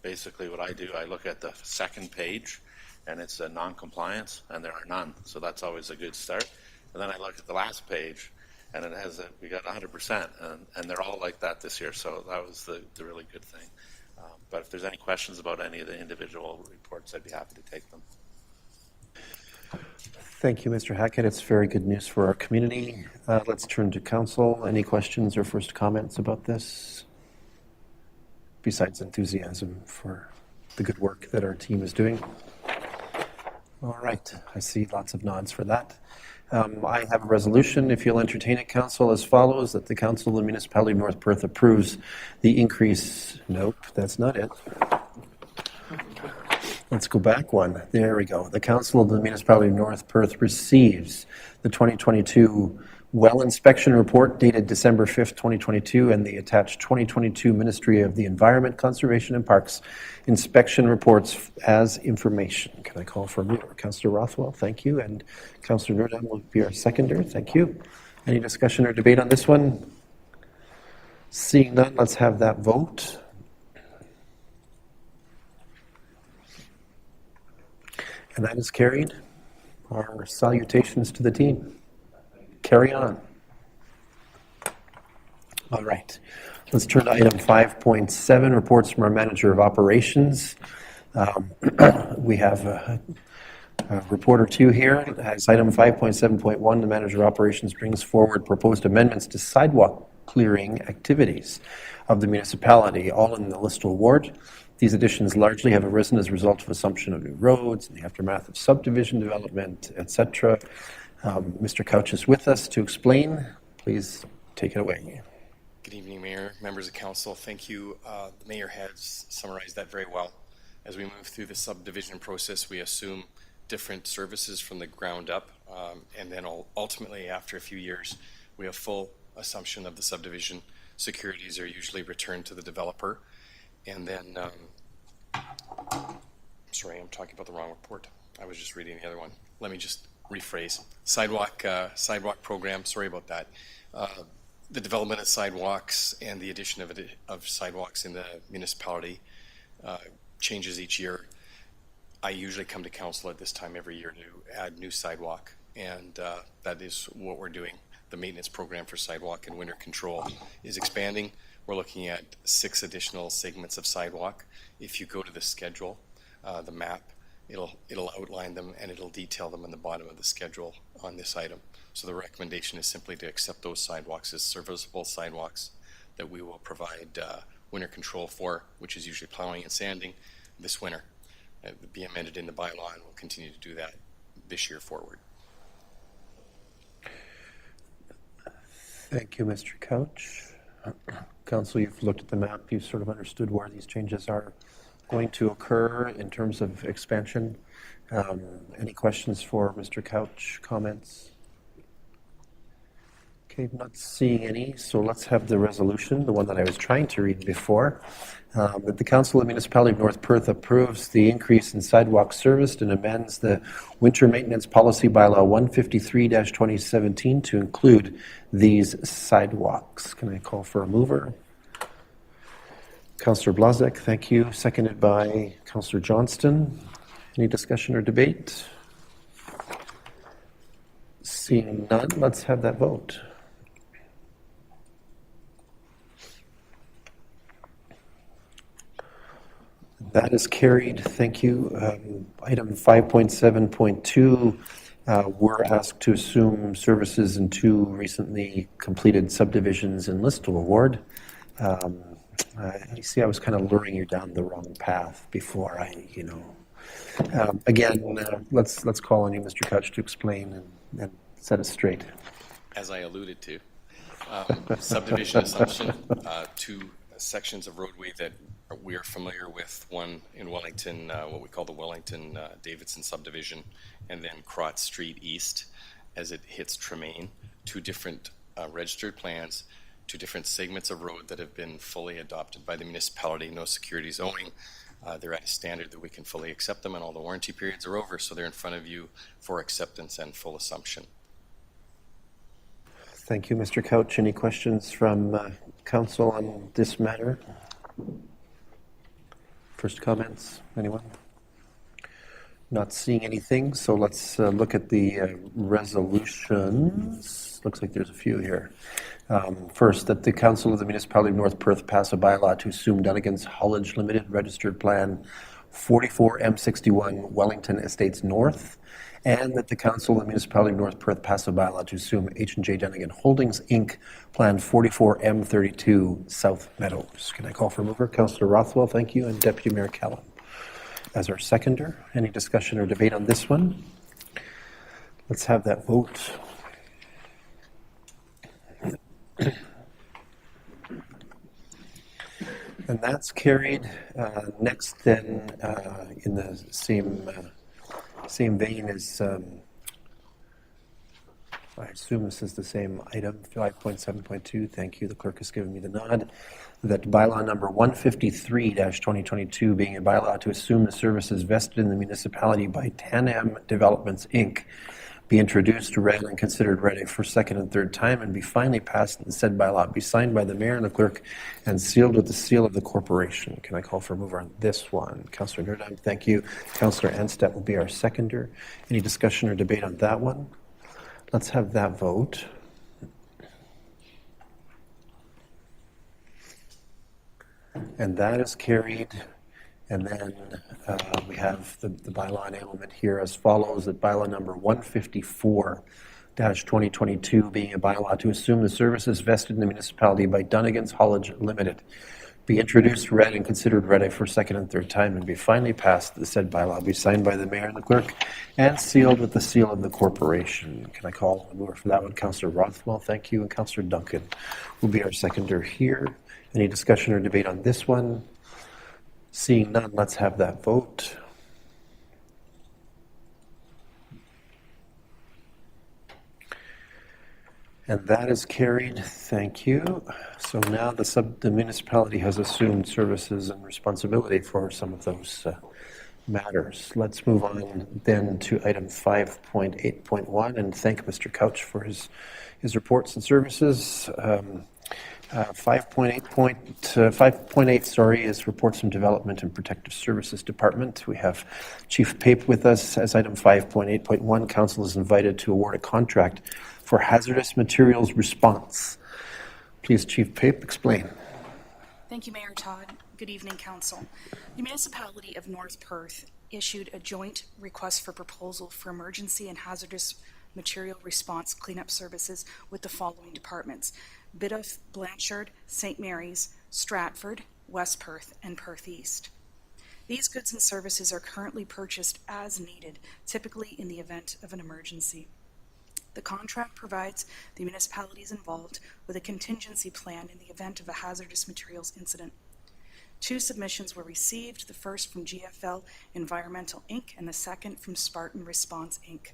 Basically what I do, I look at the second page, and it's a non-compliance, and there are none. So that's always a good start. And then I look at the last page, and it has we got 100%, and they're all like that this year. So that was the really good thing. But if there's any questions about any of the individual reports, I'd be happy to take them. Thank you, Mr. Hackett. It's very good news for our community. Let's turn to council. Any questions or first comments about this? Besides enthusiasm for the good work that our team is doing. All right, I see lots of nods for that. I have a resolution, if you'll entertain it, Council, as follows, that the Council of the Municipality of North Perth approves the increase. Nope, that's not it. Let's go back one. There we go. The Council of the Municipality of North Perth receives the 2022 well inspection report dated December 5th, 2022, and the attached 2022 Ministry of the Environment, Conservation and Parks inspection reports as information. Can I call for a mover? Councillor Rothwell, thank you, and Councillor Nordam will be our seconder. Thank you. Any discussion or debate on this one? Seeing none, let's have that vote. And that is carried. Our salutations to the team. Carry on. All right. Let's turn to item 5.7, reports from our manager of operations. We have a report or two here. As item 5.7.1, the manager of operations brings forward proposed amendments to sidewalk clearing activities of the municipality, all in the Listowel ward. These additions largely have arisen as a result of assumption of new roads in the aftermath of subdivision development, etc. Mr. Couch is with us to explain. Please take it away. Good evening, Mayor, members of council. Thank you. The Mayor has summarized that very well. As we move through the subdivision process, we assume different services from the ground up, and then ultimately, after a few years, we have full assumption of the subdivision. Securities are usually returned to the developer, and then, sorry, I'm talking about the wrong report. I was just reading the other one. Let me just rephrase. Sidewalk program, sorry about that. The development of sidewalks and the addition of sidewalks in the municipality changes each year. I usually come to council at this time every year to add new sidewalk, and that is what we're doing. The maintenance program for sidewalk and winter control is expanding. We're looking at 6 additional segments of sidewalk. If you go to the schedule, the map, it'll outline them and it'll detail them in the bottom of the schedule on this item. So the recommendation is simply to accept those sidewalks as serviceable sidewalks that we will provide winter control for, which is usually plowing and sanding this winter. It will be amended in the bylaw, and we'll continue to do that this year forward. Thank you, Mr. Couch. Council, you've looked at the map. You've sort of understood where these changes are going to occur in terms of expansion. Any questions for Mr. Couch? Comments? Okay, not seeing any, so let's have the resolution, the one that I was trying to read before. That the Council of the Municipality of North Perth approves the increase in sidewalk serviced and amends the Winter Maintenance Policy Bylaw 153-2017 to include these sidewalks. Can I call for a mover? Councillor Blazek, thank you. Seconded by Councillor Johnston. Any discussion or debate? Seeing none, let's have that vote. That is carried. Thank you. Item 5.7.2, we're asked to assume services in 2 recently completed subdivisions in Listowel ward. I see I was kind of luring you down the wrong path before again, let's call on you, Mr. Couch, to explain and set us straight. As I alluded to, subdivision assumption, 2 sections of roadway that we are familiar with, one in Wellington, what we call the Wellington Davidson subdivision, and then Crotts Street East as it hits Tremaine. 2 different registered plans, 2 different segments of road that have been fully adopted by the municipality, no securities owing. They're at a standard that we can fully accept them, and all the warranty periods are over, so they're in front of you for acceptance and full assumption. Thank you, Mr. Couch. Any questions from council on this matter? First comments, anyone? Not seeing anything, so let's look at the resolutions. Looks like there's a few here. First, that the Council of the Municipality of North Perth pass a bylaw to assume Dunnigan's Haulage Limited Registered Plan 44M61 Wellington Estates North, and that the Council of the Municipality of North Perth pass a bylaw to assume H&J Dunnigan Holdings Inc. Plan 44M32 South Meadows. Can I call for a mover? Councillor Rothwell, thank you, and Deputy Mayor Callan as our seconder. Any discussion or debate on this one? Let's have that vote. And that's carried. Next, then, in the same vein as I assume this is the same item, 5.7.2. Thank you. The clerk has given me the nod. That bylaw number 153-2022, being a bylaw to assume the services vested in the municipality by 10M Developments, Inc., be introduced, read, and considered ready for second and third time, and be finally passed, and said bylaw be signed by the mayor and the clerk and sealed with the seal of the corporation. Can I call for a mover on this one? Councillor Nurdam, thank you. Councillor Anstett will be our seconder. Any discussion or debate on that one? Let's have that vote. And that is carried. And then we have the bylaw enablement here as follows, that bylaw number 154-2022, being a bylaw to assume the services vested in the municipality by Dunnigan's Haulage Limited, be introduced, read, and considered ready for second and third time, and be finally passed. The said bylaw be signed by the mayor and the clerk and sealed with the seal of the corporation. Can I call a mover for that one? Councillor Rothwell, thank you. And Councillor Duncan will be our seconder here. Any discussion or debate on this one? Seeing none, let's have that vote. And that is carried. Thank you. So now the municipality has assumed services and responsibility for some of those matters. Let's move on then to item 5.8.1 and thank Mr. Couch for his reports and services. 5.8, is reports from Development and Protective Services Department. We have Chief Pape with us as item 5.8.1. Council is invited to award a contract for hazardous materials response. Please, Chief Pape, explain. Thank you, Mayor Todd. Good evening, Council. The municipality of North Perth issued a joint request for proposal for emergency and hazardous material response cleanup services with the following departments: Biddulph, Blanchard, St. Mary's, Stratford, West Perth, and Perth East. These goods and services are currently purchased as needed, typically in the event of an emergency. The contract provides the municipalities involved with a contingency plan in the event of a hazardous materials incident. 2 submissions were received, the first from GFL Environmental Inc. and the second from Spartan Response Inc.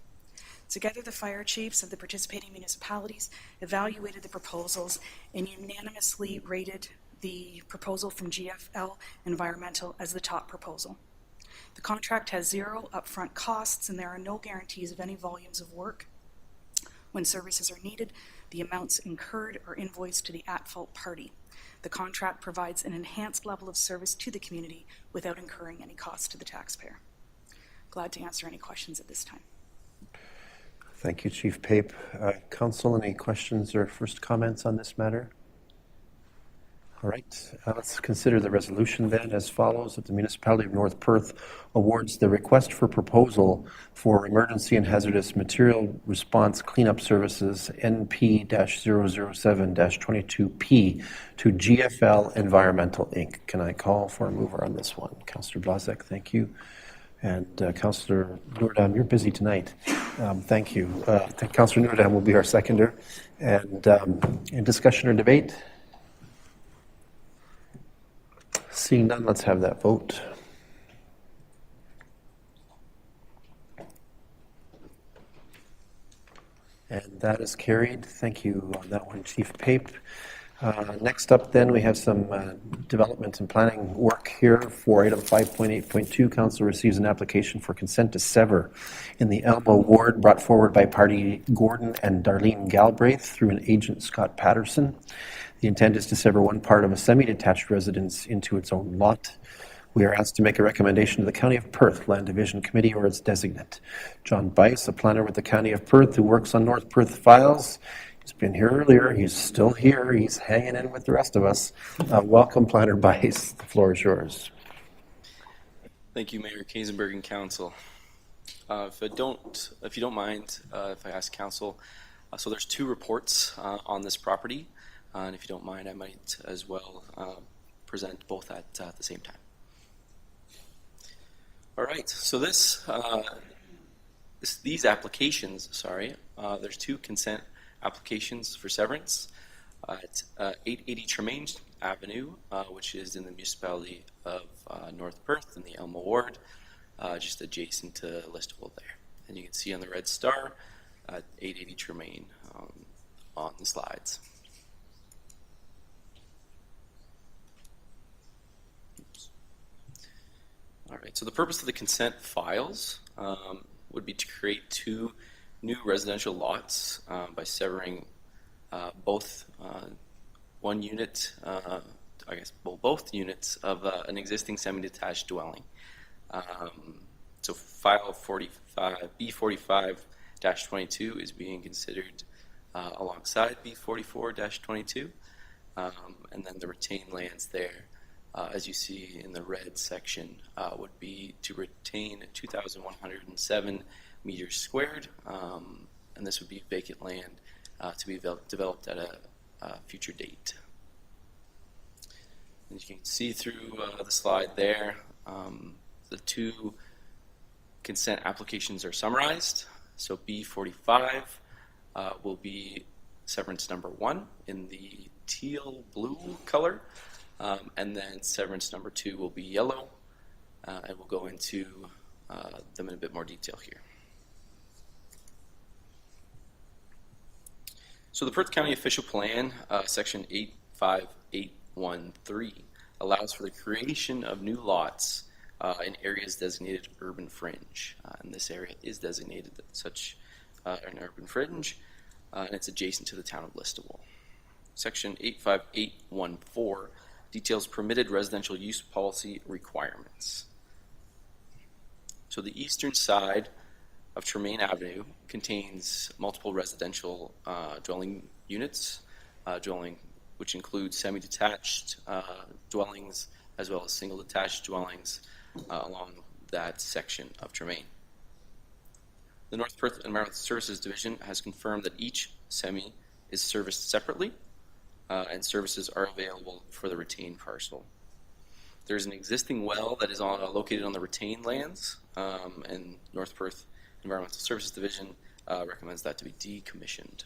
Together, the fire chiefs of the participating municipalities evaluated the proposals and unanimously rated the proposal from GFL Environmental as the top proposal. The contract has 0 upfront costs, and there are no guarantees of any volumes of work. When services are needed, the amounts incurred are invoiced to the at-fault party. The contract provides an enhanced level of service to the community without incurring any cost to the taxpayer. Glad to answer any questions at this time. Thank you, Chief Pape. Council, any questions or first comments on this matter? All right, let's consider the resolution then as follows, that the municipality of North Perth awards the request for proposal for emergency and hazardous material response cleanup services NP-007-22P to GFL Environmental Inc. Can I call for a mover on this one? Councillor Blazek, thank you. And Councillor Nurdam, you're busy tonight. Thank you. Councillor Nurdam will be our seconder. And in discussion or debate? Seeing none, let's have that vote. And that is carried. Thank you on that one, Chief Pape. Next up then, we have some development and planning work here for item 5.8.2. Council receives an application for consent to sever in the Elmo ward brought forward by party Gordon and Darlene Galbraith through an agent, Scott Patterson. The intent is to sever one part of a semi-detached residence into its own lot. We are asked to make a recommendation to the County of Perth Land Division Committee or its designate. John Bice, a planner with the County of Perth who works on North Perth files. He's been here earlier. He's still here. He's hanging in with the rest of us. Welcome, Planner Bice. The floor is yours. Thank you, Mayor Kaysenberg and Council. If you don't mind, if I ask Council, so there's 2 reports on this property, and if you don't mind, I might as well present both at the same time. All right. So these applications, there's 2 consent applications for severance at 880 Tremaine Avenue, which is in the municipality of North Perth in the Elmo ward, just adjacent to Listowel there. And you can see on the red star, at 880 Tremaine on the slides. All right, so the purpose of the consent files would be to create 2 new residential lots by severing both one unit, both units of an existing semi-detached dwelling. So file 45, B45-22 is being considered alongside B44-22, and then the retained lands there, as you see in the red section, would be to retain 2,107 meters squared, and this would be vacant land to be developed at a future date. As you can see through the slide there, the 2 consent applications are summarized. So B45 will be severance number 1 in the teal blue color, and then severance number 2 will be yellow, and we'll go into them in a bit more detail here. So the Perth County Official Plan, section 85813, allows for the creation of new lots in areas designated urban fringe. And this area is designated such an urban fringe, and it's adjacent to the town of Listowel. Section 85814 details permitted residential use policy requirements. So the eastern side of Tremaine Avenue contains multiple residential dwelling units, which include semi-detached dwellings as well as single detached dwellings along that section of Tremaine. The North Perth Environmental Services Division has confirmed that each semi is serviced separately, and services are available for the retained parcel. There's an existing well that is located on the retained lands, and North Perth Environmental Services Division recommends that to be decommissioned.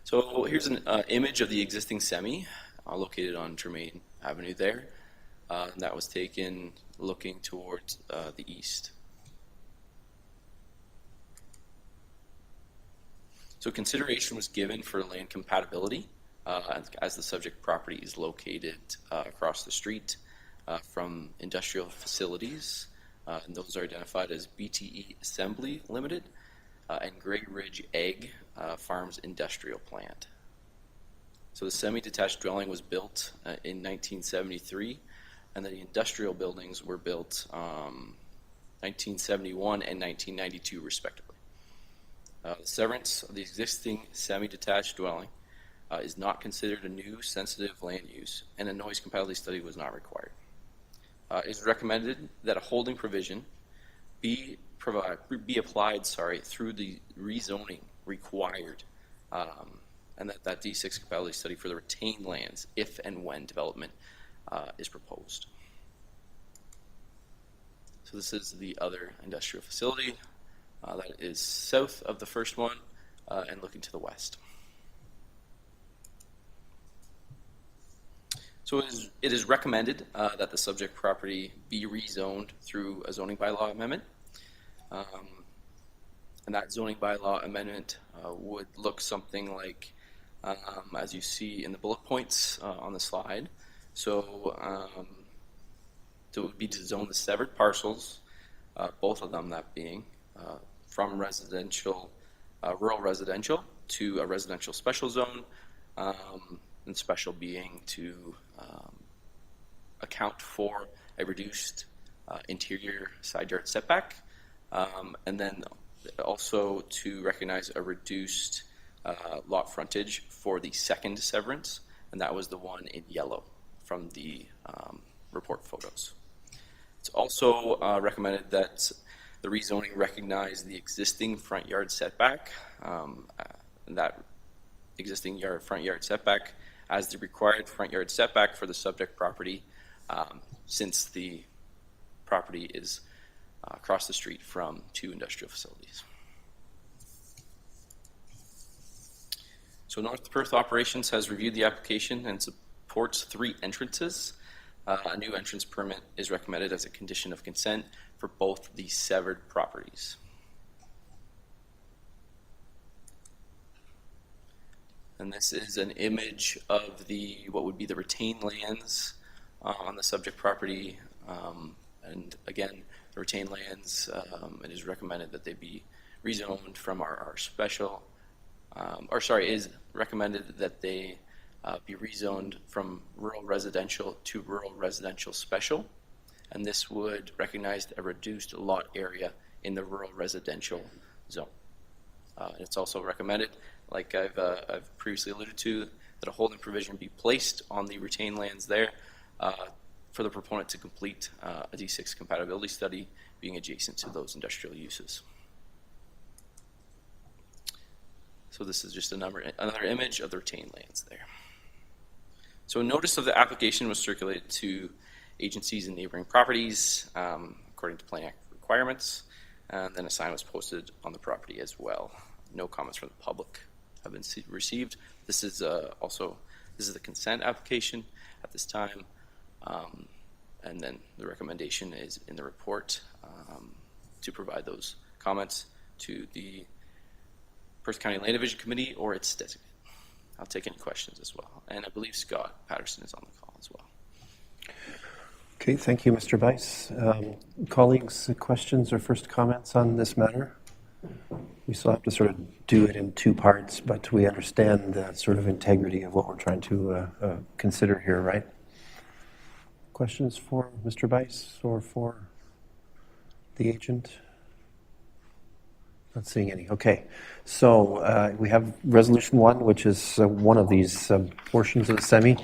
So here's an image of the existing semi located on Tremaine Avenue there. And that was taken looking towards the east. So consideration was given for land compatibility as the subject property is located across the street from industrial facilities, and those are identified as BTE Assembly Limited and Grey Ridge Egg Farms Industrial Plant. So the semi-detached dwelling was built in 1973, and the industrial buildings were built 1971 and 1992 respectively. The severance of the existing semi-detached dwelling is not considered a new sensitive land use, and a noise compatibility study was not required. It is recommended that a holding provision be applied through the rezoning required, and that D6 compatibility study for the retained lands if and when development is proposed. So this is the other industrial facility that is south of the first one and looking to the west. So it is recommended that the subject property be rezoned through a zoning bylaw amendment. And that zoning bylaw amendment would look something like, as you see in the bullet points on the slide. So it would be to zone the severed parcels, both of them that being from residential, rural residential to a residential special zone, and special being to account for a reduced interior side yard setback, and then also to recognize a reduced lot frontage for the second severance, and that was the one in yellow from the report photos. It's also recommended that the rezoning recognize the existing front yard setback, and that existing front yard setback as the required front yard setback for the subject property, since the property is across the street from 2 industrial facilities. So North Perth Operations has reviewed the application and supports 3 entrances. A new entrance permit is recommended as a condition of consent for both the severed properties. And this is an image of what would be the retained lands on the subject property. And again, the retained lands, it is recommended that they be rezoned from our special, is recommended that they be rezoned from rural residential to rural residential special. And this would recognize a reduced lot area in the rural residential zone. It's also recommended, like I've previously alluded to, that a holding provision be placed on the retained lands there for the proponent to complete a D6 compatibility study being adjacent to those industrial uses. So this is just another image of the retained lands there. So a notice of the application was circulated to agencies and neighboring properties according to Plan Act requirements, and then a sign was posted on the property as well. No comments from the public have been received. This is the consent application at this time, and then the recommendation is in the report to provide those comments to the Perth County Land Division Committee or its designate. I'll take any questions as well, and I believe Scott Patterson is on the call as well. Okay, thank you, Mr. Bice. Colleagues, questions or first comments on this matter? We still have to sort of do it in two parts, but we understand the sort of integrity of what we're trying to consider here, right? Questions for Mr. Bice or for the agent? Not seeing any. Okay, so we have Resolution 1, which is one of these portions of the semi,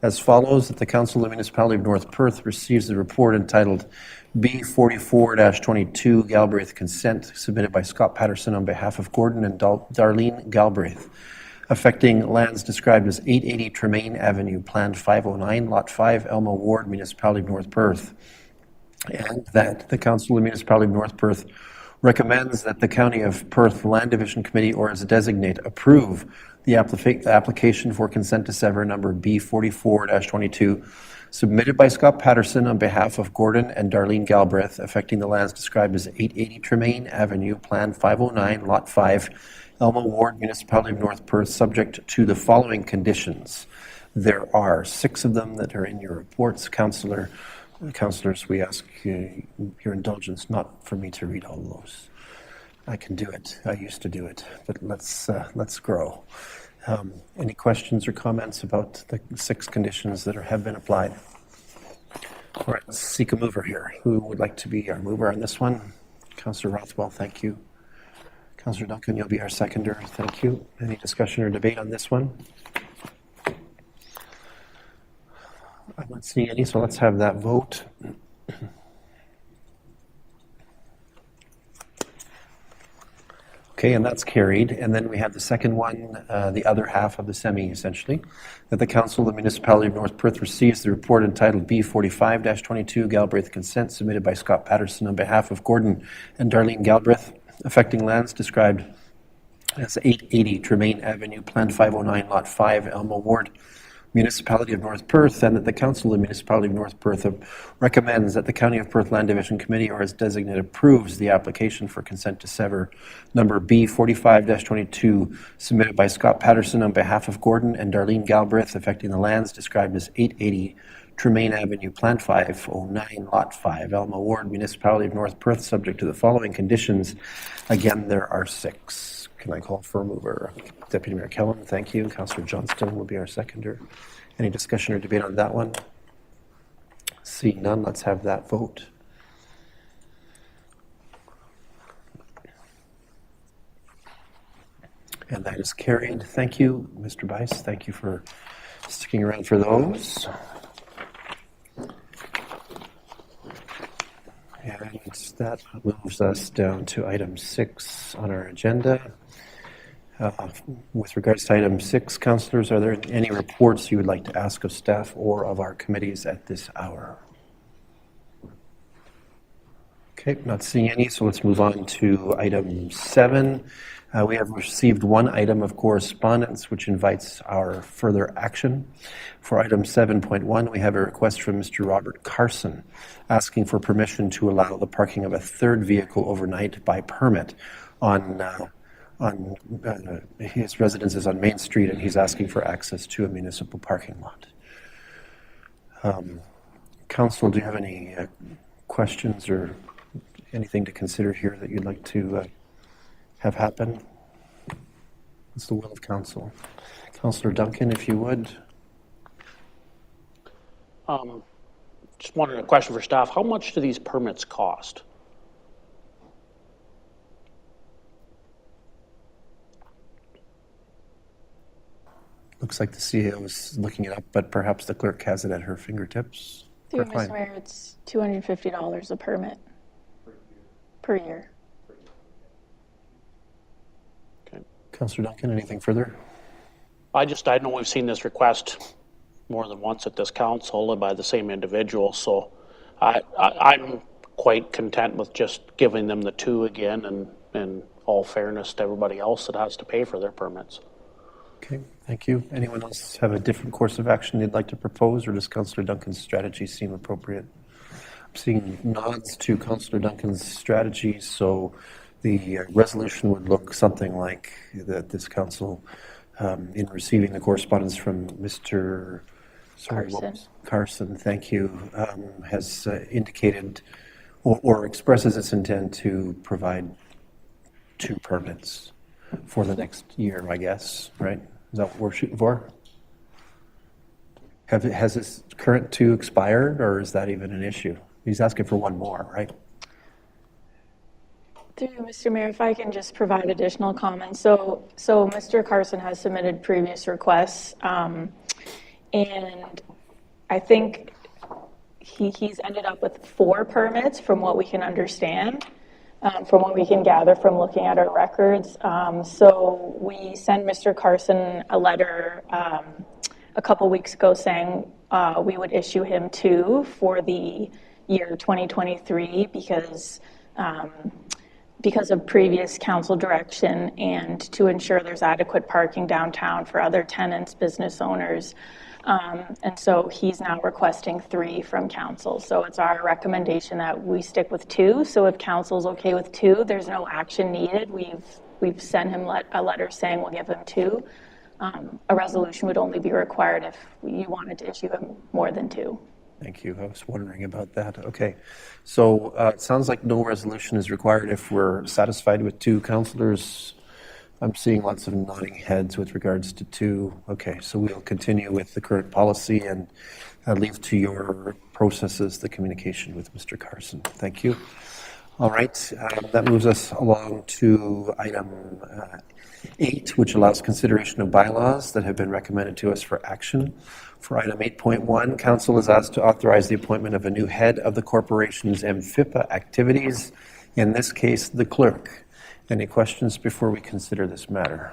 as follows: that the Council of the Municipality of North Perth receives the report entitled B44-22 Galbraith Consent, submitted by Scott Patterson on behalf of Gordon and Darlene Galbraith, affecting lands described as 880 Tremaine Avenue, Plan 509, Lot 5, Elma Ward, Municipality of North Perth, and that the Council of the Municipality of North Perth recommends that the County of Perth Land Division Committee or its designate approve the application for consent to sever number B44-22 submitted by Scott Patterson on behalf of Gordon and Darlene Galbraith, affecting the lands described as 880 Tremaine Avenue, Plan 509, Lot 5, Elma Ward, Municipality of North Perth, subject to the following conditions. There are 6 of them that are in your reports, Councillors, we ask your indulgence not for me to read all of those. I can do it. I used to do it, but let's grow. Any questions or comments about the 6 conditions that have been applied? All right, let's seek a mover here. Who would like to be our mover on this one? Councillor Rothwell, thank you. Councillor Duncan, you'll be our seconder. Thank you. Any discussion or debate on this one? I'm not seeing any, so let's have that vote. Okay, and that's carried. And then we have the second one, the other half of the semi, essentially, that the Council of the Municipality of North Perth receives the report entitled B45-22 Galbraith Consent, submitted by Scott Patterson on behalf of Gordon and Darlene Galbraith, affecting lands described as 880 Tremaine Avenue, Plan 509, Lot 5, Elma Ward, Municipality of North Perth, and that the Council of the Municipality of North Perth recommends that the County of Perth Land Division Committee or its designate approves the application for consent to sever number B45-22 submitted by Scott Patterson on behalf of Gordon and Darlene Galbraith, affecting the lands described as 880 Tremaine Avenue, Plan 509, Lot 5, Elma Ward, Municipality of North Perth, subject to the following conditions. Again, there are 6. Can I call for a mover? Deputy Mayor Kellum, thank you. Councillor Johnston will be our seconder. Any discussion or debate on that one? Seeing none, let's have that vote. And that is carried. Thank you, Mr. Bice. Thank you for sticking around for those. And that moves us down to item 6 on our agenda. With regards to item 6, councillors, are there any reports you would like to ask of staff or of our committees at this hour? Okay, not seeing any, so let's move on to item 7. We have received one item of correspondence which invites our further action. For item 7.1, we have a request from Mr. Robert Carson asking for permission to allow the parking of a third vehicle overnight by permit on his residence is on Main Street, and he's asking for access to a municipal parking lot. Council, do you have any questions or anything to consider here that you'd like to have happen? It's the will of council. Councillor Duncan, if you would. Just wondering, a question for staff. How much do these permits cost? Looks like the CAO is looking it up, but perhaps the clerk has it at her fingertips. Through Mr. Mayor, it's $250 a permit per year. Okay. Councillor Duncan, anything further? I know we've seen this request more than once at this council by the same individual, so I'm quite content with just giving them the two again, and in all fairness to everybody else that has to pay for their permits. Okay, thank you. Anyone else have a different course of action they'd like to propose, or does Councillor Duncan's strategy seem appropriate? I'm seeing nods to Councillor Duncan's strategy, so the resolution would look something like that. This council, in receiving the correspondence from Mr. Carson, thank you, has indicated or expresses its intent to provide 2 permits for the next year, I guess, right? Is that what we're shooting for? Has this current 2 expired, or is that even an issue? He's asking for 1 more, right? Through you, Mr. Mayor, if I can just provide additional comments. So Mr. Carson has submitted previous requests, and I think he's ended up with 4 permits from what we can understand. From what we can gather from looking at our records. So we sent Mr. Carson a letter a couple weeks ago saying we would issue him 2 for the year 2023 because of previous council direction and to ensure there's adequate parking downtown for other tenants, business owners. And so he's now requesting 3 from council. So it's our recommendation that we stick with 2. So if council's okay with 2, there's no action needed. We've sent him a letter saying we'll give him 2. A resolution would only be required if you wanted to issue him more than 2. Thank you. I was wondering about that. Okay. So it sounds like no resolution is required if we're satisfied with 2 councillors. I'm seeing lots of nodding heads with regards to 2. Okay, so we'll continue with the current policy and leave to your processes the communication with Mr. Carson. Thank you. All right, that moves us along to item 8, which allows consideration of bylaws that have been recommended to us for action. For item 8.1, Council is asked to authorize the appointment of a new head of the corporation's MFIPA activities, in this case, the clerk. Any questions before we consider this matter?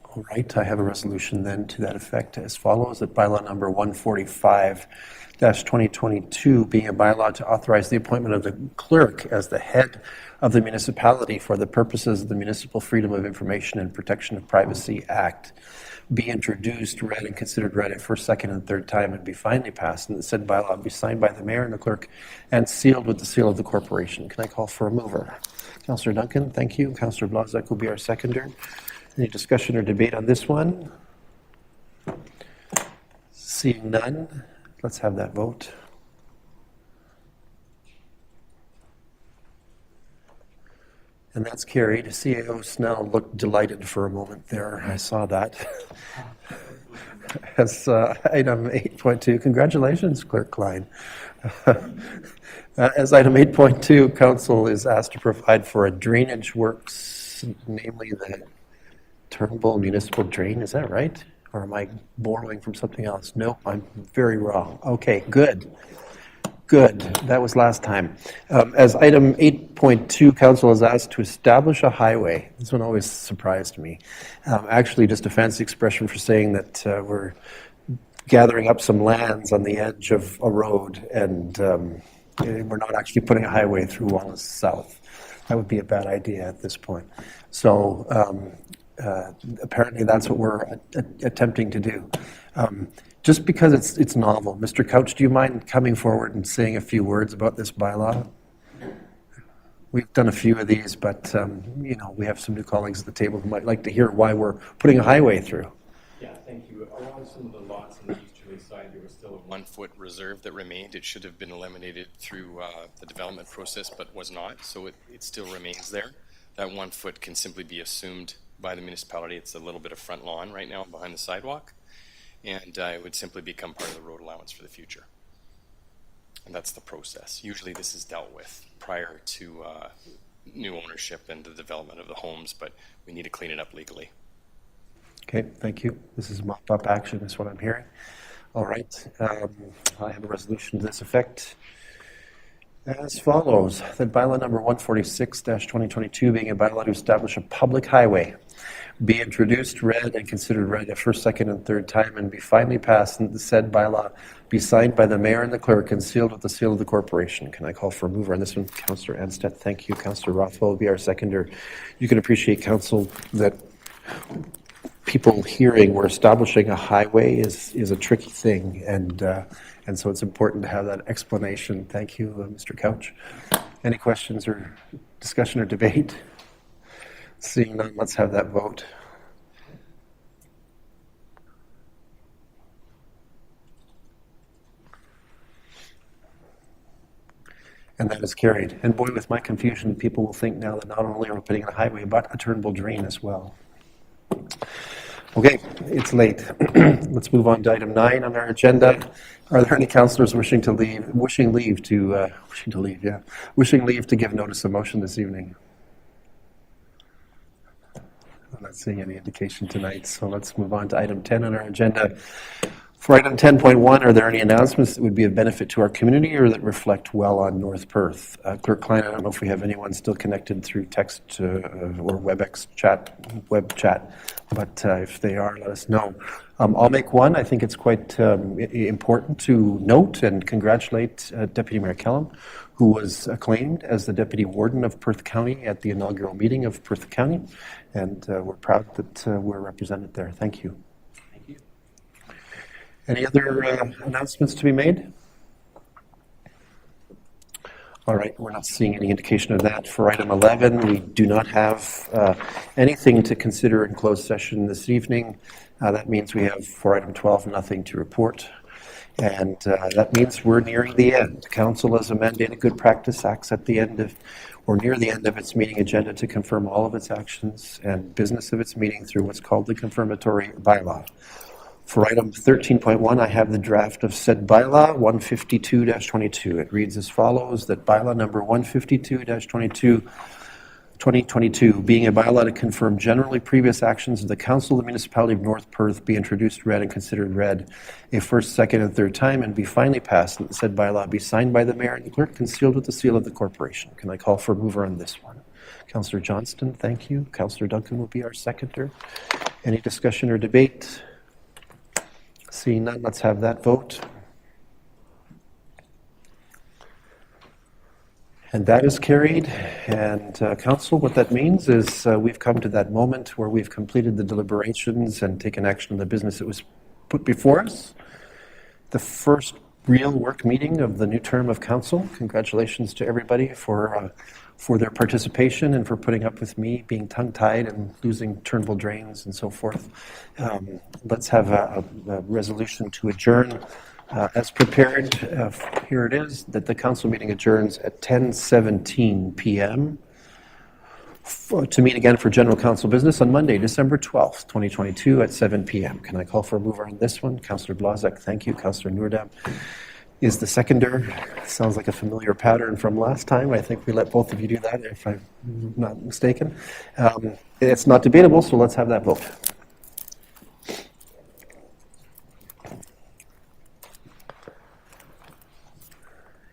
All right, I have a resolution then to that effect as follows, that bylaw number 145-2022 being a bylaw to authorize the appointment of the clerk as the head of the municipality for the purposes of the Municipal Freedom of Information and Protection of Privacy Act be introduced, read, and considered read a first, second, and third time and be finally passed, and the said bylaw be signed by the mayor and the clerk and sealed with the seal of the corporation. Can I call for a mover? Councillor Duncan, thank you. Councillor Blazek will be our seconder. Any discussion or debate on this one? Seeing none, let's have that vote. And that's carried. CAO Snell looked delighted for a moment there. I saw that. As item 8.2, congratulations, Clerk Klein. As item 8.2, Council is asked to provide for a drainage works, namely the Turnbull Municipal Drain. Is that right? Or am I borrowing from something else? Nope, I'm very wrong. Okay, good. Good. That was last time. As item 8.2, Council is asked to establish a highway. This one always surprised me. Actually, just a fancy expression for saying that we're gathering up some lands on the edge of a road, and we're not actually putting a highway through Wallace South. That would be a bad idea at this point. So apparently that's what we're attempting to do. Just because it's novel. Mr. Couch, do you mind coming forward and saying a few words about this bylaw? We've done a few of these, but we have some new colleagues at the table who might like to hear why we're putting a highway through. Yeah, thank you. Along some of the lots on the easterly side, there was still a 1 foot reserve that remained. It should have been eliminated through the development process, but was not, so it still remains there. That 1 foot can simply be assumed by the municipality. It's a little bit of front lawn right now behind the sidewalk, and it would simply become part of the road allowance for the future. And that's the process. Usually this is dealt with prior to new ownership and the development of the homes, but we need to clean it up legally. Okay, thank you. This is mop-up action, is what I'm hearing. All right, I have a resolution to this effect as follows. That bylaw number 146-2022, being a bylaw to establish a public highway, be introduced, read, and considered read a first, second, and third time, and be finally passed, and the said bylaw be signed by the mayor and the clerk and sealed with the seal of the corporation. Can I call for a mover on this one? Councillor Anstett, thank you. Councillor Rothwell will be our seconder. You can appreciate, council, that people hearing we're establishing a highway is a tricky thing, and so it's important to have that explanation. Thank you, Mr. Couch. Any questions or discussion or debate? Seeing none, let's have that vote. And that is carried. And boy, with my confusion, people will think now that not only are we putting in a highway, but a turnable drain as well. Okay, it's late. Let's move on to item 9 on our agenda. Are there any councillors wishing leave to give notice of motion this evening? I'm not seeing any indication tonight, so let's move on to item 10 on our agenda. For item 10.1, are there any announcements that would be of benefit to our community or that reflect well on North Perth? Clerk Klein, I don't know if we have anyone still connected through text or WebEx chat, web chat, but if they are, let us know. I'll make one. I think it's quite important to note and congratulate Deputy Mayor Kellum, who was acclaimed as the Deputy Warden of Perth County at the inaugural meeting of Perth County, and we're proud that we're represented there. Thank you. Any other announcements to be made? All right, we're not seeing any indication of that. For item 11, we do not have anything to consider in closed session this evening. That means we have, for item 12, nothing to report. And that means we're nearing the end. Council, as a mandated good practice, acts at the end of, or near the end of its meeting agenda to confirm all of its actions and business of its meeting through what's called the confirmatory bylaw. For item 13.1, I have the draft of said bylaw 152-22. It reads as follows, that bylaw number 152-22, 2022, being a bylaw to confirm generally previous actions of the Council of the Municipality of North Perth, be introduced, read, and considered read a first, second, and third time, and be finally passed, and said bylaw be signed by the mayor and the clerk and sealed with the seal of the corporation. Can I call for a mover on this one? Councillor Johnston, thank you. Councillor Duncan will be our seconder. Any discussion or debate? Seeing none, let's have that vote. And that is carried. And Council, what that means is we've come to that moment where we've completed the deliberations and taken action on the business that was put before us. The first real work meeting of the new term of Council. Congratulations to everybody for their participation and for putting up with me being tongue-tied and losing turnable drains and so forth. Let's have a resolution to adjourn as prepared. Here it is, that the council meeting adjourns at 10:17 p.m. To meet again for general council business on Monday, December 12th, 2022 at 7 p.m. Can I call for a mover on this one? Councillor Blazek, thank you. Councillor Noordam is the seconder. Sounds like a familiar pattern from last time. I think we let both of you do that, if I'm not mistaken. It's not debatable, so let's have that vote.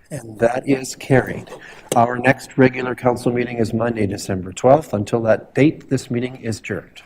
And that is carried. Our next regular council meeting is Monday, December 12th. Until that date, this meeting is adjourned.